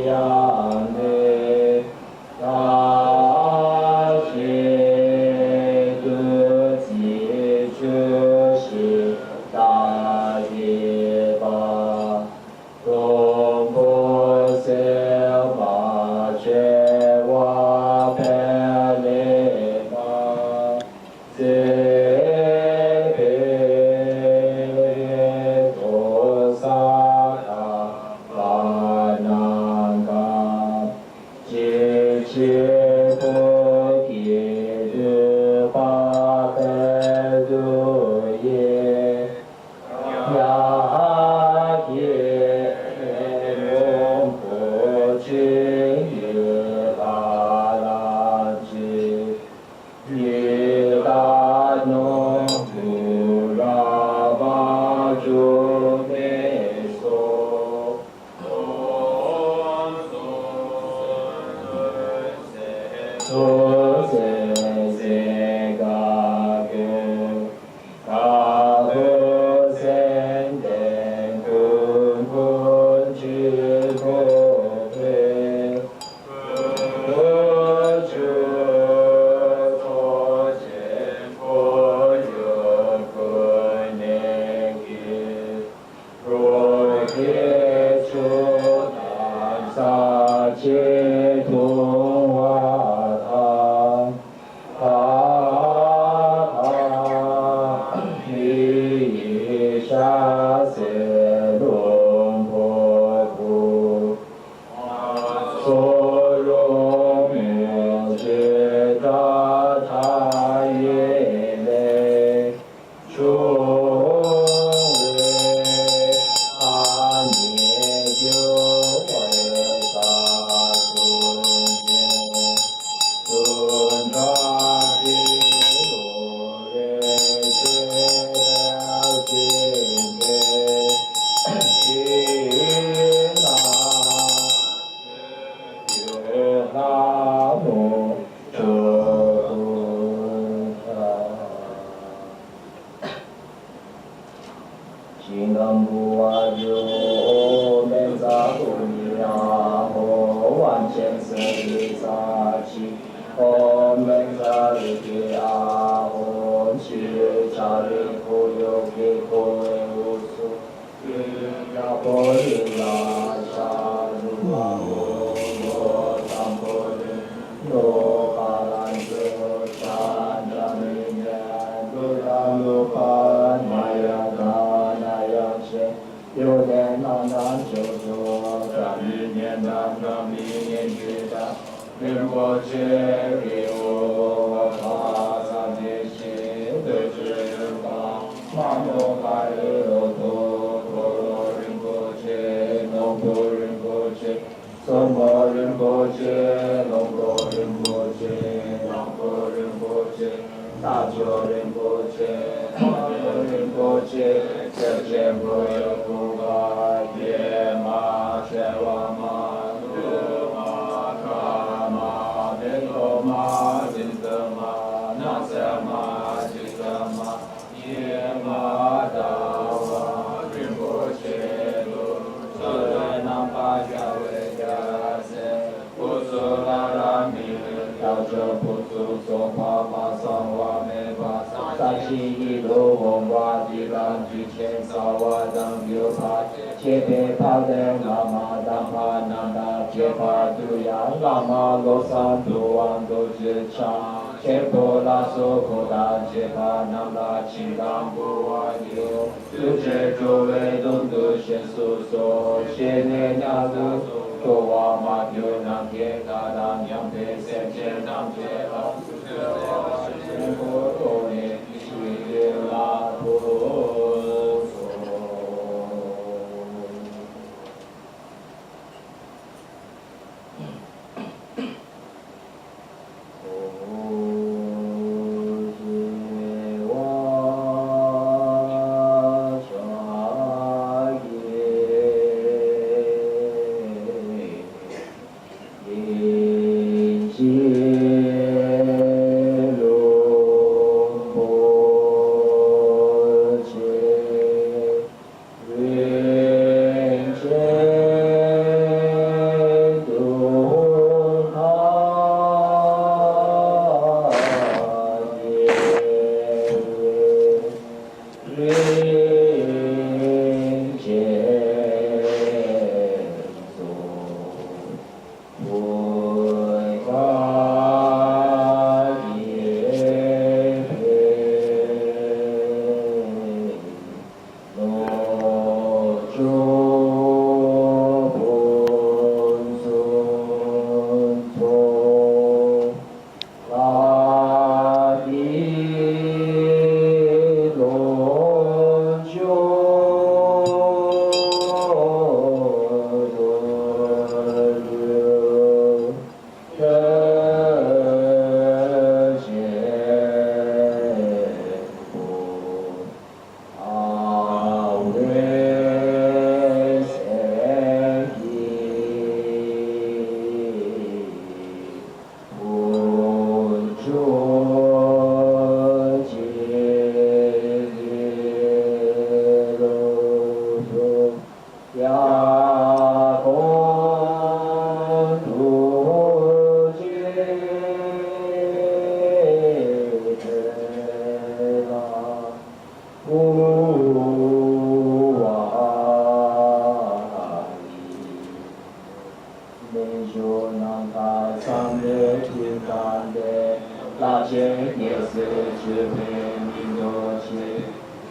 Nanga Samde Tikande Laje Yese Jupe Mindoche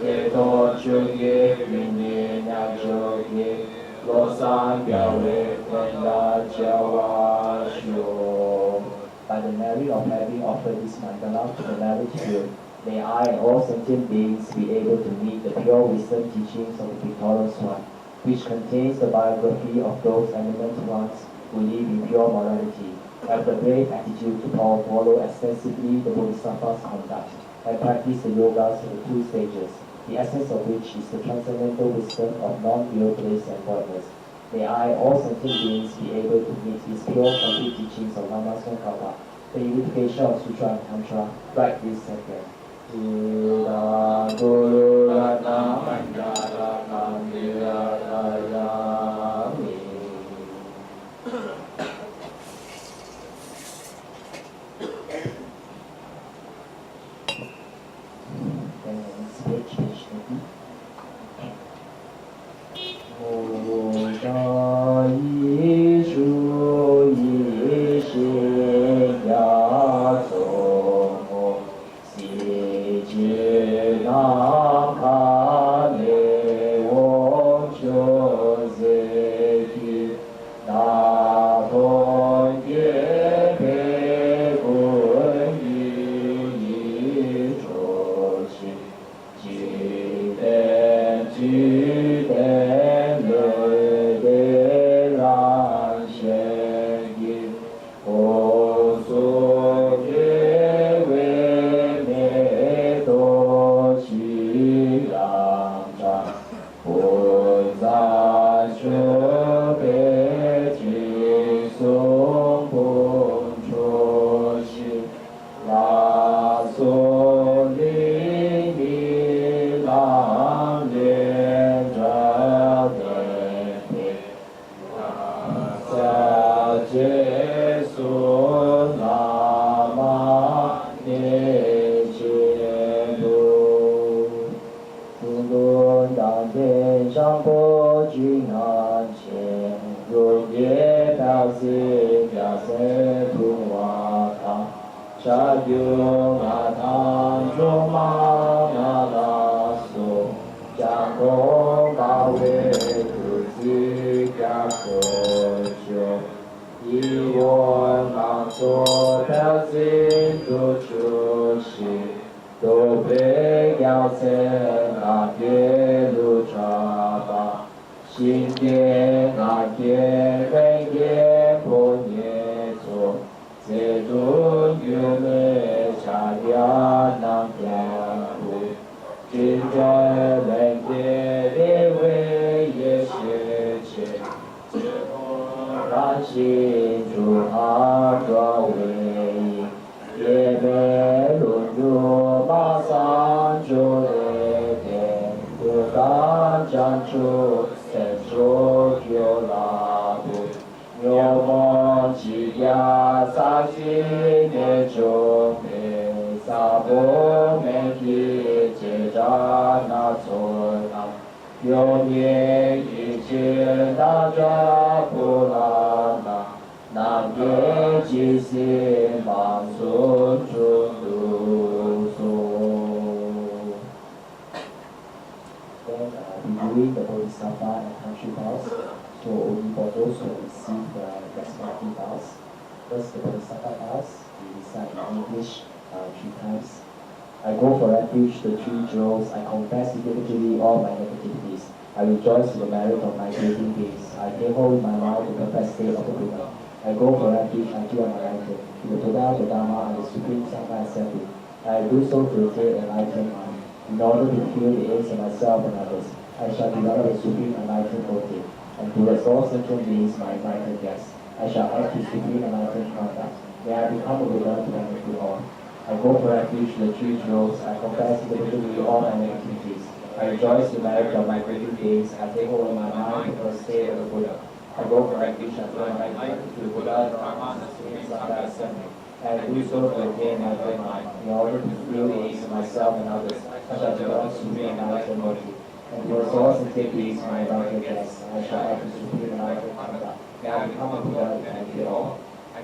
Yeto Chuge Vini Najoge Losan Gawe Tenda Jawa Shio. By the merit of having offered this mandala to the marriage field, may I and all sentient beings be able to meet the pure wisdom teachings of the victorious one, which contains the biography of those eminent ones who live in pure morality, have the brave attitude to follow extensively the Bodhisattva's conduct, and practice the yogas in the two stages, the essence of which is the transcendental wisdom of non-real bliss and voidness. May I, all sentient beings, be able to meet these pure, complete teachings of Dharma Sankappa, the unification of Sutra and Tantra, right this second. Ida Guru Ratna Mandara Mandira Rayami. Page 20. Reviewing the Bodhisattva and Tantra vows, so only for those who receive the respective vows. First, the Bodhisattva vows, we recite in English 3 times. I go for refuge to the 3 jewels. I confess individually all my negativities. I rejoice in the merit of my creating beings. I take hold in my mind the perfect state of the Buddha. I go for refuge until I'm enlightened, to the Buddha, the Dharma, and the Supreme Sangha Assembly. I do so to attain enlightened mind. In order to feel the aims of myself and others, I shall develop a supreme enlightened motive, and towards all sentient beings, my enlightened guests, I shall act with supreme enlightened conduct. May I become a Buddha to benefit all. I go for refuge to the 3 jewels. I confess individually all my negativities. I rejoice in the merit of my creating beings. I take hold of my mind for the state of the Buddha. I go for refuge until I to the Buddha, the Dharma, and the Supreme Sangha Assembly. I do so to attain my great mind. In order to feel the aims of myself and others, I shall develop supreme enlightened motive. And towards all sentient beings, my enlightened guests, I shall act with supreme enlightened conduct. May I become a Buddha to benefit all.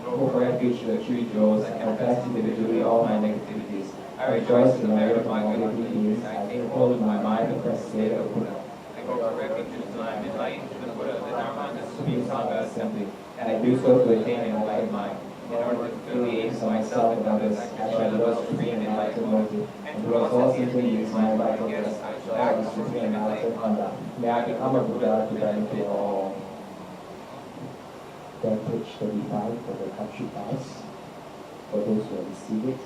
go for refuge to the true jewels, I confess individually all my negativities. I rejoice in the merit of my good deeds. I take hold of my mind and press state of Buddha. I go for refuge to Islam, enlightened to the Buddha, the Dharma, and the Supreme Sangha assembly, and I do so to attain an enlightened mind. In order to fulfill the aims of myself and others, I shall live a supreme enlightened motive, and to all entities my vital guests, I shall act with supreme enlightened conduct. May I become a Buddha to benefit all. Then page 35 for the country pass, for those who have received it.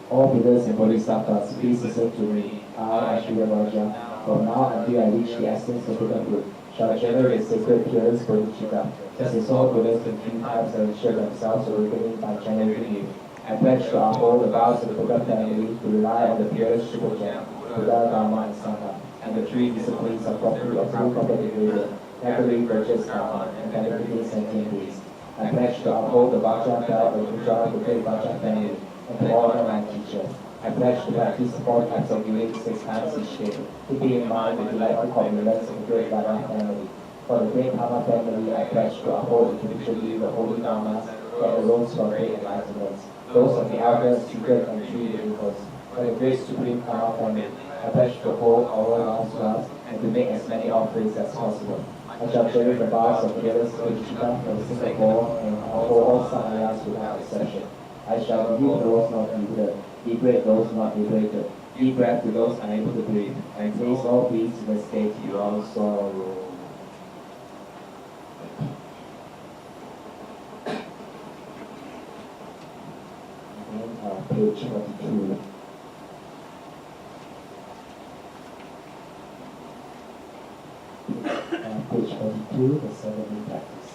All Buddhas and Bodhisattvas, please listen to me. I, Kyabje Lama, from now until I reach the essence of Buddhahood, shall generate sacred purest bodhicitta, just as all Buddhas in three times have ensured themselves awakening by generating you. I pledge to uphold the vows of the Buddha family to rely on the purest triple gem, Buddha, Dharma, and Sangha, and the three disciplines of properly approved public behavior, naturally virtuous karma, and benefiting sentient beings. I pledge to uphold the Vajra belt of Gujarat, the great Vajra family, and to honor my teacher. I pledge to practice 4 types of healing 6 times each day, keeping in mind the delightful community of the great Vajra family. For the great Dharma family, I pledge to uphold individually the holy Dharmas that arose from great enlightenments, those of the elder, secret, and true vehicles. For the great supreme Dharma family, I pledge to hold oral last and to make as many offerings as possible. I shall cherish the vows of fearless bodhicitta from Singapore and uphold all sanghas without exception. I shall rebuke those not rebuilt, liberate those not liberated, give breath to those unable to breathe, and place all beings in the state beyond sorrow. And page 42. Page 42, the 7th practice.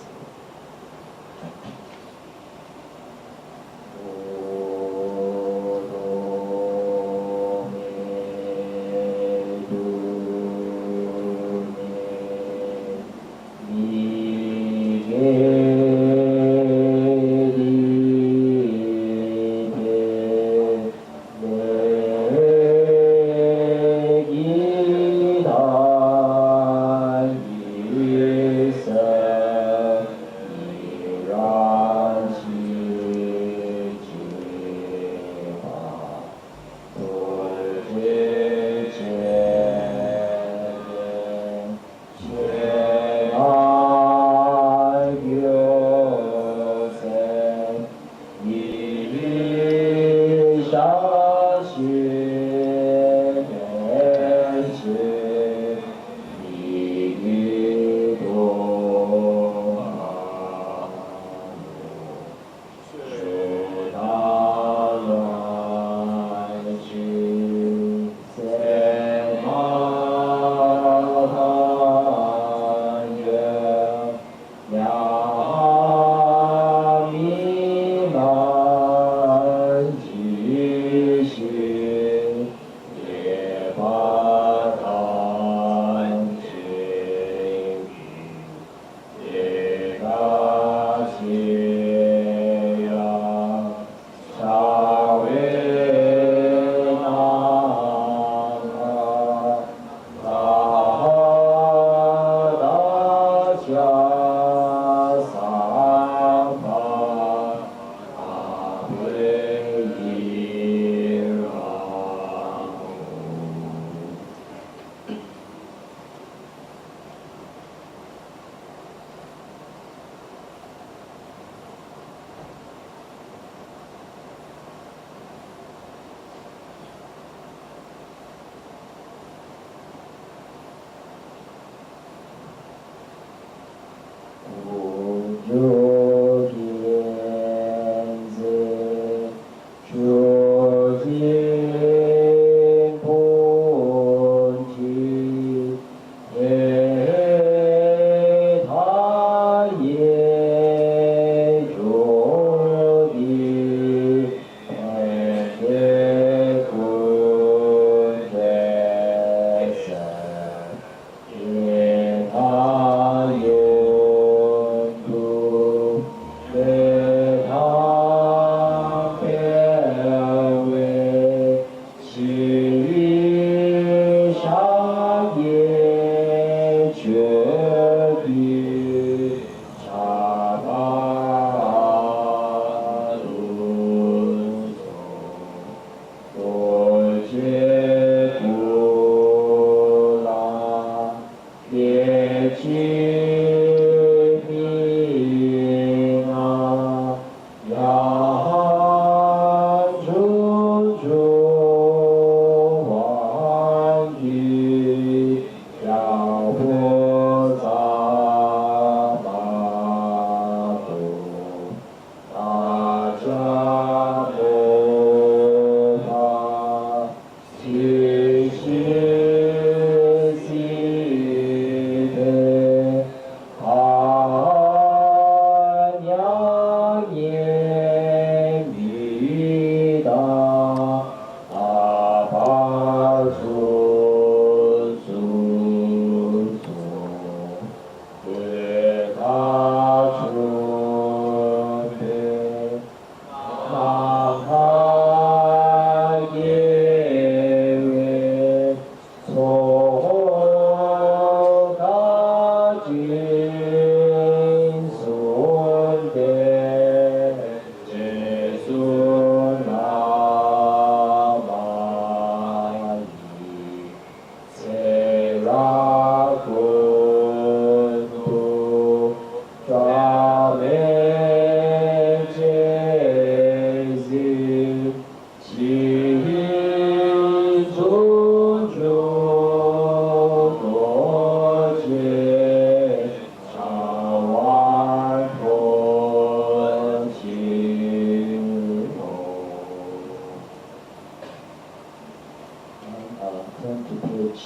Turn to page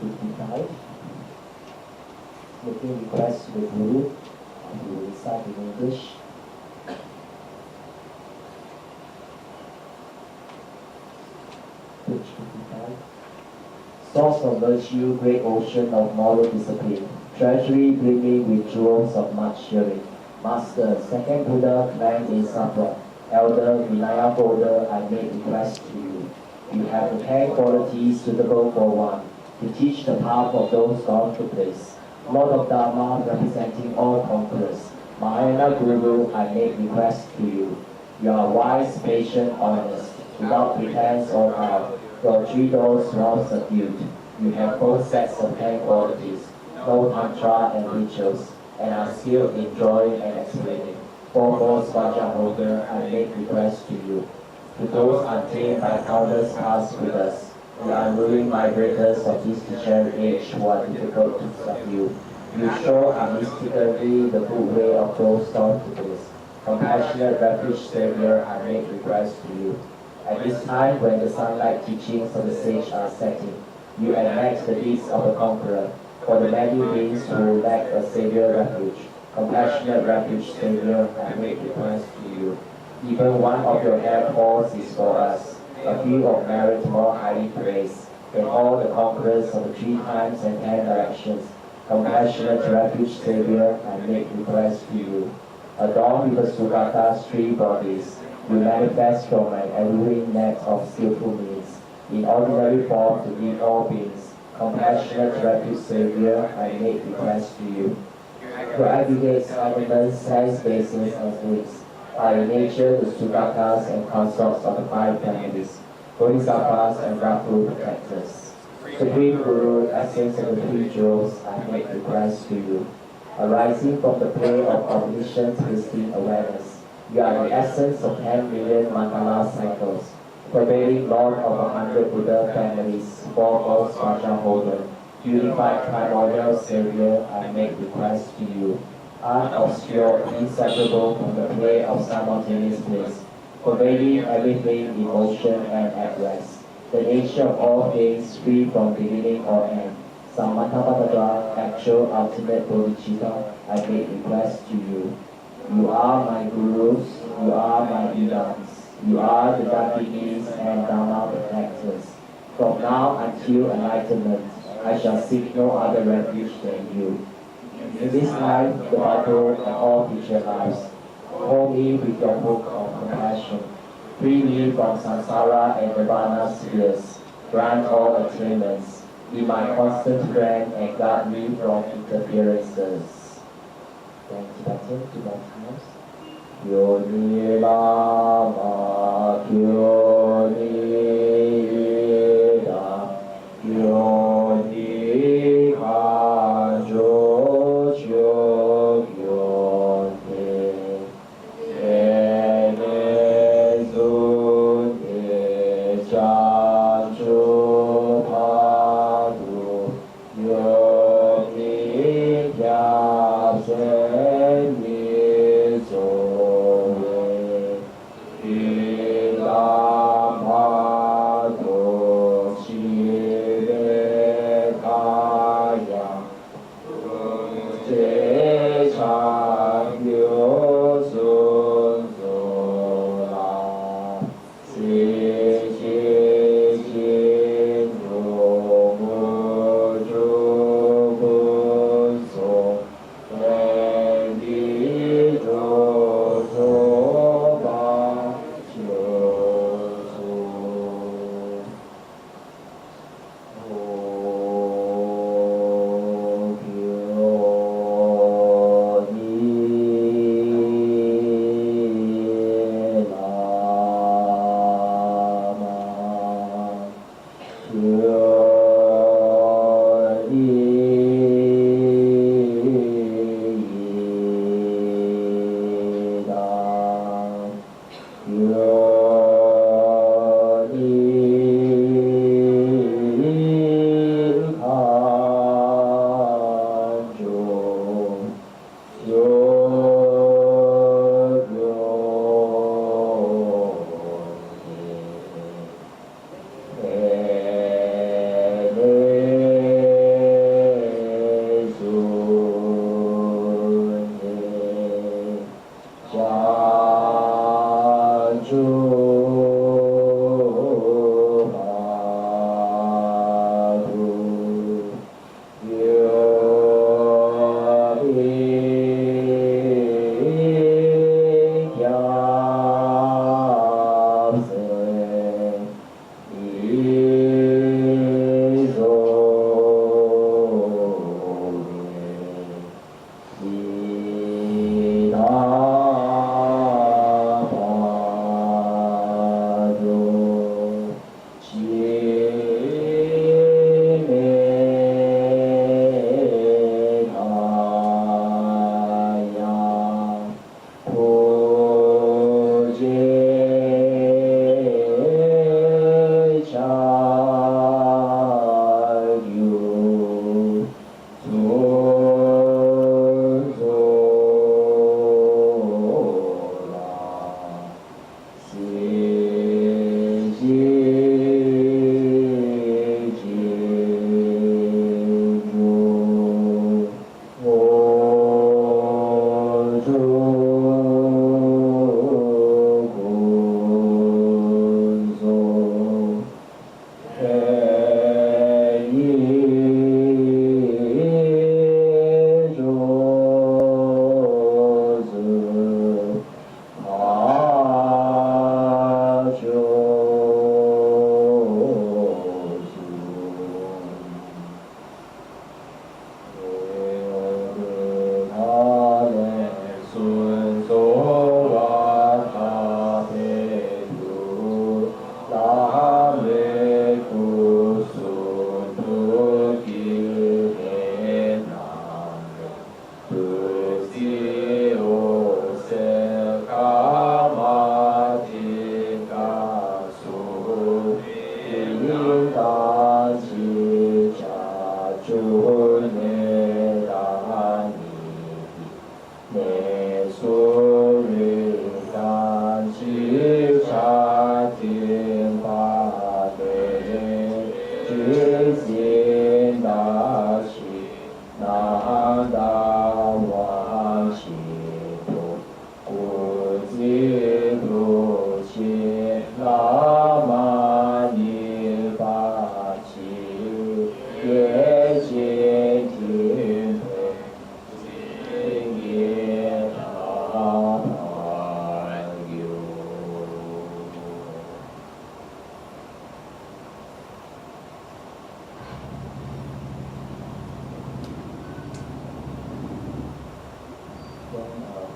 55. Making requests to the Guru to recite in English. Page 55. Source of virtue, great ocean of moral discipline, treasury brimming with jewels of much sharing. Master, second Buddha clan in Sabra, elder Vinaya holder, I make request to you. You have the 10 qualities suitable for one, to teach the path of those gone to bliss. Lord of Dharma, representing all conquerors, Mahayana Guru, I make request to you. You are wise, patient, honest, without pretense or guile. Your 3 doors well subdued. You have both sets of 10 qualities, no tantra and rituals, and are skilled in drawing and explaining. Foremost Vajra holder, I make request to you. To those untamed by countless paths with us, the unruly migrators of this degenerate age who are difficult to subdue, you show mystically the good way of those gone to bliss. Compassionate refuge Savior, I make request to you. At this time when the sunlight teachings of the sage are setting, you enact the deeds of the conqueror, for the many beings who lack a Savior refuge. Compassionate refuge Savior, I make request to you. Even one of your hairballs is for us, a few of merit more highly praised than all the conquerors of the 3 times and 10 directions. Compassionate refuge Savior, I make request to you. Adorned with the Sugata's 3 bodies, you manifest from an alluring net of skillful means, in ordinary form to lead all beings. Compassionate refuge Savior, I make request to you. To aggregate elements, sense bases, and sleeps, are in nature the Sugatas and consorts of the 5 families, Bodhisattvas and Rahu protectors. Supreme Guru, essence of the 3 jewels, I make request to you. Arising from the play of omniscient pristine awareness, you are the essence of 10 million mandala cycles, pervading Lord of 100 Buddha families, foremost Vajra holder, unified primordial Savior, I make request to you. Unobscured, inseparable from the play of simultaneous bliss, pervading everything in motion and at rest. The nature of all things free from beginning or end. Samatapatadra, actual ultimate bodhicitta, I make request to you. You are my gurus, you are my idams, you are the Dakinis and Dharma protectors. From now until enlightenment, I shall seek no other refuge than you. In this life, the battle, and all future lives, hold me with your hook of compassion. Free me from samsara and nirvana spheres. Grant all attainments. Be my constant friend and guard me from interferences. Then Tibetan 2 more times. Kyabje Lama Kyabje Lama Zopa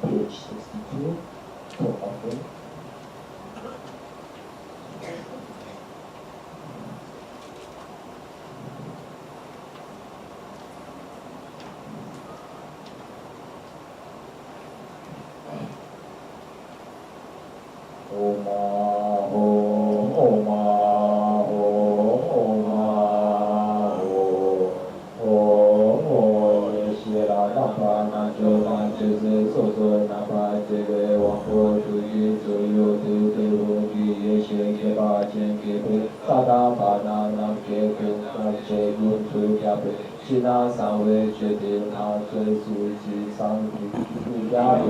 page 62, talk offering. Da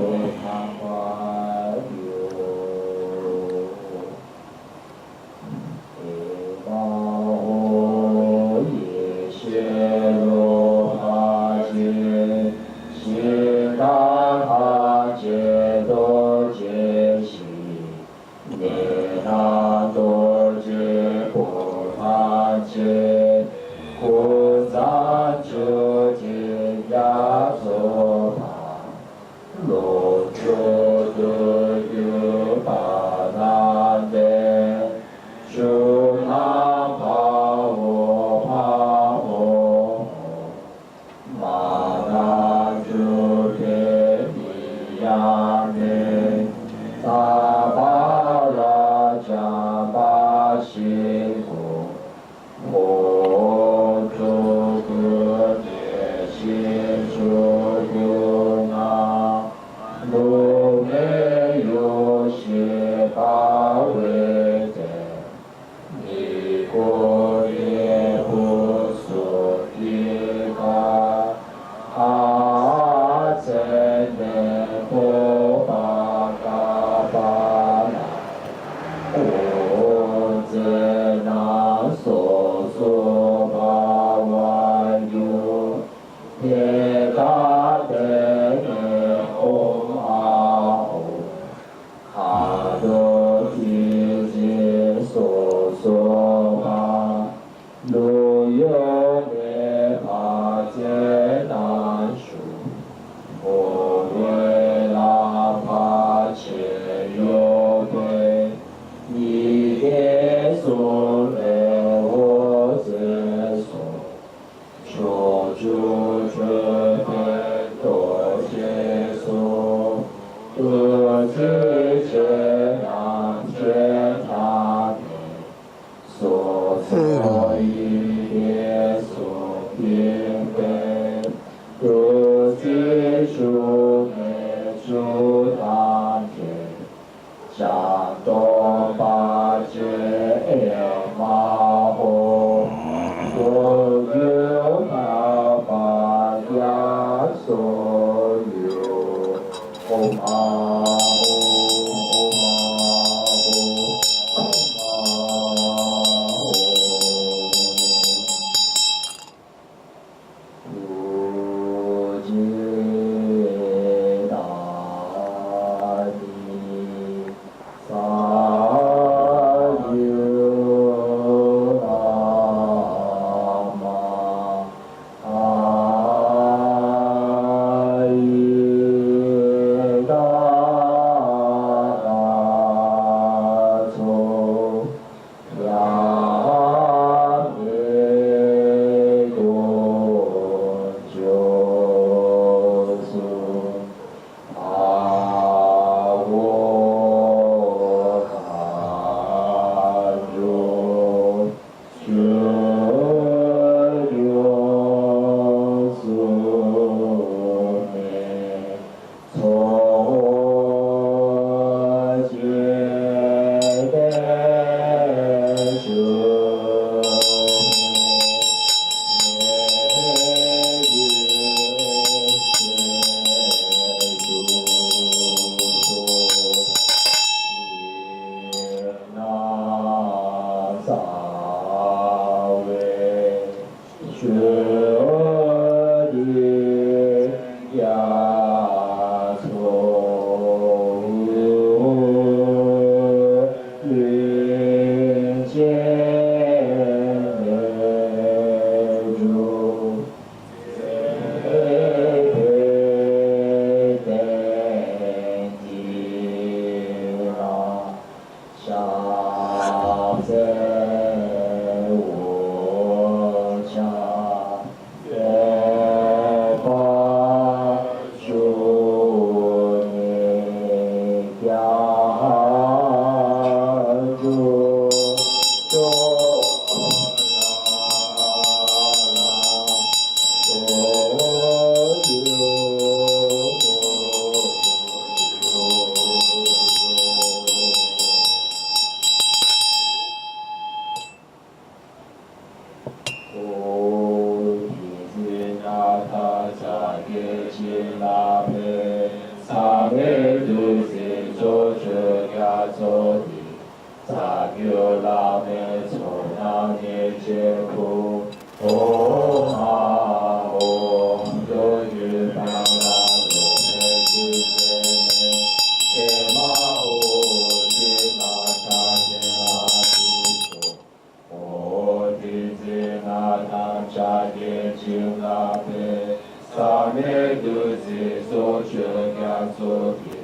so je ya so di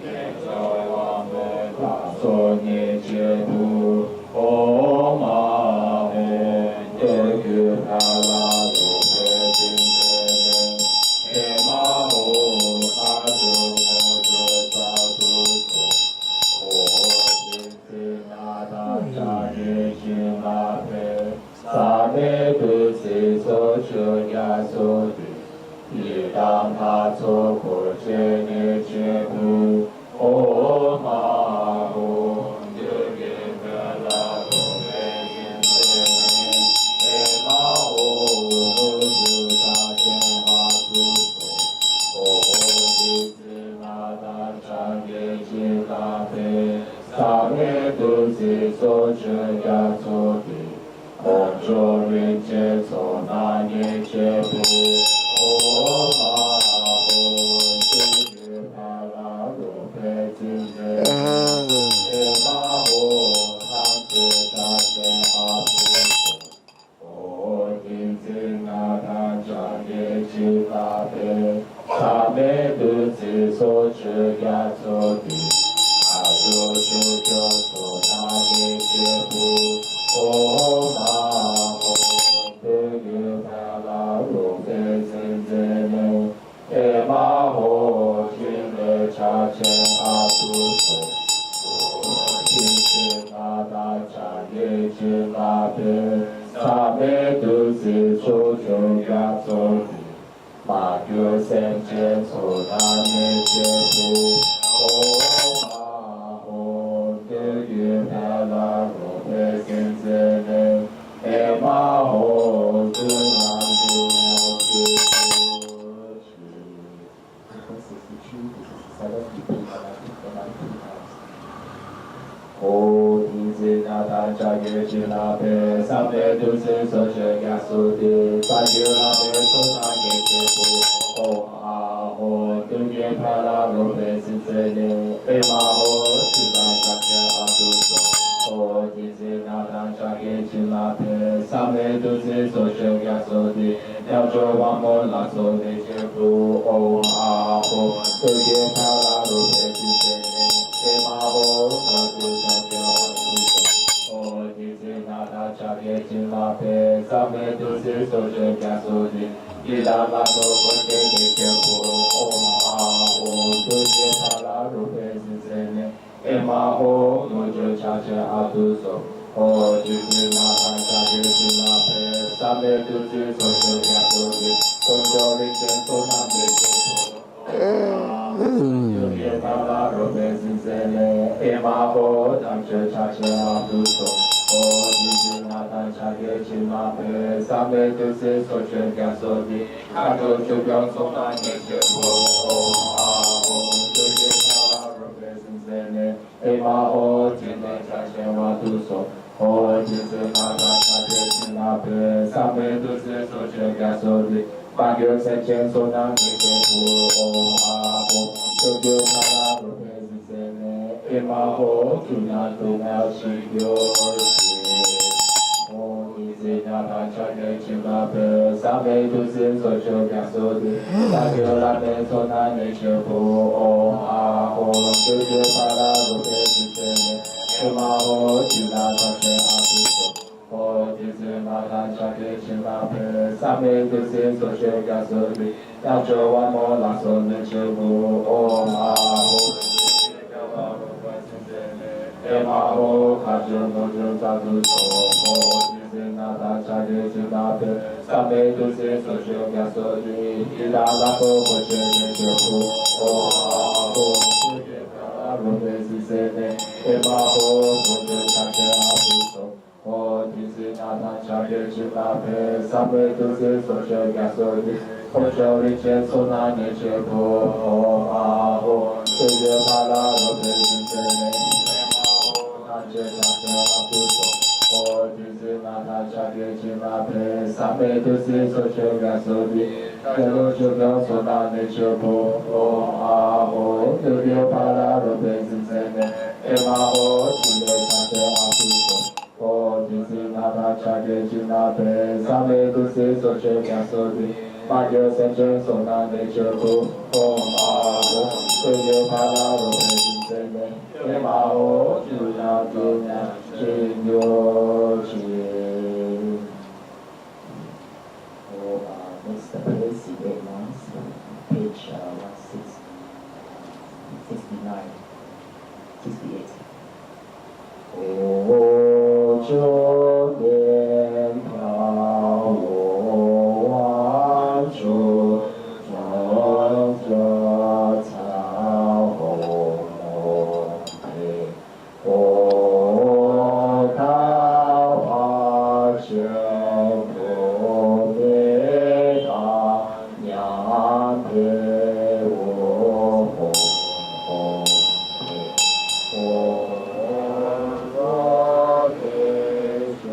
ye zo wa me la so ni je bu o ma he de gu ha la ro pe tin te e ma ho ta ju mo ju ta tu so o tin tin na da cha ye ji ma pe sa me tu se so je ya so di ye dam ha so ko che ne che bu o ma ho de ge ga la ro me yin se ne e ma ho ju ta chen ha tu so o di se na da cha ge chi la pe sa me tu se so che ya so di om jo rin che so na ne che bu o ma ho tu ju pa la ro pe tin je e ma ho ta tu cha chen a tu o tin sin na ta cha ye chi la pe sa me tu si so chi ya so di a jo ju jo so na ye che bu o ma ho tu ju pa la ro pe tin je e ma ho jin le cha chen a tu so o tin sin na da cha ye chi la pe sa me tu si so jo ya so di ma gyu sen chen so na ne che bu o ma ho tu ju pa la ro pe tin je e ma ho tu na ju mo ju o ti se na ta cha ye chi la pe sa me tu se so che ya so de sa ye la pe so na ye che bu o a ho tu ye pa la ro pe si se ne e ma ho tu na cha che a tu so o ti se na ta cha ye chi la pe sa me tu se so che ya so de ya jo wa mo la so ne che bu o a ho tu ye pa la ro pe si se ne e ma ho ta tu cha che a tu so o ti se na ta cha ye chi la pe sa me tu se so che ya so de ye la la so ko che ne che bu o a ho tu ye pa la ro pe si se ne e ma ho mo jo cha che a tu so o ti se na ta cha ye chi la pe sa me tu se so che ya so de kon jo ri chen so na me che bu ye pa la ro pe si se ne e ma ho tam che cha che a tu so o ti se na ta cha ye chi la pe sa me tu se so che ya so de a jo chu byong so na ne che bu o a ho tu ye pa la ro pe si se ne e ma ho ti ne cha che wa tu so o ti se na ta cha ye chi la pe sa me tu se so che ya so de ba gyo se chen so na ne che bu o a ho tu ye pa la ro pe si se ne e ma ho tu na tu na chi yo o ti se na ta cha ye chi la pe sa me tu se so che ya so de ba gyo la pe so na ne che bu o a ho tu ye pa la ro pe si se ne e ma ho tu na ta che a tu so o ti se na ta cha ye chi la pe sa me tu se so che ya so de ya jo wa mo la so ne che bu o a ho e ma ho ka jo no jo ta tu so o ti se na ta cha ye chi la pe sa me tu se so che ya so de i la la so ko che ne che bu o a ho tu ye pa la ro pe si se ne e ma ho mo jo cha che a tu so o ti se na ta cha ye chi la pe sa me tu se so che ya so de o jo ri che so na ne che bu o a ho tu ye pa la ro pe si se ne e ma ho ta che cha che a tu so o ti se na ta cha ye chi la pe sa me tu se so che ya so de ya jo chu byong so na ne che bu o a ho tu ye pa la ro pe si se ne e ma ho tu ye cha che a tu so o ti se na ta cha ye chi la pe sa me tu se so che ya so de ma gyo sen chen so na ne che bu o a 发达罗的金身内，天马我主那天南，天有情。Next place is 8 months, page 169, 68. 我就念飘我望住，望着草红红配，我桃花酒。陪我红红配，我若给主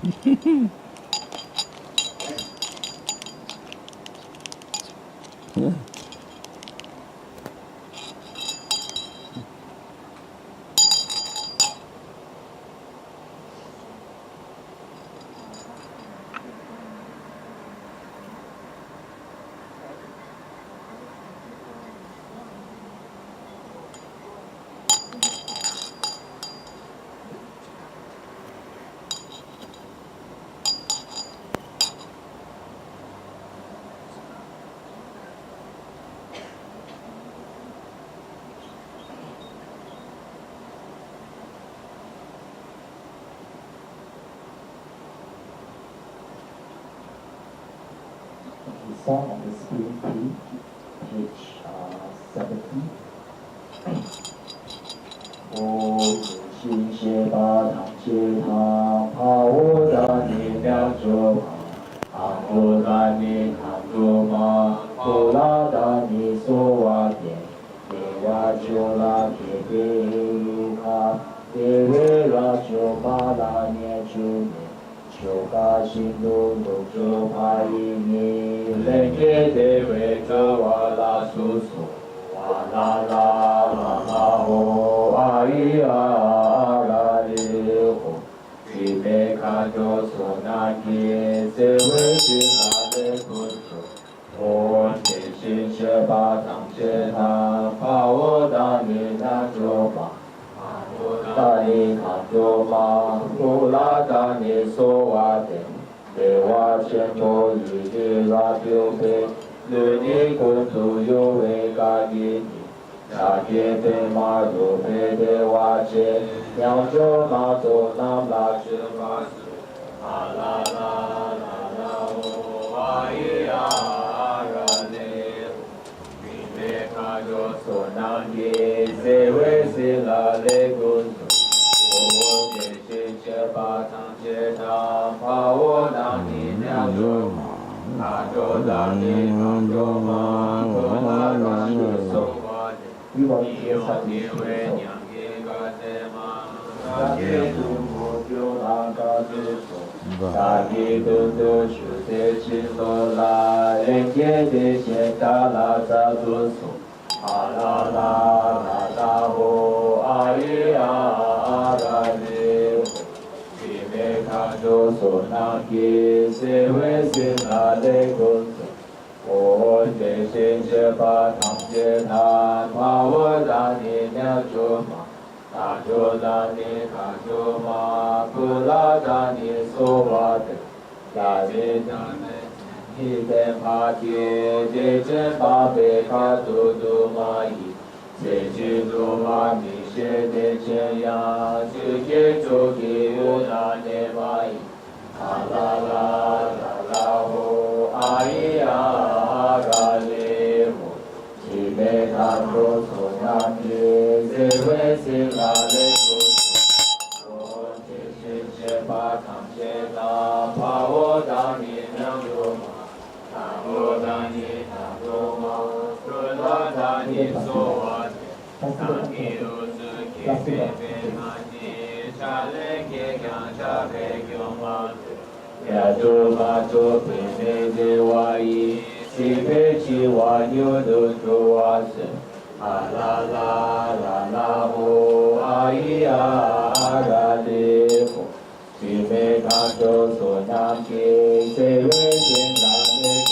Yeah. Song of the Spring Tree, page 70. 我心谢巴唐切塔，帕沃达尼妙卓玛，阿摩达尼塔卓玛，布拉达尼索瓦典，耶瓦乔拉杰贝卢卡，耶维拉乔巴拉涅朱涅。修嘎辛努努周帕伊尼，雷杰德维格瓦拉苏苏，瓦拉拉拉拉吼阿伊阿阿拉里吼，提梅卡多索那基塞维吉拉雷古索，我提辛舍巴当切塔，帕沃达尼那卓巴。达尼卡多玛，布拉达尼索瓦典，耶瓦切摩伊利拉丢贝，吕尼昆图尤维嘎伊尼，查杰贝马多贝德瓦切，鸟卓马多南拉切马斯，阿拉拉拉拉乌阿伊阿拉内，比梅卡多索南耶塞维西拉雷古。我皆是切巴当切塔，帕沃达尼娘卓玛，阿卓达尼娘卓玛，布拉达尼索瓦迪，伊瓦尼维娘耶嘎德玛，嘎耶杜摩丢拉嘎之索，嘎耶杜杜修德奇索拉，人杰德谢达拉扎杜索，阿拉拉拉拉吼阿伊阿。就索那基塞维西那雷古索，我这心切巴唐切塔，帕沃达尼娘卓玛，达卓达尼卡卓玛，布拉达尼索瓦德，达尼达内，尼德帕提，杰真巴贝卡杜杜玛伊。谢吉多玛米谢德切亚，吉杰周吉乌那内玛伊，阿拉拉拉拉呼阿伊阿阿嘎里呼，吉梅卡多索那基塞维西拉雷古，我吉西切巴唐切达，帕沃达尼娘卓玛，达沃达尼达卓玛，布拉达尼索瓦。达尼鲁斯基贝贝玛尼，查雷基冈查贝乔玛，亚卓玛卓贝梅德瓦伊，西贝奇瓦纽多卓瓦森，阿拉拉拉拉呼阿伊阿阿拉里呼，西贝卡多索那基塞维辛拉雷古。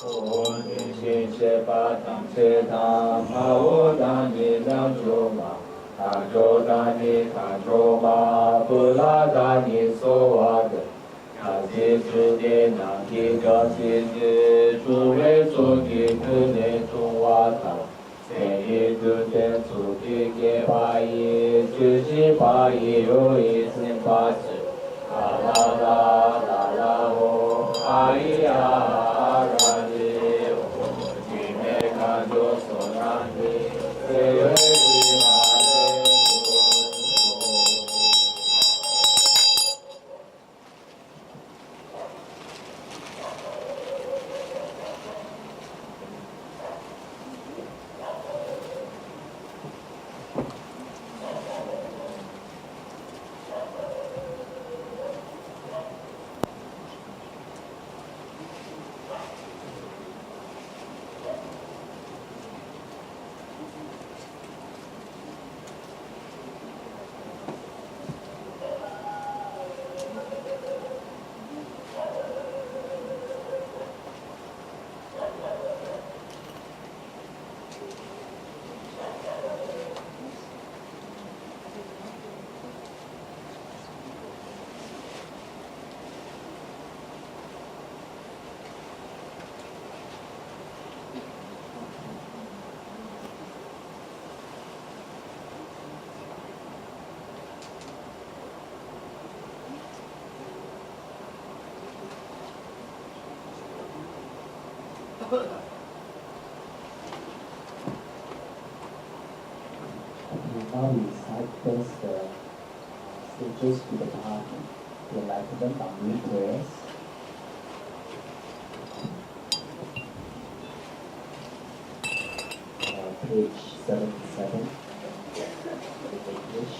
我提辛切巴当切塔，帕沃达尼娘卓玛，达卓达尼卡卓玛，布拉达尼索瓦德，卡西斯迭那基卡西斯，诸位苏基库内中瓦塔，塞伊杜天苏基给巴伊，朱西巴伊有伊森巴斯，阿拉拉拉拉呼阿伊阿阿拉里。就索那基，塞维西拉雷 Now we cycle the stages to the path, the enlightenment by new prayers. Page 77, English.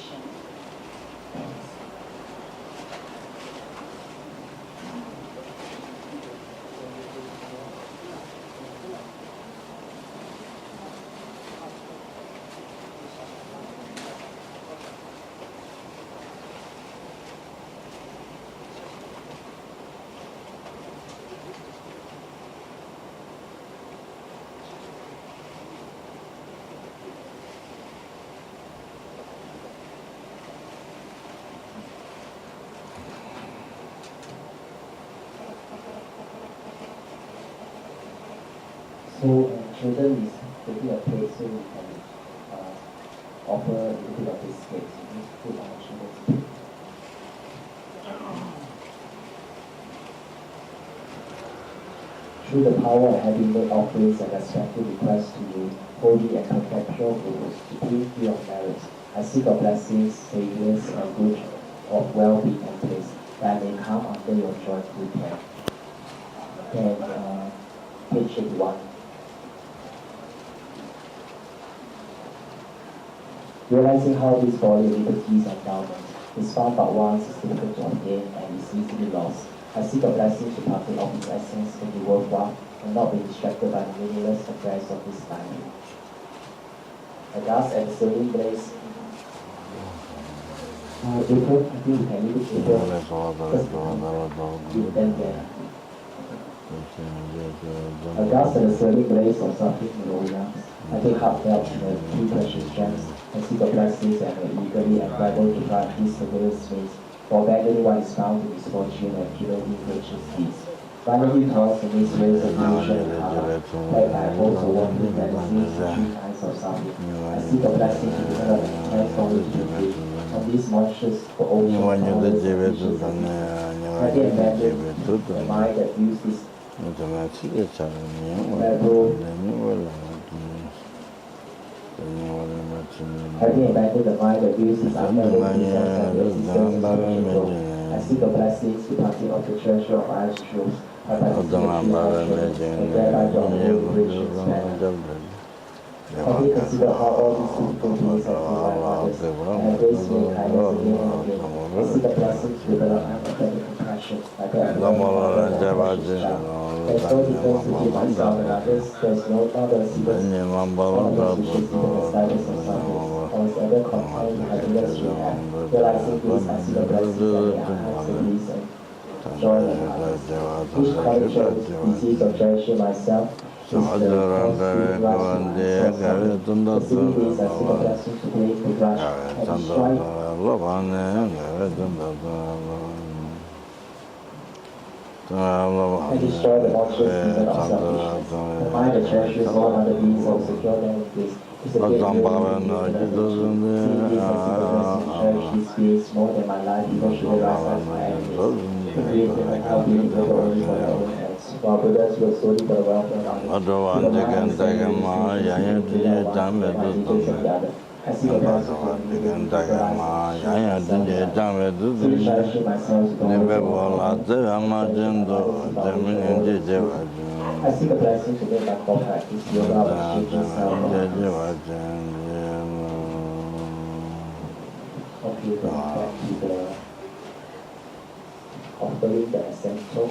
So children is taking a place so we can offer a little bit of this space. We need to put our children's place. Through the power of having made offerings and respectful requests to you, holy and perpetual gurus, supreme free of merit, I seek your blessings, saviors, and good of well-being and peace, that I may come under your joyful care. And page 81. Realizing how this body, liberties, and endowment is found but once, is difficult to obtain, and is easily lost, I seek your blessings to partake of its essence and be worthwhile, and not be distracted by the meaningless affairs of this life. I thus at the serving place. April, I think we can leave it April. You then get. I thus at the serving place of suffering Himalayas. I take heartfelt the three precious gems, and seek your blessings and may eagerly endeavor to guard this severe space, for abandoning what is found in misfortune and purely gracious peace. Finally, towards the midst ways of illusion and karma, that I also want to benefit the three kinds of suffering. I seek your blessing to develop and transform it to free from these monstrous for ocean powers and vicious diseases. Let it abandon the mind that views this having abandoned the mind that views its unraveled existence and the existence of spiritual growth, I seek the blessings to partake of the treasure of Irish truths, by participation and thereby to uphold rich and span. Have you considered how all these difficulties have been my mothers, and embrace me in kindness again and again? I seek the blessings to develop empathetic compassion, like that of the precious child. There's no difference between myself and others. There's no other secret. All the issues even the slightest of suffering. I was ever content to happiness we have. Realizing this, I see the blessings that may enhance the reason, joy and others. Each culture disease of cherishing myself is the cause to rise to my suffering. The 7 days I seek a blessing to break the grudge and destroy the monstrous demon of selfishness. The mind that cherishes all other beings and secure them with this is a great miracle in the seeing this I seek a blessing to cherish these beings more than my life, even should they rise as my enemies. To create them and help me live only for their own ends, while Buddhas will solely for the welfare of others. To the mind and service to their one and ideas of the other. I see the blessing for me to realize fully cherishing myself with all the I seek a blessing to make my core practice yoga of exchanging self okay, then back to the offering the essential.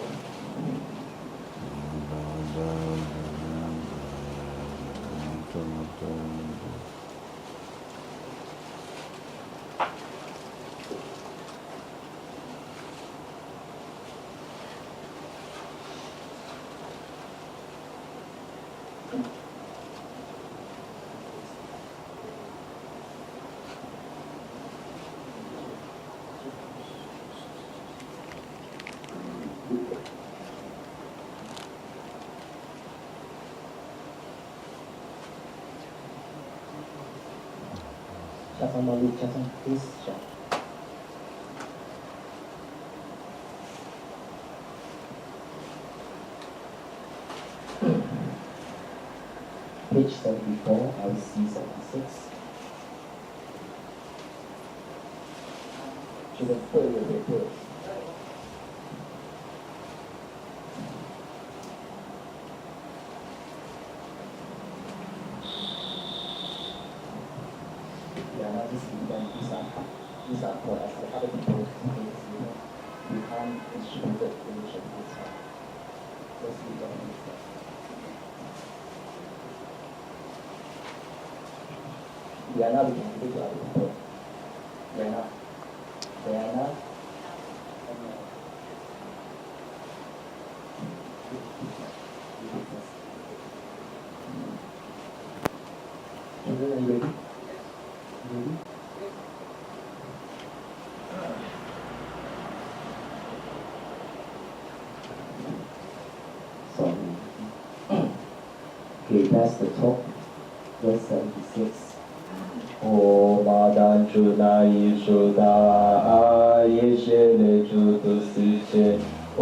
Please, page 74, LC 76. To the third paper. Yeah, now this is these are for as the other people's things, you can't distribute the information this time. Let's leave that on this side. Diana, we can give it to other people. Diana. Children, are you ready? Ready? Sorry. Okay, that's the top. Verse 76. O Madan Chuna Yishuda Ayeshele Chutu Siche O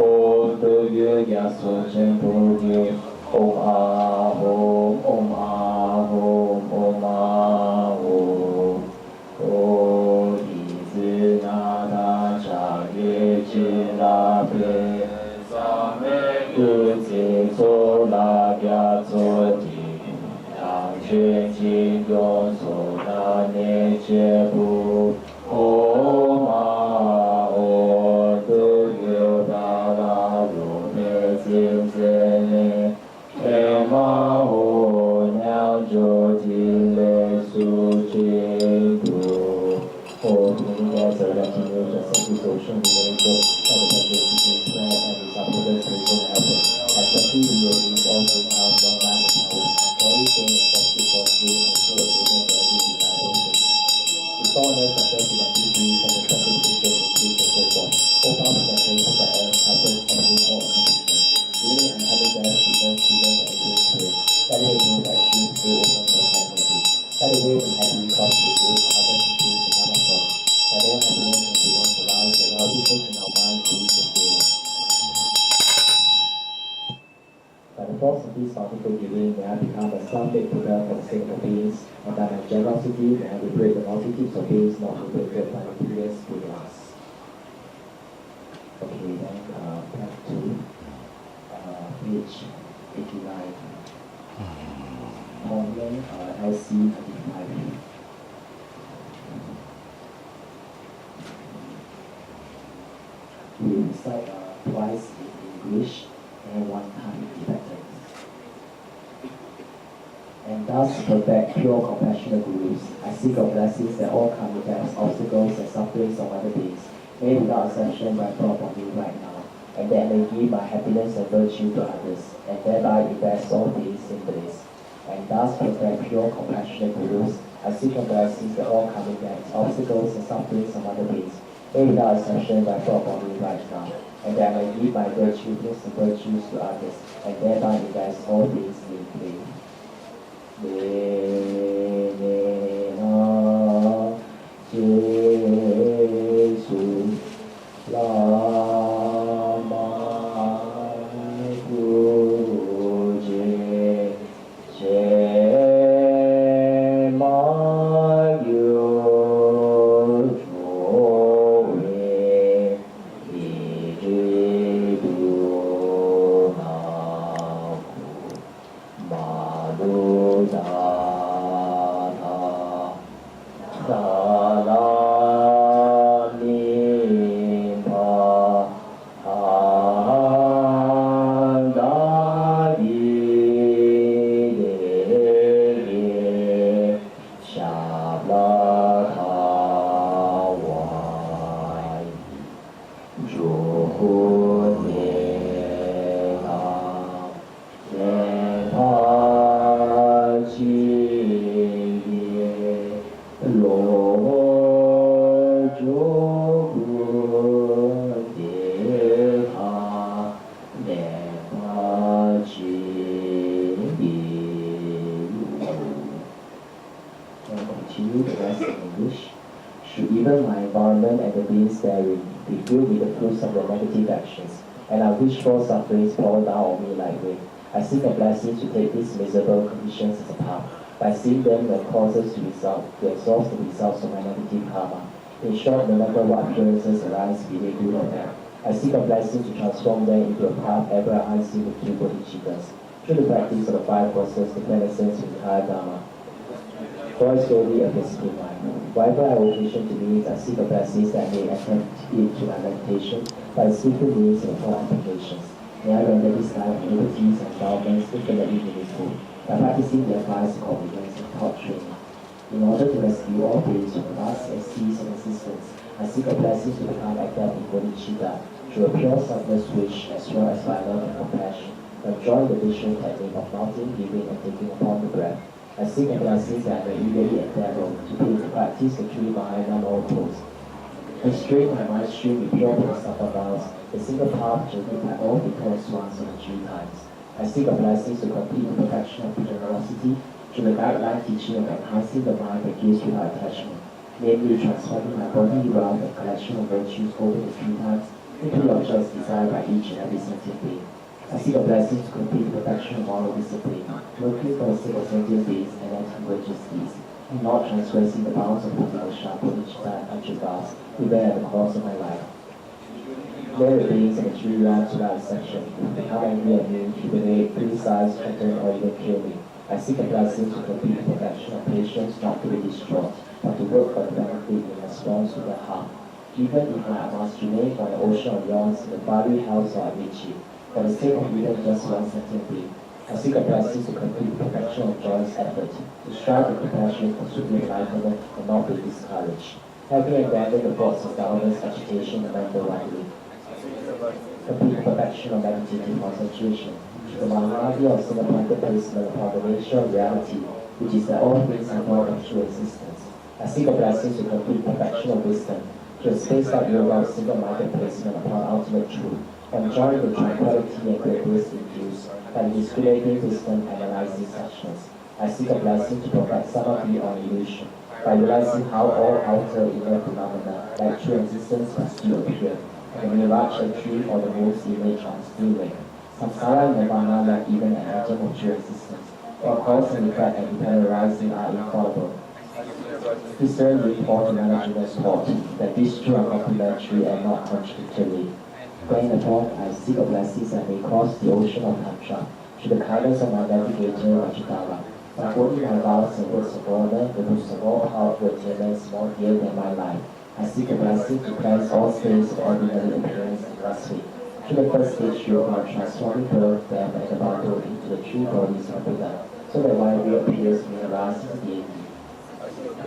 Dogyo Yaso Chempogyo Om Ahom Om Ahom Om Ahom O Izunada Chage Chilape Same Yuzi Sola Gyatso 全经用所那念觉不，哦嘛哦都有达拉如内心自内，哎嘛哦娘就经类苏净土，哦应该责任经由着身体所顺利的一个，在我们的自己 spread and is up to the spiritual effort, especially the yogis also have long life power. Everything is possible for you and through agreement for every desire person. The foreigners are very activities and the sacrifices include and so forth. All power possessions of the earth have been something or accomplishments. Really and having their students, students and good spirit. That way you that achieve through open for kindness. That way we have recourse to good, others to choose to come from. That all happiness and freedom to life and our visions in our minds to be fulfilled. By the force of this bountiful giving, may I become a self-made Buddha for the sake of beings, and by my generosity, may I liberate the multitudes of beings not liberated by the previous Buddhas. Okay, then back to page 89. Comment LC 35. We recite twice in English and one time in Tibetan. And thus perfect pure compassionate gurus, I seek your blessings that all karmic debts, obstacles, and sufferings of other beings may without exception be brought upon me right now, and that I may give my happiness and virtue to others, and thereby invest all beings in bliss. And thus perfect pure compassionate gurus, I seek your blessings that all karmic debts, obstacles, and sufferings of other beings may without exception be brought upon me right now, and that I may give my virtues and virtues to others, and thereby invest all beings in bliss. Wish for sufferings fall down on me like rain. I seek a blessing to take these miserable conditions as a path. By seeing them as causes to exhaust the results of my negative karma. In short, no matter what appearances arise, be they good or bad, I seek a blessing to transform them into a path ever I see with two bodhicittas. Through the practice of the five forces, the quintessence of the higher Dharma. For I slowly a disciplined mind. Whatever I occasion to meet, I seek a blessing that may attempt it to my meditation by skillful means and for applications. May I render this life of liberties and endowments infinitely meaningful by practicing the advice of competence and thought training. In order to rescue all beings from the vast and seas of existence, I seek a blessing to become adept in bodhicitta through a pure selfless wish as well as by love and compassion. Enjoy the visual technique of mounting, giving, and taking upon the breath. I seek a blessing that I may eagerly endeavor to practice the three Mahayana all pose. I strain my mind stream with pure Bodhisattva vows, the single path journeyed by all victorious ones of the three times. I seek a blessing to complete the perfection of generosity through the guideline teaching of enhancing the mind that gives without attachment, namely transforming my body, realm, and collection of virtues over the three times into the objects desired by each and every sentient being. I seek a blessing to complete the perfection of moral discipline, working for the sake of sentient beings and anti-religious deeds, and not transgressing the bounds of Bodhisattva, Bodhicitta, and Ajivas, even at the cost of my life. May the beings of the three realms without exception become angry at me, humiliate, criticize, threaten, or even kill me. I seek a blessing to complete the perfection of patience, not to be distraught, but to work for the benefit in response to their harm. Even if my must remain on the ocean of yawns in the fiery hells of Avicii, for the sake of even just one sentient being, I seek a blessing to complete the perfection of joyous effort, to strive with compassion for supreme enlightenment and not be discouraged. Having abandoned the thoughts of dullness, agitation, and mental wandering, complete the perfection of meditative concentration, the Mahanadi of single-minded placement upon the nature of reality, which is that all things are born of true existence. I seek a blessing to complete perfection of wisdom, to a space-like yoga of single-minded placement upon ultimate truth, enjoying the tranquility and great bliss induced by the discriminating wisdom analyzing suchness. I seek a blessing to perfect samadhi on illusion, by realizing how all outer inner phenomena, like true existence, must still appear, and the mirage a tree or the moon's image on still lake. Samsara and nirvana, like even an atom of true existence, or cause and effect and eternal rising are infallible. Discern report to management's thought that these two are complementary and not contradictory. Going upon, I seek a blessing that may cross the ocean of Tantra, through the kindness of my navigator Rajadara. By holding my vows and words of honor, the most of all powerful attainments more dear than my life, I seek a blessing to cleanse all states of ordinary appearance and lustry. Through the first stage yoga, transforming birth, death, and the bundle into the three bodies of Buddha, so that my reappears may arise as deity.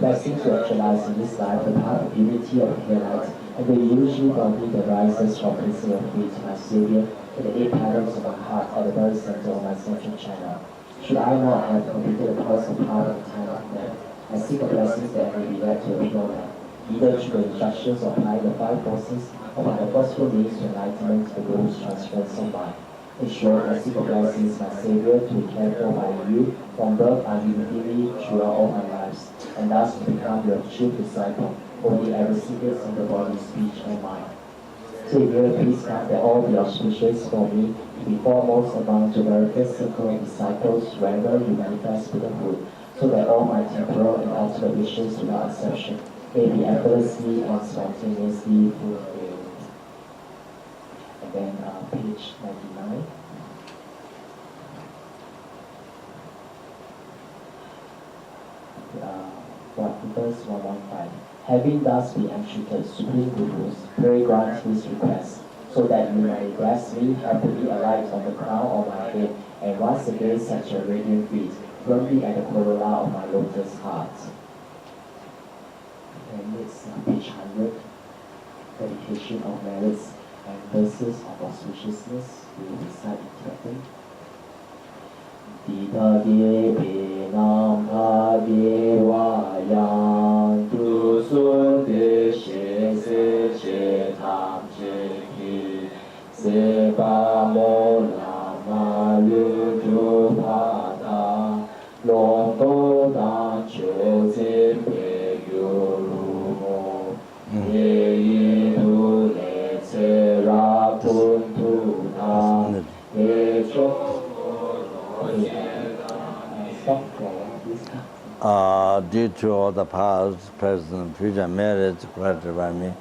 Blessing to actualize in this life the path of unity of the light, and the illusion body that rises from placing of feet to my Savior, and the eight patterns of my heart at the very center of my central channel. Should I not have completed the course of power in time of death, I seek a blessing that may be led to a pure man, either through the instructions of applying the five forces, or by the forceful means to enlightenment the Guru's transference of mind. In short, I seek a blessing, my Savior, to be cared for by you, from birth unlimitedly throughout all my lives, and thus to become your true disciple, only ever secrets of the body, speech, and mind. Savior, please grant that all be auspicious for me to be foremost among the various circle of disciples wherever you manifest Buddhahood, so that all my temporal and ultimate wishes without exception may be effortlessly and spontaneously fulfilled. And then page 99. Verse 115. Having thus been entreated, Supreme Gurus, pray grant this request, so that you may bless me, happily alight on the crown of my head, and once again set your radiant feet firmly at the corolla of my lotus heart. And next, page 100, dedication of merits and verses of auspiciousness. We will recite in Tibetan. Dita de pe nam pa de wa yang tu sun de she se che tam che ki se pa mo la ma lu ju pa ta long do da chu zin pe yu lu mo ye yi du le ce ra pun tu ta ye cho to all the past, present, future merits created by me,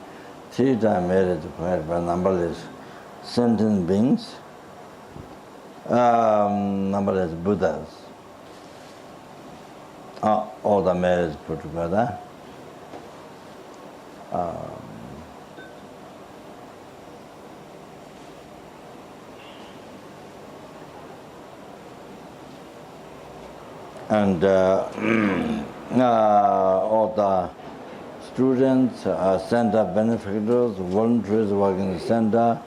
three-time merits created by numberless sentient beings, numberless Buddhas, all the merits put together. And all the students, center benefactors, volunteers working in the center,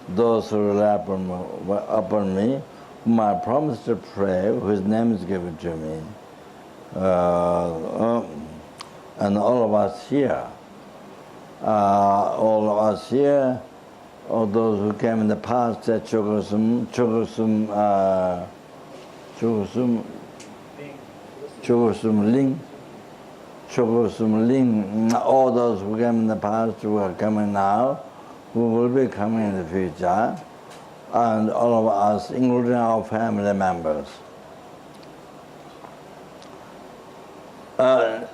those who rely upon me, whom I promise to pray, whose name is given to me, and all of us here, all those who came in the past at Chogosum Ling, all those who came in the past, who are coming now, who will be coming in the future, and all of us, including our family members.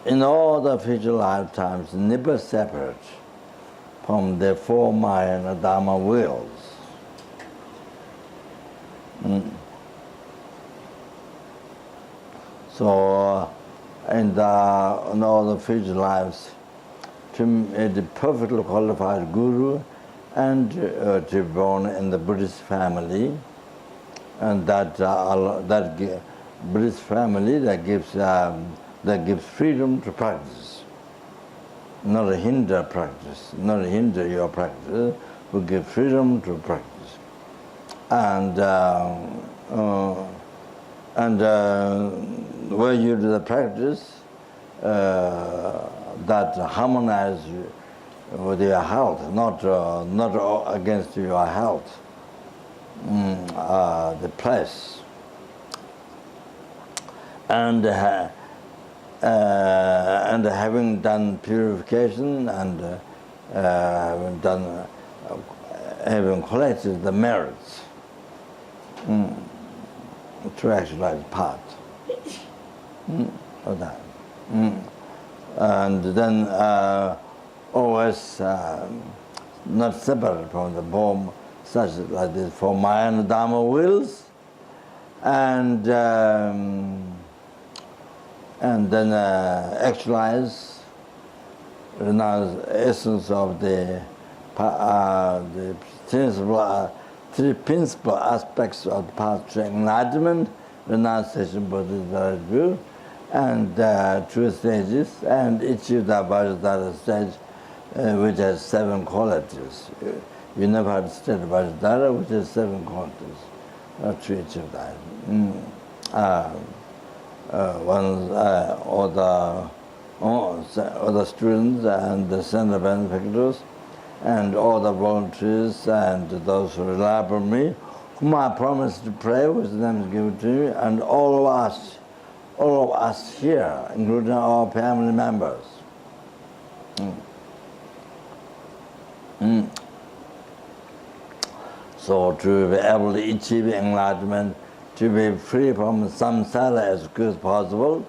In all the future lifetimes, never separate from the four Maya and Dharma wills. So, in all the future lives, to be the perfectly qualified guru, and to be born in the Buddhist family, and that Buddhist family that gives freedom to practice, not a hinder practice, not hinder your practice, but give freedom to practice, and when you do the practice, that harmonize with your health, not against your health, the place, and having done purification and having collected the merits to actualize part of that. And then always not separate from the form, such like this, for Maya and Dharma wills, and then actualize, renounce essence of the three principal aspects of the path to enlightenment, renunciation, Bodhisattva view, and two stages, and each of the Bodhisattva stage, which has 7 qualities. You never had state Bodhisattva, which has 7 qualities, to each of that. All the students and the center benefactors, and all the volunteers and those who rely upon me, whom I promise to pray, whose name is given to me, and all of us here, including our family members. So to be able to achieve enlightenment, to be free from samsara as quick as possible,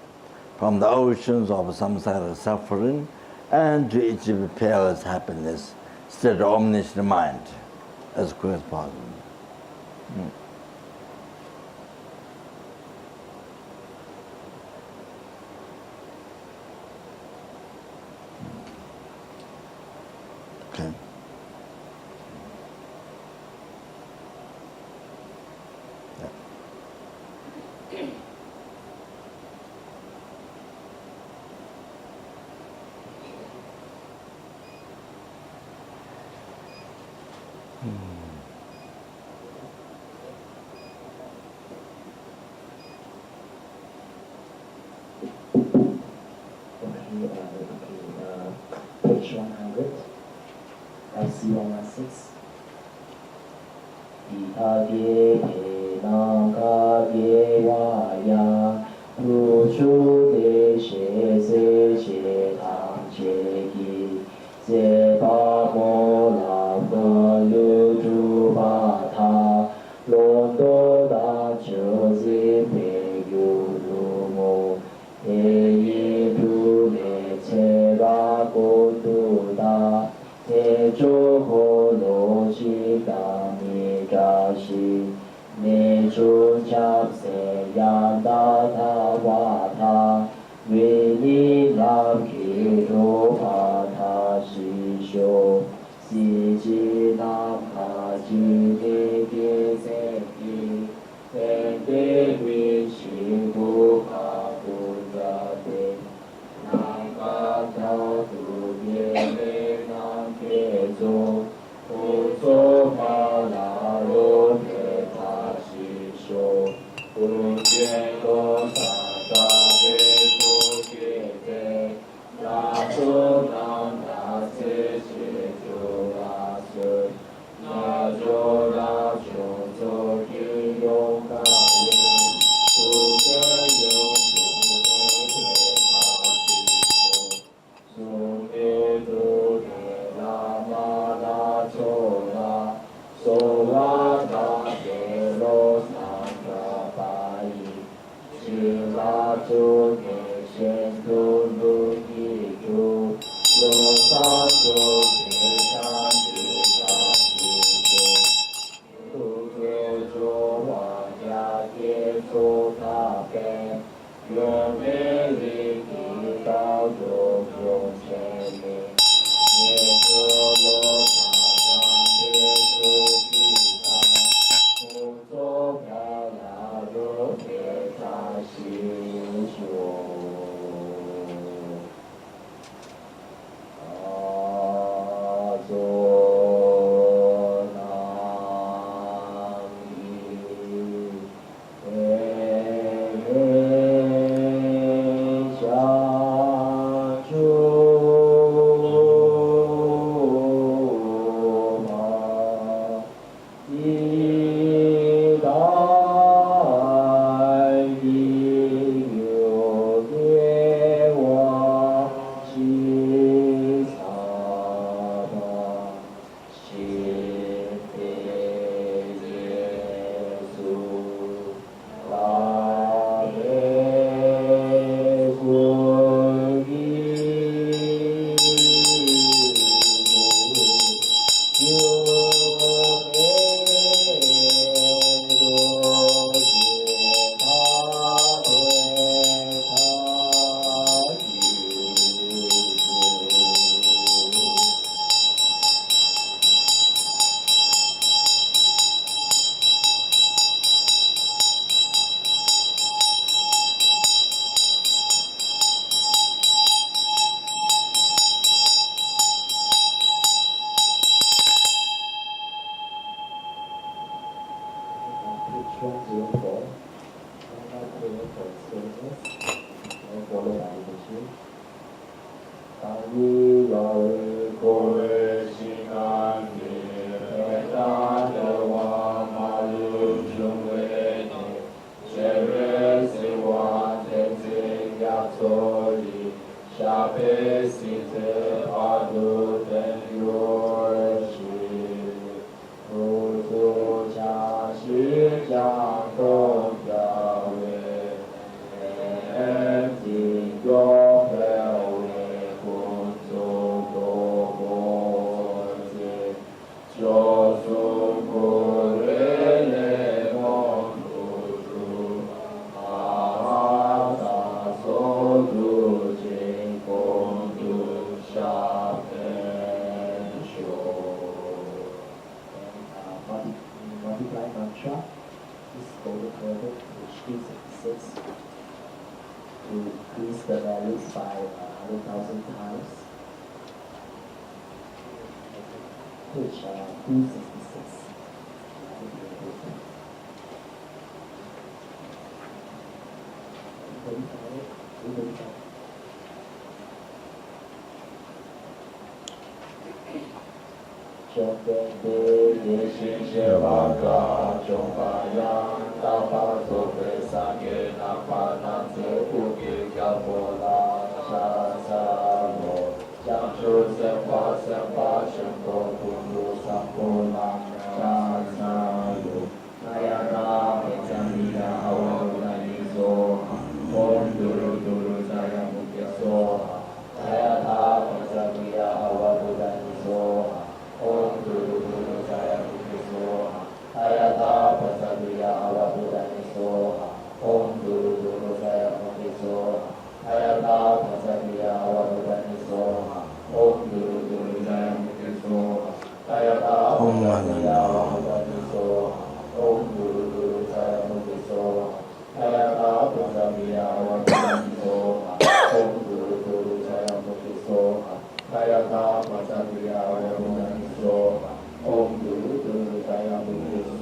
from the oceans of samsara suffering, and to achieve peerless happiness, state of omniscient mind, as quick as possible. Okay. Page 100, IC 116. Kyabje Lama Zopa Rinpoche se che tam che gi se pa mo la ko lu ju ba tha lo do da cho si pe yu lu mo e yi tu Om มาสัตยาวะมุนันโสโอมดุตุตายามุติโส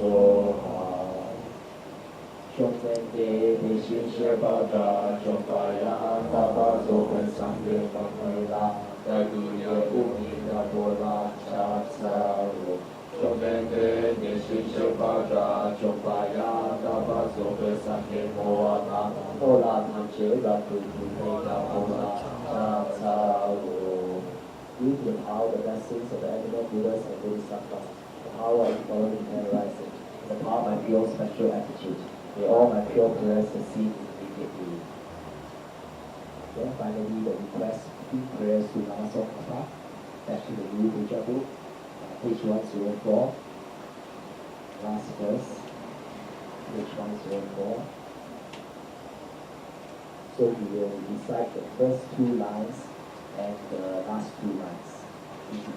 ชงเซนเตมิชิเชปะดาจงปายาตาปะโสเป็นสังเกปังเมลาตะกุยะอุมิดาโพลาชาสารุชงเซนเตมิชิเชปะดาจงปายาตาปะโสเป็นสังเกโมวะนาโพลาทันเชระตุตุเมลาโพลาชาสารุ With the power, the blessings of the animal Buddhas and Bodhisattvas, the power of following and rising, the power of my pure special attitude, may all my pure prayers succeed immediately. Then finally, the request, 3 prayers to Lama Zopa, back to the New Puja book, page 104, last verse, page 104. So we will recite the first 2 lines and the last 2 lines. 2 lines.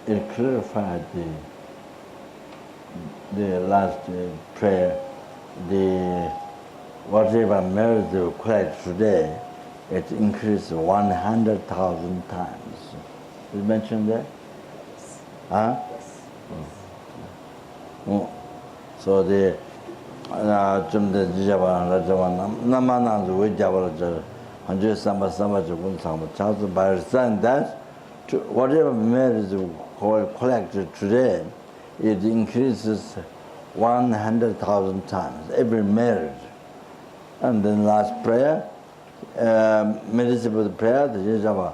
It clarified the last prayer, whatever merit you collect today, it increased 100,000 times. You mentioned that? Huh? Yes. So the by saying that, whatever merit you collected today, it increases 100,000 times, every merit. And then last prayer, meditative prayer, the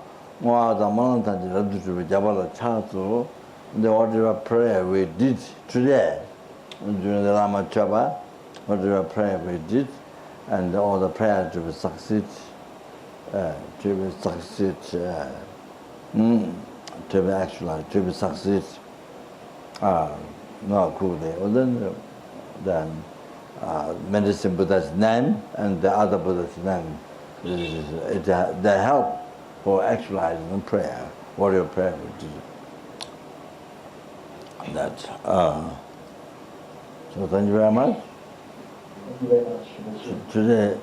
whatever prayer we did today, during the Lama Chaba, whatever prayer we did, and all the prayer to succeed, to be actualized, to be succeed. No, cool. Then medicine Buddha's name and the other Buddha's name, they help for actualizing prayer, warrior prayer. That. So thank you very much. Thank you very much. Today,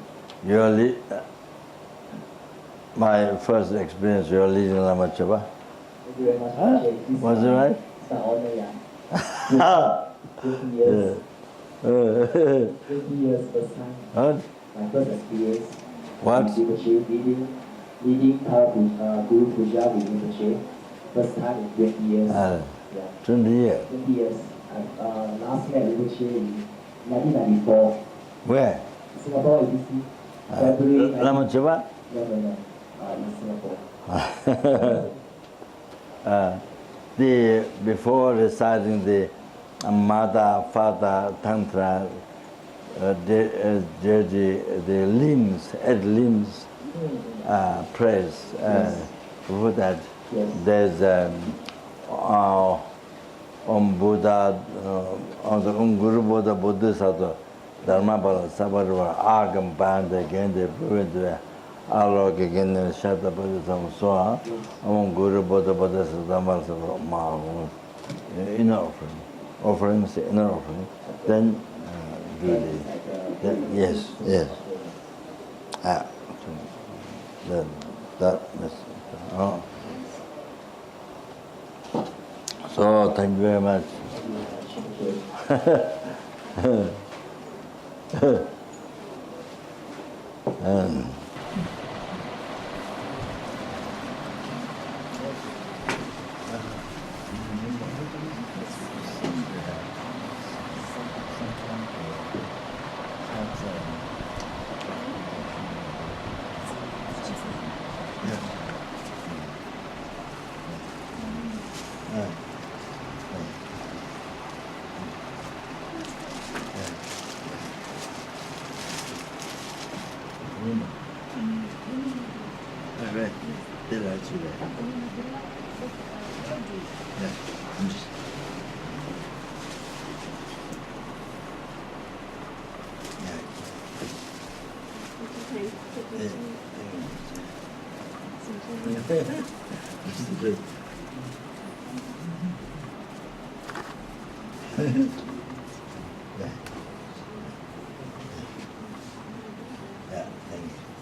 my first experience, you're leading Lama Chaba. Thank you very much. Huh? Was it right? It's an honor, yeah. 20 years. 20 years first time. What? My first experience. What? Leading Guru Puja with Rinpoche. First time in 20 years. Yeah. 20 years. 20 years. Last met Rinpoche in 1994. Where? Singapore, ABC. February. Lama Chaba? No. In Singapore. Before reciting the Mata, Fata, Tantra, the limbs, 8 limbs, prayers. Before that, Yes. There's Buddha, Guru Buddha, Buddhism, Dharma, Sabarva, Agam, Banda, Gende, Buddha, Alok, again, Shata Buddhism, so on, Guru Buddha, Buddhism, Dharma, inner offering. Offerings, inner offering. Then, yes, yes. Then, that is. So, thank you very much. Yeah, thank you.